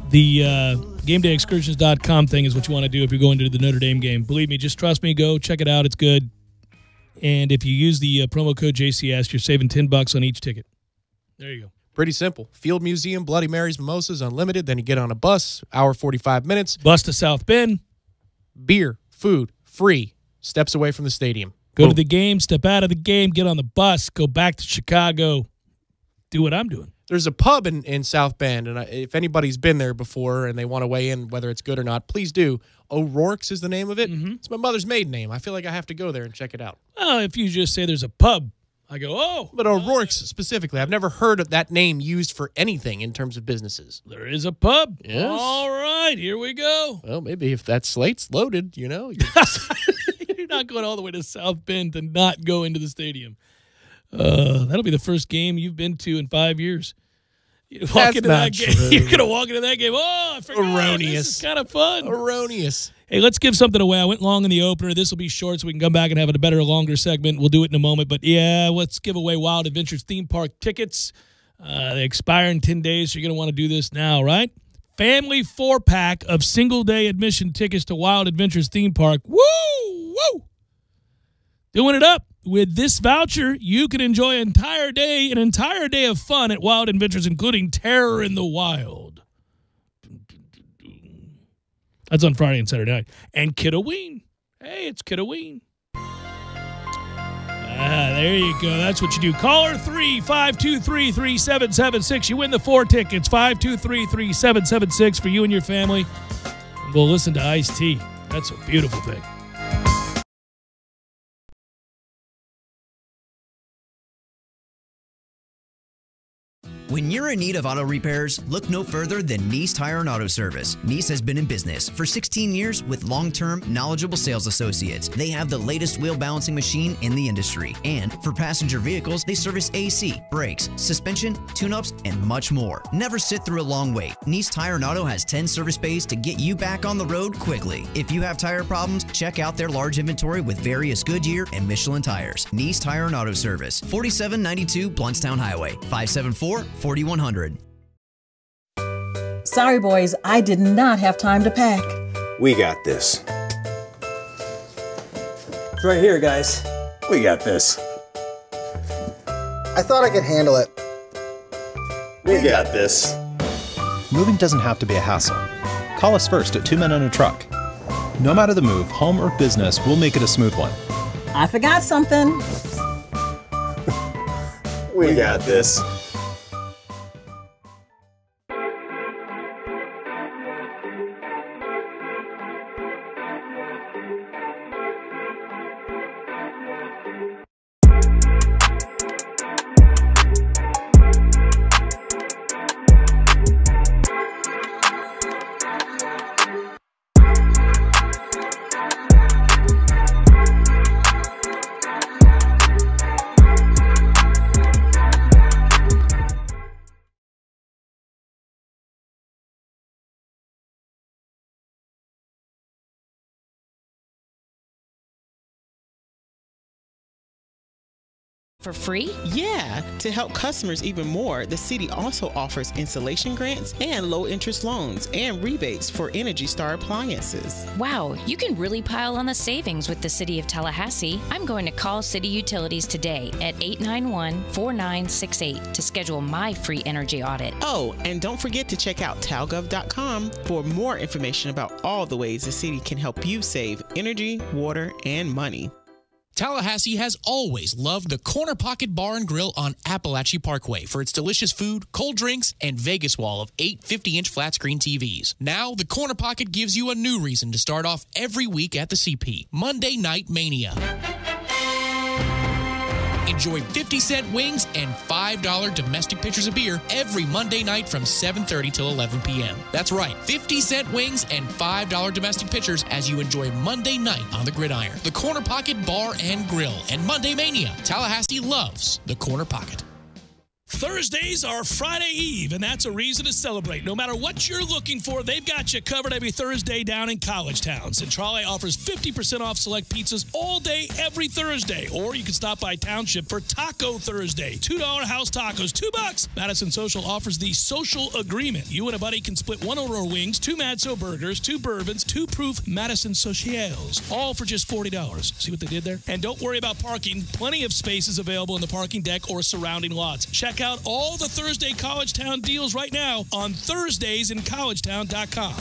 the GameDayExcursions.com thing is what you want to do if you're going to the Notre Dame game. Believe me, just trust me. Go check it out. It's good. And if you use the promo code JCS, you're saving $10 on each ticket. There you go. Pretty simple. Field Museum, Bloody Mary's, Mimosas, unlimited. Then you get on a bus, hour 45 minutes. Bus to South Bend. Beer, food, free. Steps away from the stadium. Go to the game, step out of the game, get on the bus, go back to Chicago. Do what I'm doing. There's a pub in South Bend, and if anybody's been there before and they want to weigh in whether it's good or not, please do. O'Rourke's is the name of it. Mm-hmm. It's my mother's maiden name. I feel like I have to go there and check it out. Well, if you just say there's a pub, I go, oh. But O'Rourke's specifically, I've never heard of that name used for anything in terms of businesses. There is a pub. Yes. All right, here we go. Well, maybe if that slate's loaded, you know. You're not going all the way to South Bend to not go into the stadium. That'll be the first game you've been to in 5 years. You're going to walk into that game. Oh, I forgot. Erroneous. This is kind of fun. Erroneous. Hey, let's give something away. I went long in the opener. This will be short so we can come back and have a better, longer segment. We'll do it in a moment. But, yeah, let's give away Wild Adventures theme park tickets. They expire in 10 days, so you're going to want to do this now, right? family 4-pack of single-day admission tickets to Wild Adventures theme park. Woo! Woo! Doing it up. With this voucher, you can enjoy an entire day of fun at Wild Adventures, including Terror in the Wild. That's on Friday and Saturday night. And Kidoween. Hey, it's Kidoween. There you go. That's what you do. Caller 3-523-3776. You win the 4 tickets. 523-3776 for you and your family. And we'll listen to Ice-T. That's a beautiful thing. When you're in need of auto repairs, look no further than Nice Tire and Auto Service. Nice has been in business for 16 years with long-term, knowledgeable sales associates. They have the latest wheel balancing machine in the industry. And for passenger vehicles, they service AC, brakes, suspension, tune-ups, and much more. Never sit through a long wait. Nice Tire and Auto has 10 service bays to get you back on the road quickly. If you have tire problems, check out their large inventory with various Goodyear and Michelin tires. Nice Tire and Auto Service, 4792 Bluntstown Highway, 574-4100. Sorry, boys, I did not have time to pack. We got this. It's right here, guys. We got this. I thought I could handle it. We got this. Moving doesn't have to be a hassle. Call us first at 2 Men and a Truck. No matter the move, home or business, we'll make it a smooth one. I forgot something. We got this. For free? Yeah, to help customers even more, the city also offers insulation grants and low-interest loans and rebates for Energy Star appliances. Wow, you can really pile on the savings with the City of Tallahassee. I'm going to call City Utilities today at 891-4968 to schedule my free energy audit. Oh, and don't forget to check out talgov.com for more information about all the ways the city can help you save energy, water, and money. Tallahassee has always loved the Corner Pocket Bar and Grill on Appalachia Parkway for its delicious food, cold drinks, and Vegas wall of 8 50-inch flat-screen TVs. Now, the Corner Pocket gives you a new reason to start off every week at the CP, Monday Night Mania. Enjoy 50-cent wings and $5 domestic pitchers of beer every Monday night from 7:30 till 11 p.m. That's right, 50-cent wings and $5 domestic pitchers as you enjoy Monday night on the Gridiron. The Corner Pocket Bar and Grill and Monday Mania. Tallahassee loves the Corner Pocket. Thursdays are Friday Eve, and that's a reason to celebrate. No matter what you're looking for, they've got you covered every Thursday down in College Town. Centrale offers 50% off select pizzas all day, every Thursday. Or you can stop by Township for Taco Thursday. $2 house tacos, $2. Madison Social offers the Social Agreement. You and a buddy can split 1 order of wings, 2 Madso burgers, 2 bourbons, 2 proof Madison Socials, all for just $40. See what they did there? And don't worry about parking. Plenty of spaces available in the parking deck or surrounding lots. Check out all the Thursday College Town deals right now on ThursdaysInCollegetown.com.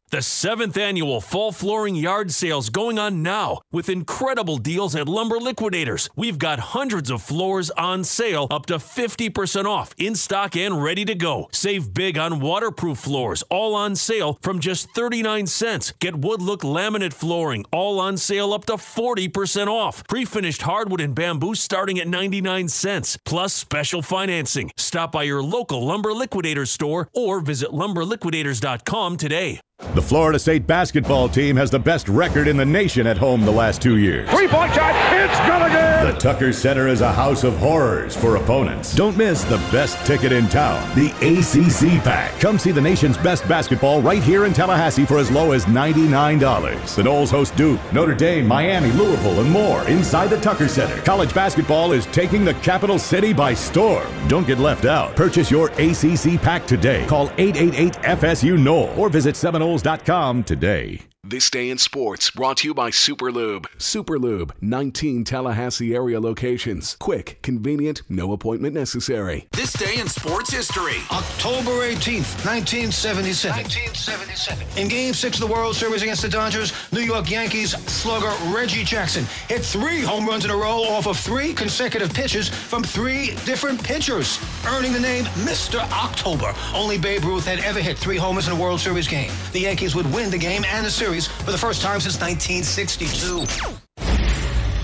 The 7th annual Fall Flooring Yard Sale's going on now with incredible deals at Lumber Liquidators. We've got hundreds of floors on sale, up to 50% off, in stock and ready to go. Save big on waterproof floors, all on sale from just 39 cents. Get wood look laminate flooring, all on sale up to 40% off. Pre-finished hardwood and bamboo starting at 99 cents, plus special financing. Stop by your local Lumber Liquidators store or visit lumberliquidators.com today. The Florida State basketball team has the best record in the nation at home the last 2 years. Three-point shot, it's good again! The Tucker Center is a house of horrors for opponents. Don't miss the best ticket in town, the ACC Pack. Come see the nation's best basketball right here in Tallahassee for as low as $99. The Noles host Duke, Notre Dame, Miami, Louisville, and more inside the Tucker Center. College basketball is taking the capital city by storm. Don't get left out. Purchase your ACC Pack today. Call 888-FSU-NOLE or visit Seminoles.com today. This Day in Sports brought to you by Superlube. Superlube, 19 Tallahassee area locations. Quick, convenient, no appointment necessary. This Day in Sports History. October 18th, 1977. In Game 6 of the World Series against the Dodgers, New York Yankees slugger Reggie Jackson hit 3 home runs in a row off of 3 consecutive pitches from 3 different pitchers, earning the name Mr. October. Only Babe Ruth had ever hit 3 homers in a World Series game. The Yankees would win the game and the series for the first time since 1962.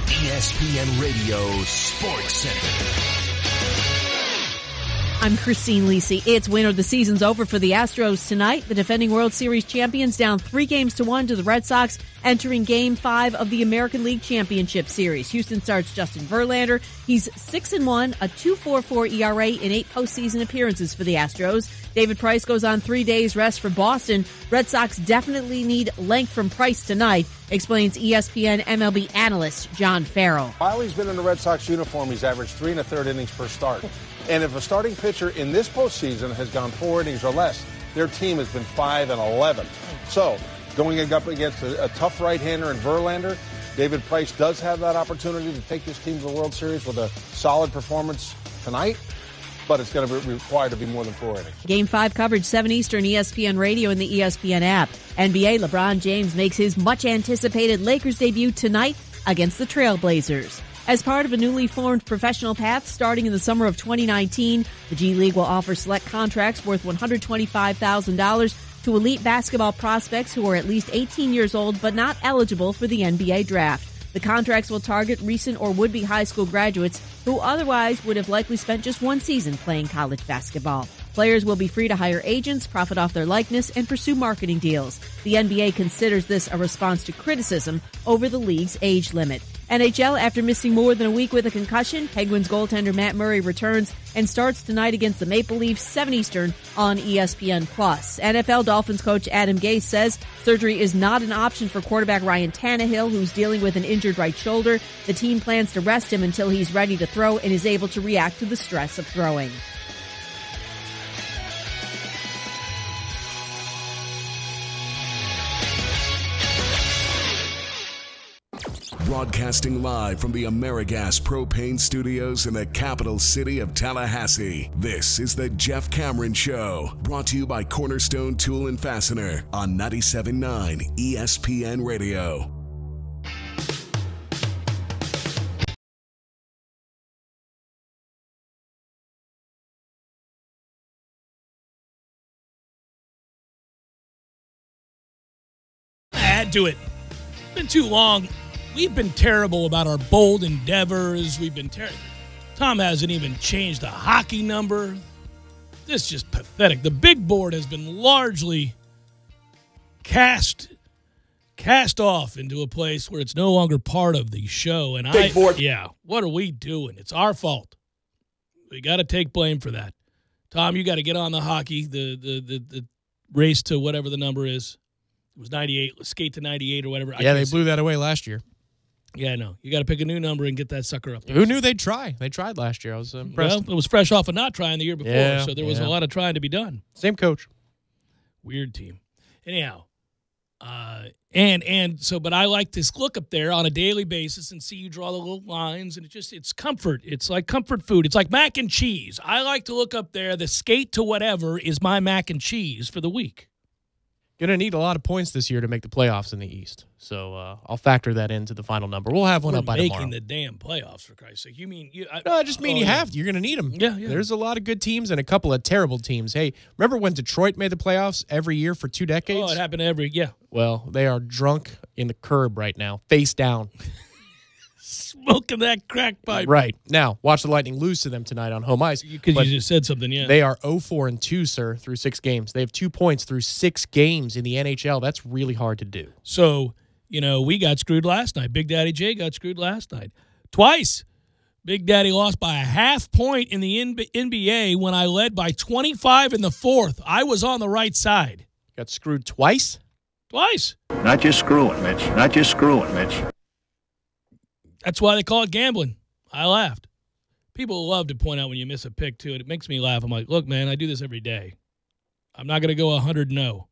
ESPN Radio Sports Center. I'm Christine Lisi. It's winter. The season's over for the Astros tonight. The defending World Series champions down 3-1 to the Red Sox, entering Game 5 of the American League Championship Series. Houston starts Justin Verlander. He's 6-1, a 2.44 ERA in 8 postseason appearances for the Astros. David Price goes on 3 days rest for Boston. Red Sox definitely need length from Price tonight, explains ESPN MLB analyst John Farrell. While he's been in the Red Sox uniform, he's averaged 3 1/3 innings per start. And if a starting pitcher in this postseason has gone 4 innings or less, their team has been 5-11. So, going up against a tough right-hander in Verlander, David Price does have that opportunity to take this team to the World Series with a solid performance tonight, but it's going to be required to be more than 4 innings. Game 5 coverage, 7 Eastern, ESPN Radio and the ESPN app. NBA, LeBron James makes his much-anticipated Lakers debut tonight against the Trailblazers. As part of a newly formed professional path starting in the summer of 2019, the G League will offer select contracts worth $125,000 to elite basketball prospects who are at least 18 years old but not eligible for the NBA draft. The contracts will target recent or would-be high school graduates who otherwise would have likely spent just 1 season playing college basketball. Players will be free to hire agents, profit off their likeness, and pursue marketing deals. The NBA considers this a response to criticism over the league's age limit. NHL, after missing more than a week with a concussion, Penguins goaltender Matt Murray returns and starts tonight against the Maple Leafs, 7 Eastern on ESPN+. NFL Dolphins coach Adam Gase says surgery is not an option for quarterback Ryan Tannehill, who's dealing with an injured right shoulder. The team plans to rest him until he's ready to throw and is able to react to the stress of throwing. Broadcasting live from the AmeriGas Propane Studios in the capital city of Tallahassee. This is the Jeff Cameron Show, brought to you by Cornerstone Tool and Fastener on 97.9 ESPN Radio. Add to it. It's been too long. We've been terrible about our bold endeavors. We've been terrible. Tom hasn't even changed the hockey number. This is just pathetic. The big board has been largely cast off into a place where it's no longer part of the show. And big board. Yeah, what are we doing? It's our fault. We got to take blame for that. Tom, you got to get on the hockey, the race to whatever the number is. It was 98. Let's skate to 98 or whatever. Yeah, they blew that away last year. Yeah, I know. You got to pick a new number and get that sucker up there. Who knew they'd try? They tried last year. I was impressed. Well, it was fresh off of not trying the year before, yeah, so there was a lot of trying to be done. Same coach. Weird team. Anyhow, but I like this look up there on a daily basis and see you draw the little lines, and it's comfort. It's like comfort food. It's like mac and cheese. I like to look up there. The skate to whatever is my mac and cheese for the week. Going to need a lot of points this year to make the playoffs in the East. So I'll factor that into the final number. We'll have one up by tomorrow. Making the damn playoffs, for Christ's sake. You mean... No, I just mean you have to. You're going to need them. Yeah. There's a lot of good teams and a couple of terrible teams. Hey, remember when Detroit made the playoffs every year for 2 decades? Oh, it happened yeah. Well, they are drunk in the curb right now, face down. Smoking that crack pipe. Right. Now, watch the Lightning lose to them tonight on home ice. Because you just said something, yeah. They are 0-4-2, sir, through 6 games. They have 2 points through 6 games in the NHL. That's really hard to do. So, we got screwed last night. Big Daddy J got screwed last night. Twice. Big Daddy lost by a half point in the NBA when I led by 25 in the fourth. I was on the right side. Got screwed twice? Twice. Not just screwing, Mitch. Not just screwing, Mitch. That's why they call it gambling. I laughed. People love to point out when you miss a pick, too, and it makes me laugh. I'm like, look, man, I do this every day. I'm not going to go 100-0.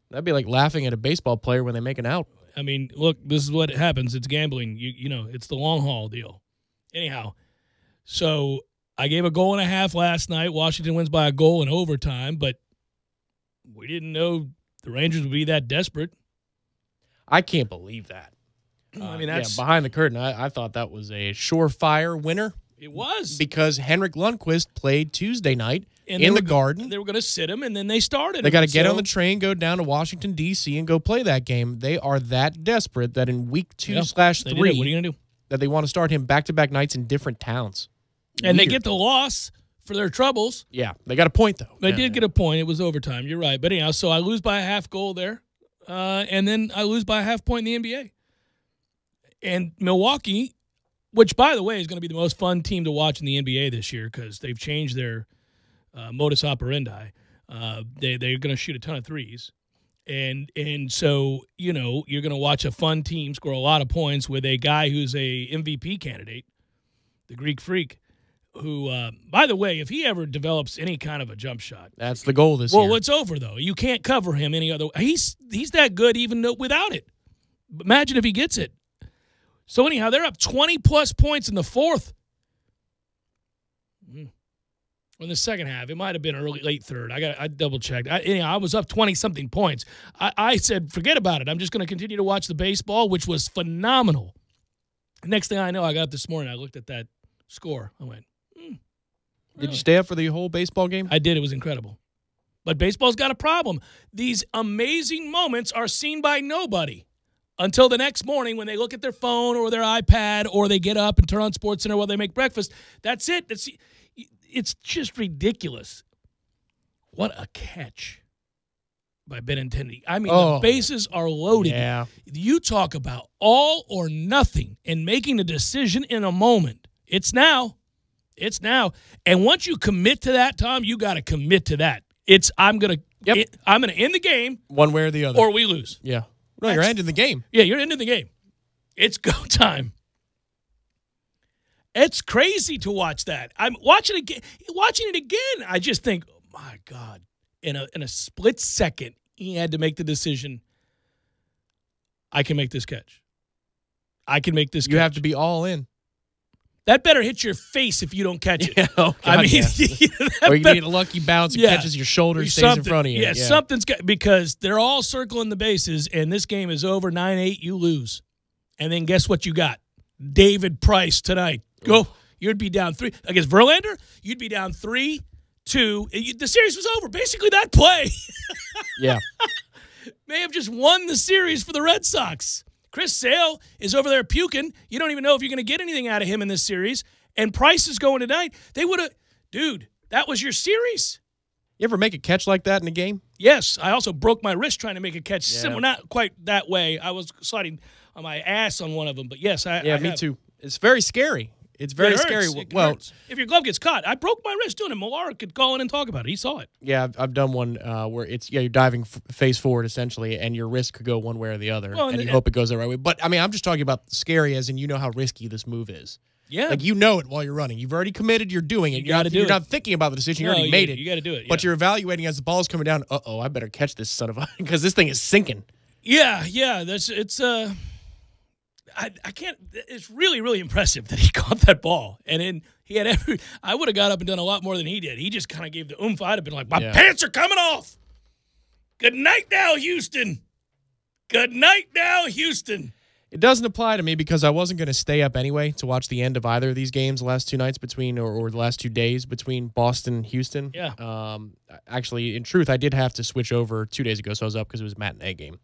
That'd be like laughing at a baseball player when they make an out. I mean, look, this is what happens. It's gambling. You know, it's the long haul deal. Anyhow, so I gave a goal and a half last night. Washington wins by a goal in overtime, but we didn't know the Rangers would be that desperate. I can't believe that. I mean, that's behind the curtain. I thought that was a surefire winner. It was. Because Henrik Lundqvist played Tuesday night and in the Garden. They were going to sit him, and then they started. They got to get on the train, go down to Washington, D.C., and go play that game. They are that desperate that in week 2/3, what are you going to do? That they want to start him back-to-back nights in different towns. And they get the loss for their troubles. Yeah, they got a point, though. They did get a point. It was overtime. You're right. But anyhow, so I lose by a half goal there, and then I lose by a half point in the NBA. And Milwaukee, which, by the way, is going to be the most fun team to watch in the NBA this year because they've changed their modus operandi. They're going to shoot a ton of threes. And so, you know, you're going to watch a fun team score a lot of points with a guy who's a MVP candidate, the Greek Freak, who, by the way, if he ever develops any kind of a jump shot. That's the goal this year. Well, it's over, though. You can't cover him any other way. He's that good even without it. Imagine if he gets it. So, anyhow, they're up 20-plus points in the fourth. In the second half. It might have been late third. I double-checked. I was up 20-something points. I said, forget about it. I'm just going to continue to watch the baseball, which was phenomenal. Next thing I know, I got up this morning. I looked at that score. I went, really? Did you stay up for the whole baseball game? I did. It was incredible. But baseball's got a problem. These amazing moments are seen by nobody until the next morning when they look at their phone or their iPad or they get up and turn on SportsCenter while they make breakfast. That's it. It's just ridiculous. What a catch by Benintendi. I mean, the bases are loaded. Yeah. You talk about all or nothing and making a decision in a moment. It's now. It's now. And once you commit to that, Tom, you got to commit to that. I'm going to end the game. One way or the other. Or we lose. Yeah. No, you're ending the game. Yeah, you're ending the game. It's go time. It's crazy to watch that. I'm watching it again. Watching it again, I just think, oh my God, in a split second, he had to make the decision. I can make this catch. I can make this catch. You have to be all in. That better hit your face if you don't catch it. Yeah, God, I mean, or you need a lucky bounce and catches your shoulder, stays in front of you. Yeah, something's got, because they're all circling the bases, and this game is over 9-8. You lose, and then guess what you got? David Price tonight. Go. You'd be down 3 against Verlander. You'd be down 3-2. The series was over. Basically, that play. Yeah. May have just won the series for the Red Sox. Chris Sale is over there puking. You don't even know if you're going to get anything out of him in this series. And Price is going tonight. They would have, dude, that was your series. You ever make a catch like that in a game? Yes. I also broke my wrist trying to make a catch. Similar, not quite that way. I was sliding on my ass on one of them. But yes, I me too. It's very scary. It's very scary. Well, if your glove gets caught, I broke my wrist doing it. Mulara could call in and talk about it. He saw it. Yeah, I've done one where you're diving face forward essentially, and your wrist could go one way or the other, and you hope it goes the right way. But I mean, I'm just talking about scary, as in you know how risky this move is. Yeah, like you know it while you're running. You've already committed. You're doing it. You're not thinking about the decision. You already made it. You got to do it. But you're evaluating as the ball's coming down. I better catch this son of a because this thing is sinking. Yeah. I can't. It's really, really impressive that he caught that ball, and then he had I would have got up and done a lot more than he did. He just kind of gave the oomph. I'd have been like, my pants are coming off. Good night now, Houston. Good night now, Houston. It doesn't apply to me because I wasn't going to stay up anyway to watch the end of either of these games the last 2 nights between, or the last 2 days between Boston and Houston. Yeah. Actually, in truth, I did have to switch over 2 days ago, so I was up because it was a matinee game.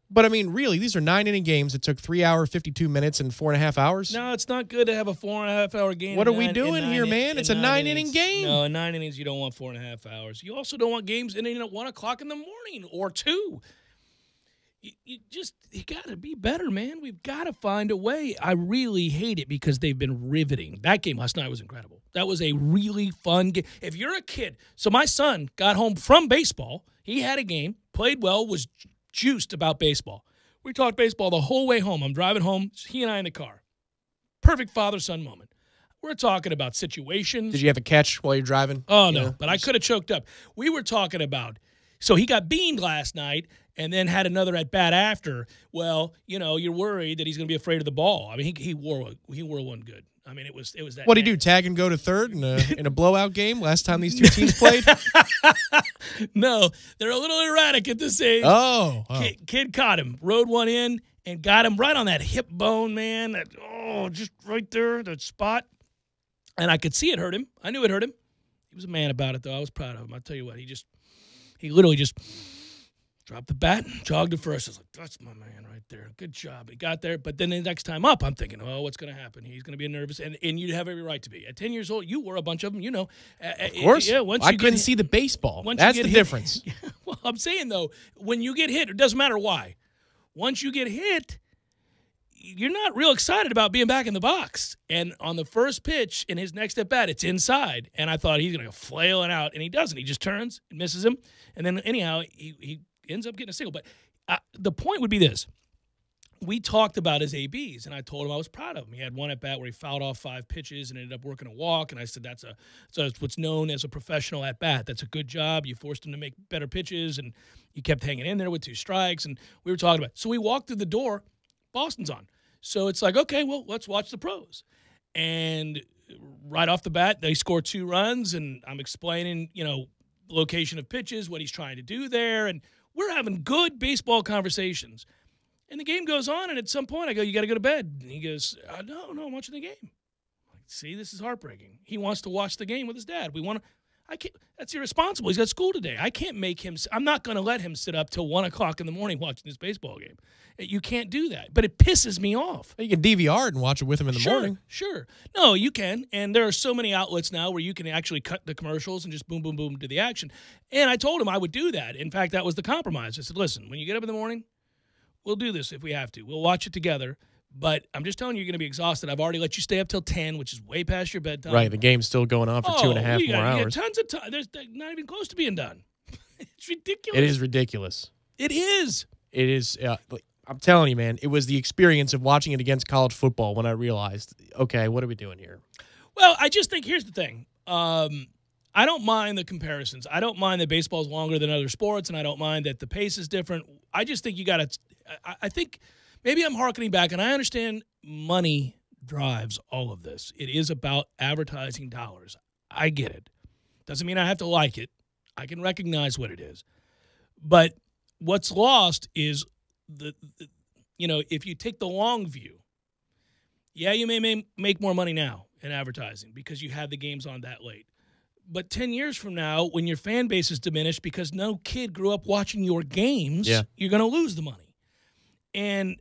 But, I mean, really, these are 9-inning games. It took 3 hours, 52 minutes, and 4.5 hours. No, it's not good to have a 4.5-hour game. What are we doing here, man? It's a 9-inning game. No, in 9 innings, you don't want 4.5 hours. You also don't want games ending at 1 o'clock in the morning or 2. You got to be better, man. We've got to find a way. I really hate it because they've been riveting. That game last night was incredible. That was a really fun game. If you're a kid, so my son got home from baseball. He had a game, played well, was juiced about baseball. We talked baseball the whole way home. I'm driving home, he and I in the car. Perfect father-son moment. We're talking about situations. Did you have a catch while you're driving? Oh, no, but I could have choked up. We were talking about, so he got beamed last night and then had another at-bat after. Well, you're worried that he's going to be afraid of the ball. I mean, he wore one good. I mean, it was that. What did he do, tag and go to third in a blowout game last time these two teams played? No, they're a little erratic at this age. Oh. Kid caught him, rode one in, and got him right on that hip bone, man. Just right there, that spot. And I could see it hurt him. I knew it hurt him. He was a man about it, though. I was proud of him. I'll tell you what, he literally just dropped the bat, jogged to first. I was like, that's my man right there. Good job. He got there. But then the next time up, I'm thinking, oh, what's going to happen? He's going to be nervous. And you'd have every right to be. At 10 years old, you were a bunch of them, Of course. Yeah, I couldn't see the baseball. That's the difference. Well, I'm saying, though, when you get hit, it doesn't matter why. Once you get hit, you're not real excited about being back in the box. And on the first pitch in his next at-bat, it's inside. And I thought he's going to go flailing out, and he doesn't. He just turns and misses him. And then anyhow, he ends up getting a single. But the point would be this. We talked about his ABs, and I told him I was proud of him. He had one at-bat where he fouled off 5 pitches and ended up working a walk, and I said that's what's known as a professional at-bat. That's a good job. You forced him to make better pitches, and you kept hanging in there with 2 strikes, and we were talking about it. So we walked through the door. Boston's on. So it's like, okay, well, let's watch the pros. And right off the bat, they score 2 runs, and I'm explaining, location of pitches, what he's trying to do there, and we're having good baseball conversations. And the game goes on, and at some point I go, you got to go to bed. And he goes, no, I'm watching the game. I'm like, see, this is heartbreaking. He wants to watch the game with his dad. I can't. That's irresponsible. He's got school today. I can't make him. I'm not going to let him sit up till 1 o'clock in the morning watching this baseball game. You can't do that. But it pisses me off. You can DVR it and watch it with him in the morning. Sure. No, you can. And there are so many outlets now where you can actually cut the commercials and just boom, boom, boom to the action. And I told him I would do that. In fact, that was the compromise. I said, listen, when you get up in the morning, we'll do this if we have to. We'll watch it together. But I'm just telling you, you're going to be exhausted. I've already let you stay up till 10, which is way past your bedtime. Right. The game's still going on for 2.5 more hours. You got tons of time. There's not even close to being done. It's ridiculous. It is ridiculous. It is. It is. I'm telling you, man, it was the experience of watching it against college football when I realized, okay, what are we doing here? Well, I just think here's the thing. I don't mind the comparisons. I don't mind that baseball's longer than other sports, and I don't mind that the pace is different. I just think you got to – I think maybe I'm hearkening back, and I understand money drives all of this. It is about advertising dollars. I get it. Doesn't mean I have to like it. I can recognize what it is. But what's lost is if you take the long view, yeah, you may make more money now in advertising because you have the games on that late. But 10 years from now, when your fan base is diminished because no kid grew up watching your games, you're going to lose the money. And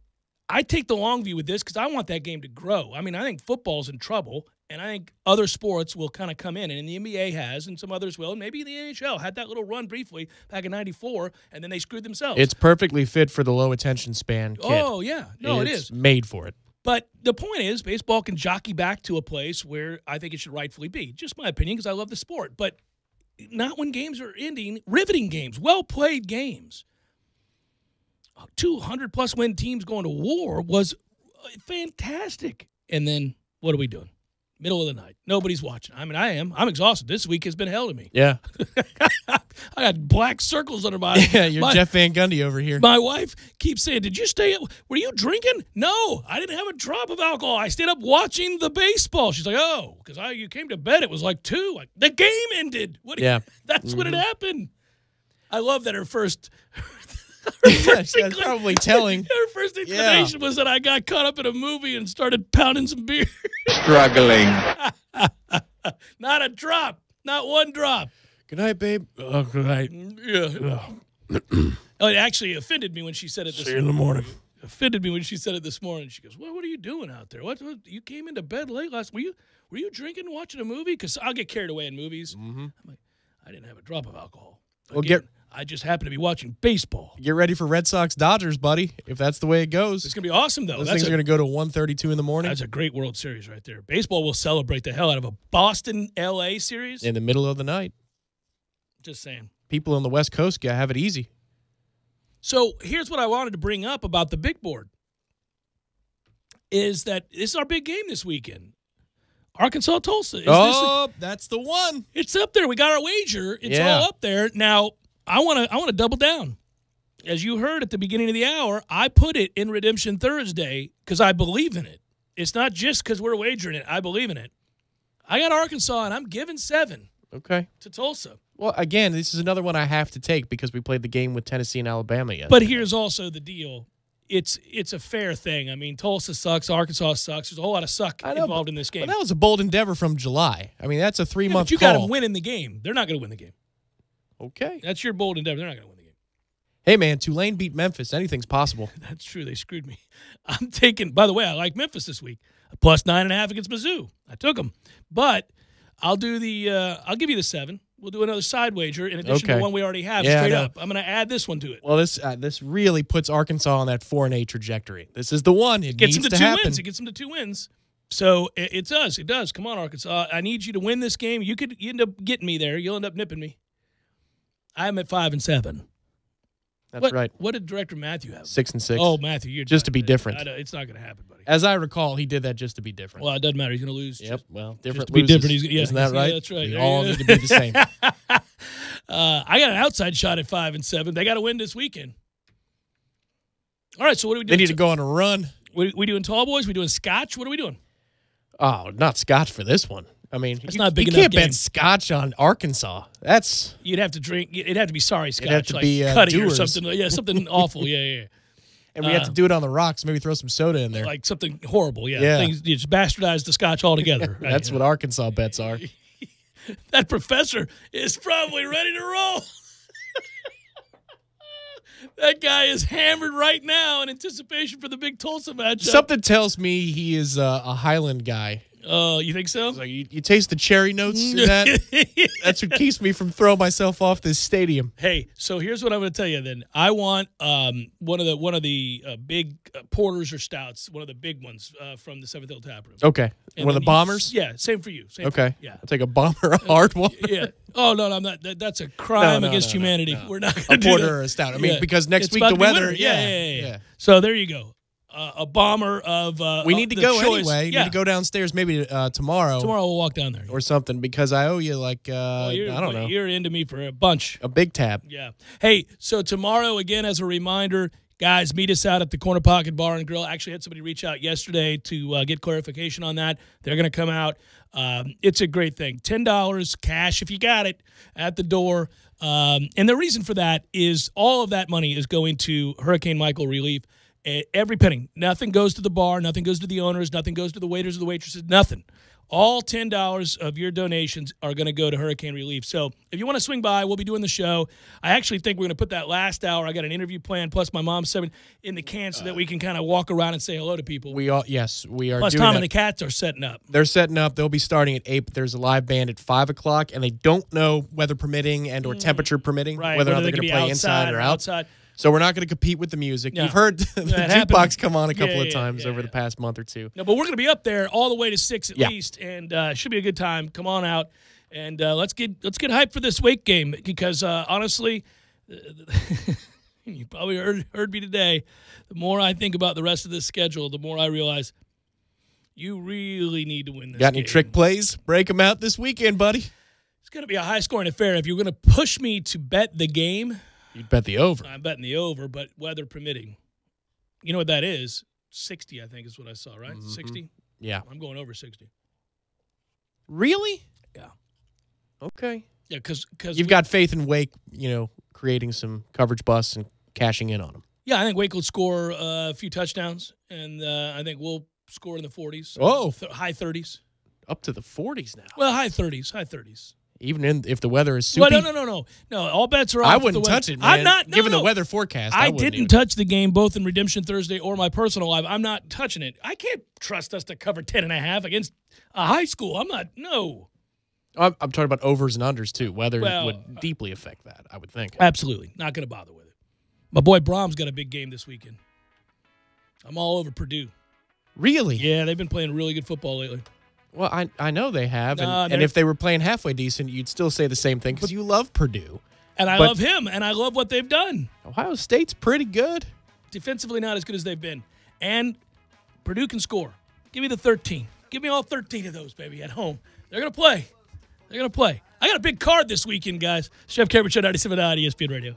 I take the long view with this because I want that game to grow. I mean, I think football's in trouble, and I think other sports will kind of come in, and the NBA has, and some others will, and maybe the NHL had that little run briefly back in '94, and then they screwed themselves. It's perfectly fit for the low attention span kid. Oh, yeah. No, it is. It's made for it. But the point is, baseball can jockey back to a place where I think it should rightfully be. Just my opinion, because I love the sport. But not when games are ending. Riveting games, well-played games. 200-plus win teams going to war was fantastic. And then what are we doing? Middle of the night. Nobody's watching. I mean, I am. I'm exhausted. This week has been hell to me. Yeah. I got black circles under my Yeah, you're Jeff Van Gundy over here. My wife keeps saying, did you stay up? Were you drinking? No, I didn't have a drop of alcohol. I stayed up watching the baseball. She's like, oh, because you came to bed. It was like 2. The game ended. That's when it happened. I love that her first... That's probably telling. Her first inclination was that I got caught up in a movie and started pounding some beer. Struggling. Not a drop. Not one drop. Good night, babe. Oh, good night. Yeah. It actually offended me when she said it this morning. See you in the morning. Offended me when she said it this morning. She goes, what are you doing out there? What you came into bed late last week? Were you drinking, watching a movie? Because I'll get carried away in movies. Mm-hmm. I'm like, I didn't have a drop of alcohol. Well, I just happen to be watching baseball. Get ready for Red Sox Dodgers, buddy, if that's the way it goes. It's going to be awesome, though. Those things are going to go to 1:32 in the morning. That's a great World Series right there. Baseball will celebrate the hell out of a Boston-LA series. In the middle of the night. Just saying. People on the West Coast have it easy. So here's what I wanted to bring up about the big board. Is that this is our big game this weekend. Arkansas-Tulsa. That's the one. It's up there. We got our wager. It's all up there. Now, I want to double down. As you heard at the beginning of the hour, I put it in Redemption Thursday because I believe in it. It's not just because we're wagering it. I believe in it. I got Arkansas, and I'm giving 7 to Tulsa. Well, again, this is another one I have to take because we played the game with Tennessee and Alabama yesterday. But here's also the deal. It's a fair thing. I mean, Tulsa sucks. Arkansas sucks. There's a whole lot of suck involved in this game. But that was a bold endeavor from July. I mean, that's a 3-month but you call. got them winning the game. They're not going to win the game. Okay. That's your bold endeavor. They're not going to win the game. Hey, man, Tulane beat Memphis. Anything's possible. That's true. They screwed me. I'm taking, by the way, I like Memphis this week. A plus 9.5 against Mizzou. I took them. But I'll do I'll give you the 7. We'll do another side wager in addition to one we already have straight up. I'm going to add this one to it. Well, this really puts Arkansas on that 4-8 trajectory. This is the one. It gets needs them to to 2 happen. wins. It gets them to 2 wins. So it does. It does. Come on, Arkansas. I need you to win this game. You end up getting me there. You'll end up nipping me. I'm at 5-7. That's right. What did Director Matthew have? 6-6. Oh, Matthew, you're just to be different. It's not going to happen, buddy. As I recall, he did that just to be different. Well, it doesn't matter. He's going to lose. Yep. Well, different. Just to be different. Isn't that right? Yeah, that's right. We all need to be the same. I got an outside shot at 5-7. They got to win this weekend. All right. So what are we doing? They need to go on a run. We doing tall boys? We doing scotch? What are we doing? Oh, not scotch for this one. I mean, it's not big you enough. Can't game. bet scotch on Arkansas. That's you'd have to drink. It'd have to be sorry scotch, it'd have to like be Cuddy Dewar's. or something. Yeah, something awful. Yeah. And we have to do it on the rocks. Maybe throw some soda in there, like something horrible. Yeah. Things, you just bastardize the scotch altogether. Right? That's what Arkansas bets are. That professor is probably ready to roll. That guy is hammered right now in anticipation for the big Tulsa matchup. Something tells me he is a Highland guy. Oh, you think so? Like you taste the cherry notes in that? That's what keeps me from throwing myself off this stadium. Hey, so here's what I'm going to tell you then. I want one of the big porters or stouts, one of the big ones from the 7th Hill Tap Room. Okay. And one of the bombers? Yeah, same for you. Same okay. For you. Yeah. I'll take a bomber, a hard one. Yeah. Oh, no, I'm not. That's a crime against humanity. No. We're not going to do a porter that. or a stout. I mean, because next It's week about the to be weather. winter. Yeah. So there you go. A bomber of we need to the go choice. anyway. Yeah. Need to go downstairs maybe tomorrow. Tomorrow we'll walk down there. Or something because I owe you like I don't know. You're into me for a bunch. A big tab. Yeah. Hey, so tomorrow, again, as a reminder, guys, meet us out at the Corner Pocket Bar and Grill. Actually had somebody reach out yesterday to get clarification on that. They're going to come out. It's a great thing. $10 cash if you got it at the door. And the reason for that is all of that money is going to Hurricane Michael relief. Every penny. Nothing goes to the bar. Nothing goes to the owners. Nothing goes to the waiters or the waitresses. Nothing. All $10 of your donations are going to go to hurricane relief. So if you want to swing by, we'll be doing the show. I actually think we're going to put that last hour. I got an interview planned, plus my mom's 7 in the can so that we can kind of walk around and say hello to people. We are. Plus doing Tom that. and the cats are setting up. They're setting up. They'll be starting at 8, but there's a live band at 5 o'clock, and they don't know weather permitting and or temperature permitting, Right. whether or not Whether they're they going to could play be inside or outside. So we're not going to compete with the music. No. You've heard the happened. jukebox come on a couple of Yeah, times over the past month or two. No, but we're going to be up there all the way to 6 at least, and it should be a good time. Come on out, and let's get hyped for this Wake game because honestly, you probably heard me today. The more I think about the rest of this schedule, the more I realize you really need to win this. Got any game. trick plays? Break them out this weekend, buddy. It's going to be a high-scoring affair. If you're going to push me to bet the game, you'd bet the over. I'm betting the over, but weather permitting. You know what that is? 60, I think, is what I saw, right? 60? Yeah. I'm going over 60. Really? Yeah. Okay. Yeah, because you've got faith in Wake, creating some coverage busts and cashing in on them. Yeah, I think Wake will score a few touchdowns, and I think we'll score in the 40s. Oh. High 30s. Up to the 40s now. Well, high 30s. Even if the weather is soupy? Well, no. All bets are off. I wouldn't touch it, man. I'm not. Given the weather forecast, I didn't touch the game both in Redemption Thursday or my personal live. I'm not touching it. I can't trust us to cover 10.5 against a high school. I'm not. No. I'm talking about overs and unders, too. Weather Well, would deeply affect that, I would think. Absolutely. Not going to bother with it. My boy Brahms got a big game this weekend. I'm all over Purdue. Really? Yeah, they've been playing really good football lately. Well, I know they have. Nah, and if they were playing halfway decent, you'd still say the same thing because you love Purdue. And I love him, and I love what they've done. Ohio State's pretty good. Defensively, not as good as they've been. And Purdue can score. Give me the 13. Give me all 13 of those, baby, at home. They're going to play. They're going to play. I got a big card this weekend, guys. Jeff Cameron Show, 97.9 ESPN Radio.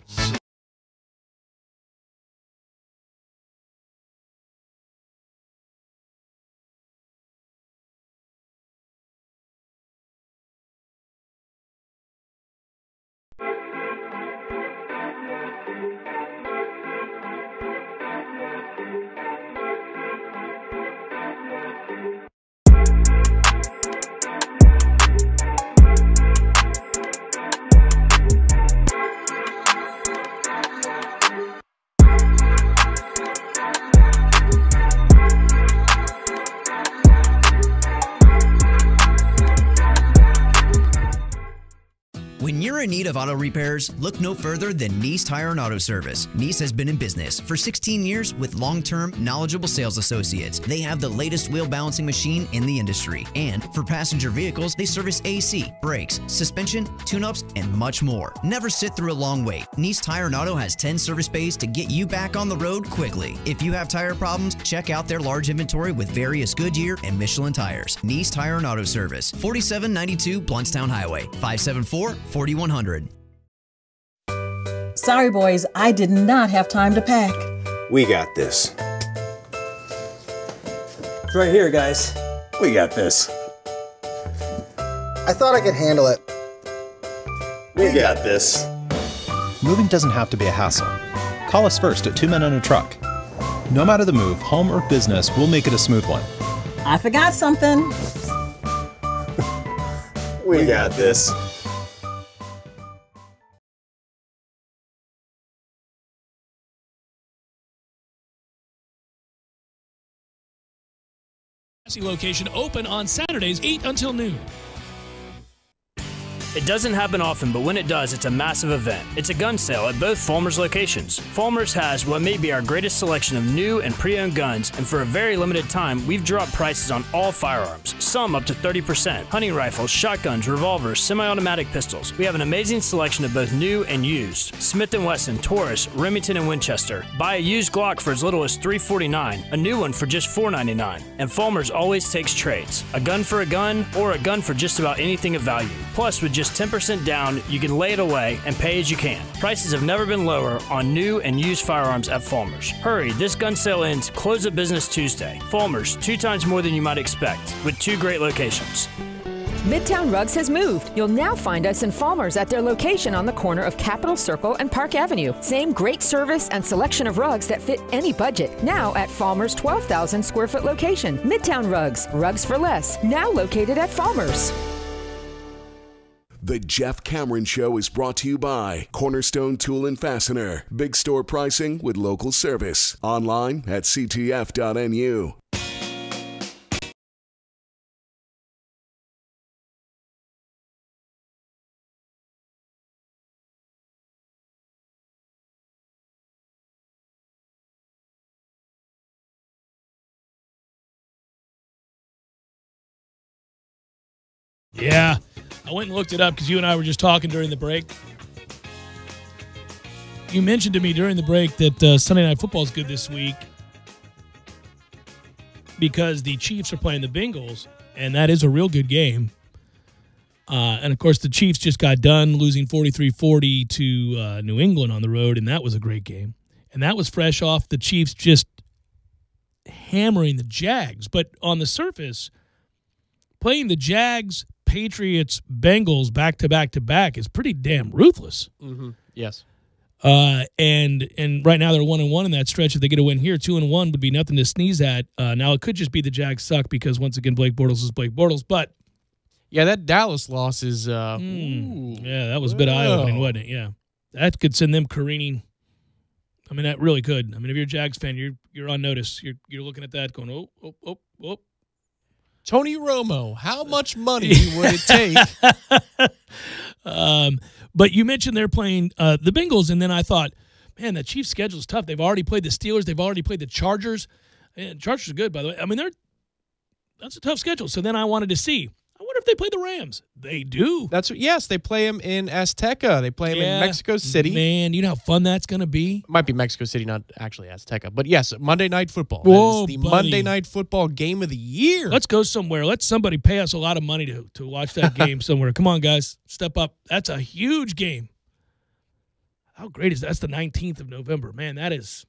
When you're in need of auto repairs, look no further than Nice Tire and Auto Service. Nice has been in business for 16 years with long-term, knowledgeable sales associates. They have the latest wheel balancing machine in the industry. And for passenger vehicles, they service AC, brakes, suspension, tune-ups, and much more. Never sit through a long wait. Nice Tire and Auto has 10 service bays to get you back on the road quickly. If you have tire problems, check out their large inventory with various Goodyear and Michelin tires. Nice Tire and Auto Service, 4792 Bluntstown Highway, 574-4100. Sorry, boys, I did not have time to pack. We got this. It's right here, guys. We got this. I thought I could handle it. We got this. Moving doesn't have to be a hassle. Call us first at 2 Men and a Truck. No matter the move, home or business, we'll make it a smooth one. I forgot something. We got this. Location open on Saturdays, 8 until noon. It doesn't happen often, but when it does, it's a massive event. It's a gun sale at both Fulmers locations. Fulmers has what may be our greatest selection of new and pre-owned guns, and for a very limited time, we've dropped prices on all firearms, some up to 30%. Hunting rifles, shotguns, revolvers, semi-automatic pistols. We have an amazing selection of both new and used. Smith & Wesson, Taurus, Remington, and Winchester. Buy a used Glock for as little as $349, a new one for just $499. And Fulmers always takes trades. A gun for a gun, or a gun for just about anything of value. Plus, with just 10% down, you can lay it away and pay as you can. Prices have never been lower on new and used firearms at Fulmers. Hurry, this gun sale ends close of business Tuesday. Fulmers, 2 times more than you might expect, with 2 great locations. Midtown Rugs has moved. You'll now find us in Fulmers at their location on the corner of Capitol Circle and Park Avenue. Same great service and selection of rugs that fit any budget. Now at Fulmers' 12,000 square foot location. Midtown Rugs, rugs for less. Now located at Fulmers. The Jeff Cameron Show is brought to you by Cornerstone Tool and Fastener. Big store pricing with local service. Online at ctf.nu. Yeah. I went and looked it up because you and I were just talking during the break. You mentioned to me during the break that Sunday Night Football is good this week because the Chiefs are playing the Bengals, and that is a real good game. And, of course, the Chiefs just got done losing 43-40 to New England on the road, and that was a great game. And that was fresh off the Chiefs just hammering the Jags. But on the surface, playing the Jags, Patriots, Bengals back-to-back-to-back is pretty damn ruthless. Mm-hmm. Yes. And right now they're 1-1 in that stretch. If they get a win here, 2-1 would be nothing to sneeze at. Now it could just be the Jags suck because once again Blake Bortles is Blake Bortles. But yeah, that Dallas loss is. Yeah, that was a bit eye-opening, wasn't it? Yeah, that could send them careening. I mean, that really could. I mean, if you're a Jags fan, you're on notice. You're looking at that, going, oh. Tony Romo, how much money would it take? But you mentioned they're playing the Bengals, and then I thought, man, the Chiefs' schedule is tough. They've already played the Steelers. They've already played the Chargers. And Chargers are good, by the way. I mean, that's a tough schedule. So then I wanted to see, I wonder if they play the Rams. They do. Yes, they play them in Azteca. They play them in Mexico City. Man, you know how fun that's going to be? Might be Mexico City, not actually Azteca. But yes, Monday Night Football. Whoa, that is the buddy. Monday Night Football game of the year. Let's go somewhere. Let somebody pay us a lot of money to watch that game somewhere. Come on, guys. Step up. That's a huge game. How great is that? That's the 19th of November. Man, that is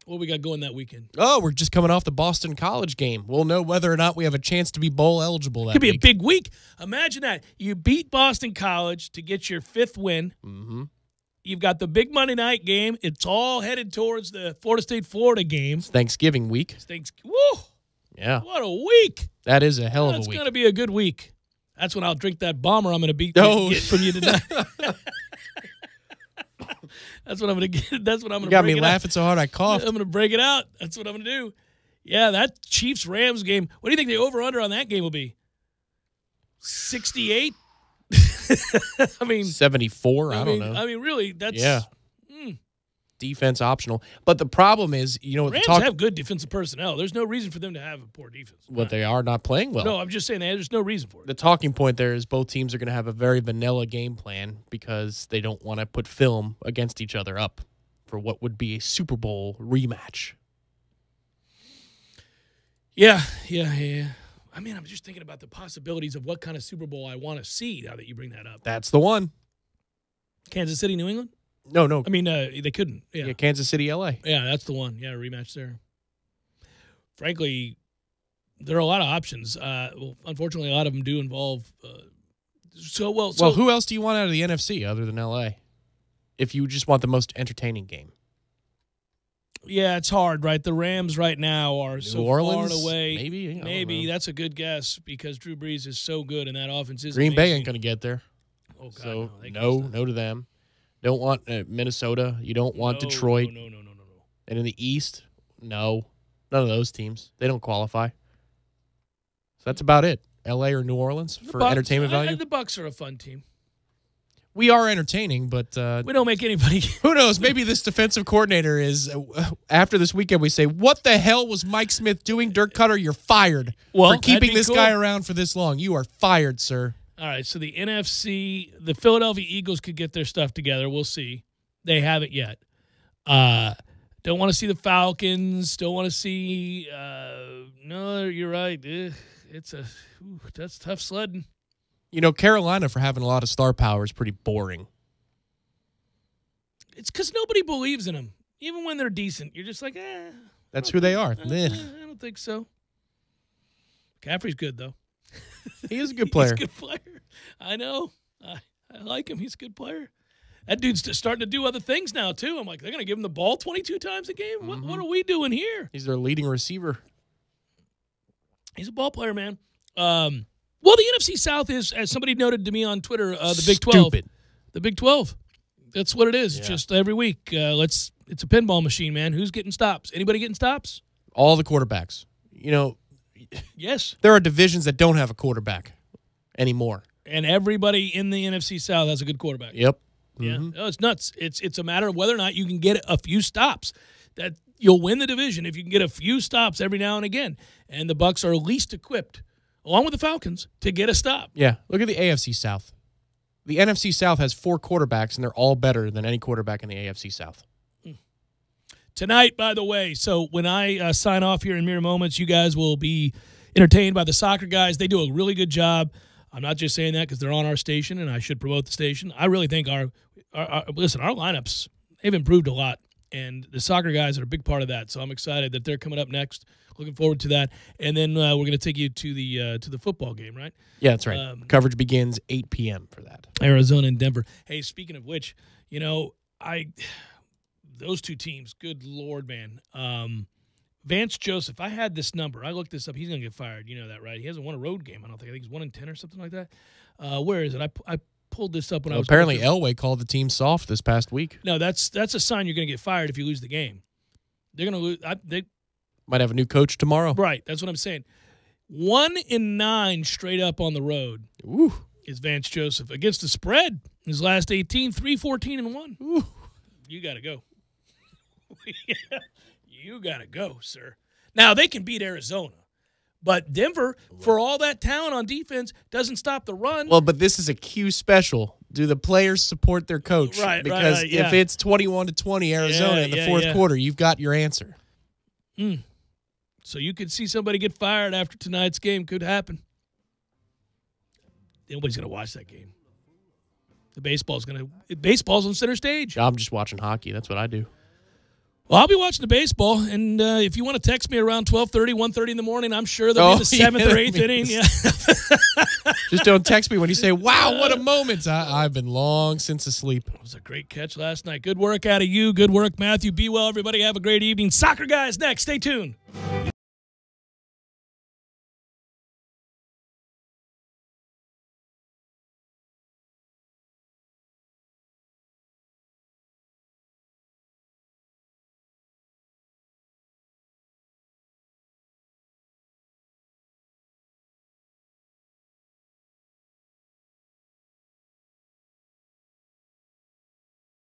what we got going that weekend. Oh, we're just coming off the Boston College game. We'll know whether or not we have a chance to be bowl eligible that Could be week. a big week. Imagine that. You beat Boston College to get your 5th win. Mm-hmm. You've got the big Monday night game. It's all headed towards the Florida State-Florida game. It's Thanksgiving week. Woo! Yeah. What a week. That is a hell of a That's week. going to be a good week. That's when I'll drink that bomber I'm going to get from you tonight. That's what I'm going to get. That's what I'm going to You got me laughing so hard I coughed. I'm going to break it out. That's what I'm going to do. Yeah, that Chiefs-Rams game. What do you think the over-under on that game will be? 68? I mean 74, I don't know. I mean, really, that's defense optional. But the problem is, you know, Rams have good defensive personnel. There's no reason for them to have a poor defense. What they are not playing well. No, I'm just saying there's no reason for it. The talking point there is both teams are going to have a very vanilla game plan because they don't want to put film against each other up for what would be a Super Bowl rematch. Yeah. I mean, I'm just thinking about the possibilities of what kind of Super Bowl I want to see now that you bring that up. That's the one. Kansas City, New England? No. I mean, they couldn't. Yeah, Kansas City, LA. Yeah, that's the one. Yeah, rematch there. Frankly, there are a lot of options. Well, unfortunately, a lot of them do involve. Well, who else do you want out of the NFC other than LA? If you just want the most entertaining game. Yeah, it's hard, right? The Rams right now are so Orleans, far and away. maybe? I don't Maybe know. that's a good guess because Drew Brees is so good and that offense is Green Bay amazing. ain't going to get there. Oh, God, so no to them. Don't want Minnesota. You don't want Detroit. No. And in the East, no. None of those teams. They don't qualify. So that's about it. LA or New Orleans for entertainment value? The Bucs are a fun team. We are entertaining, but we don't make anybody. Who knows? Maybe this defensive coordinator is, after this weekend, we say, what the hell was Mike Smith doing? Dirk Cutter, you're fired for keeping this guy around for this long. You are fired, sir. All right, so the NFC, the Philadelphia Eagles could get their stuff together. We'll see. They haven't yet. Don't want to see the Falcons. Don't want to see. No, you're right. That's tough sledding. You know, Carolina, for having a lot of star power, is pretty boring. It's because nobody believes in them. Even when they're decent, you're just like, That's who they are. I don't think so. McCaffrey's good, though. He is a good player. He's a good player. I know. I like him. He's a good player. That dude's just starting to do other things now, too. I'm like, they're going to give him the ball 22 times a game? Mm-hmm. What are we doing here? He's their leading receiver. He's a ball player, man. Well, the NFC South is, as somebody noted to me on Twitter, the Big 12. Stupid. The Big 12. That's what it is. Yeah. Just every week. It's a pinball machine, man. Who's getting stops? Anybody getting stops? All the quarterbacks. You know, yes. There are divisions that don't have a quarterback anymore. And everybody in the NFC South has a good quarterback. Yep. Yeah. No, it's nuts. It's a matter of whether or not you can get a few stops. That you'll win the division if you can get a few stops every now and again. And the Bucs are least equipped, along with the Falcons, to get a stop. Yeah. Look at the AFC South. The NFC South has 4 quarterbacks, and they're all better than any quarterback in the AFC South. Tonight, by the way, so when I sign off here in mere moments, you guys will be entertained by the soccer guys. They do a really good job. I'm not just saying that because they're on our station, and I should promote the station. I really think our lineups, they've improved a lot, and the soccer guys are a big part of that. So I'm excited that they're coming up next. Looking forward to that. And then we're going to take you to the football game, right? Yeah, that's right. Coverage begins 8 p.m. for that. Arizona and Denver. Hey, speaking of which, you know, those two teams, good Lord, man. Vance Joseph, I had this number. I looked this up. He's going to get fired. You know that, right? He hasn't won a road game, I don't think. I think he's 1-10 or something like that. Where is it? I pulled this up when I was apparently Elway called the team soft this past week. No, that's a sign you're going to get fired if you lose the game. They're going to lose. They might have a new coach tomorrow. Right. That's what I'm saying. 1 in 9 straight up on the road. Ooh. Is Vance Joseph. Against the spread, his last 18, 3-14-1. Ooh. You got to go. You got to go, sir. Now, they can beat Arizona, but Denver, for all that talent on defense, doesn't stop the run. Well, but this is a Q special. Do the players support their coach? Right, because yeah. if it's 21-20 Arizona in the fourth quarter, you've got your answer. So you could see somebody get fired after tonight's game. Could happen. Nobody's going to watch that game. Baseball's on center stage. I'm just watching hockey. That's what I do. Well, I'll be watching the baseball, and if you want to text me around 12:30, 1:30 in the morning, I'm sure they'll be in the 7th or 8th inning. Yeah. Just don't text me when you say, wow, what a moment. I've been long since asleep. It was a great catch last night. Good work out of you. Good work, Matthew. Be well, everybody. Have a great evening. Soccer Guys next. Stay tuned.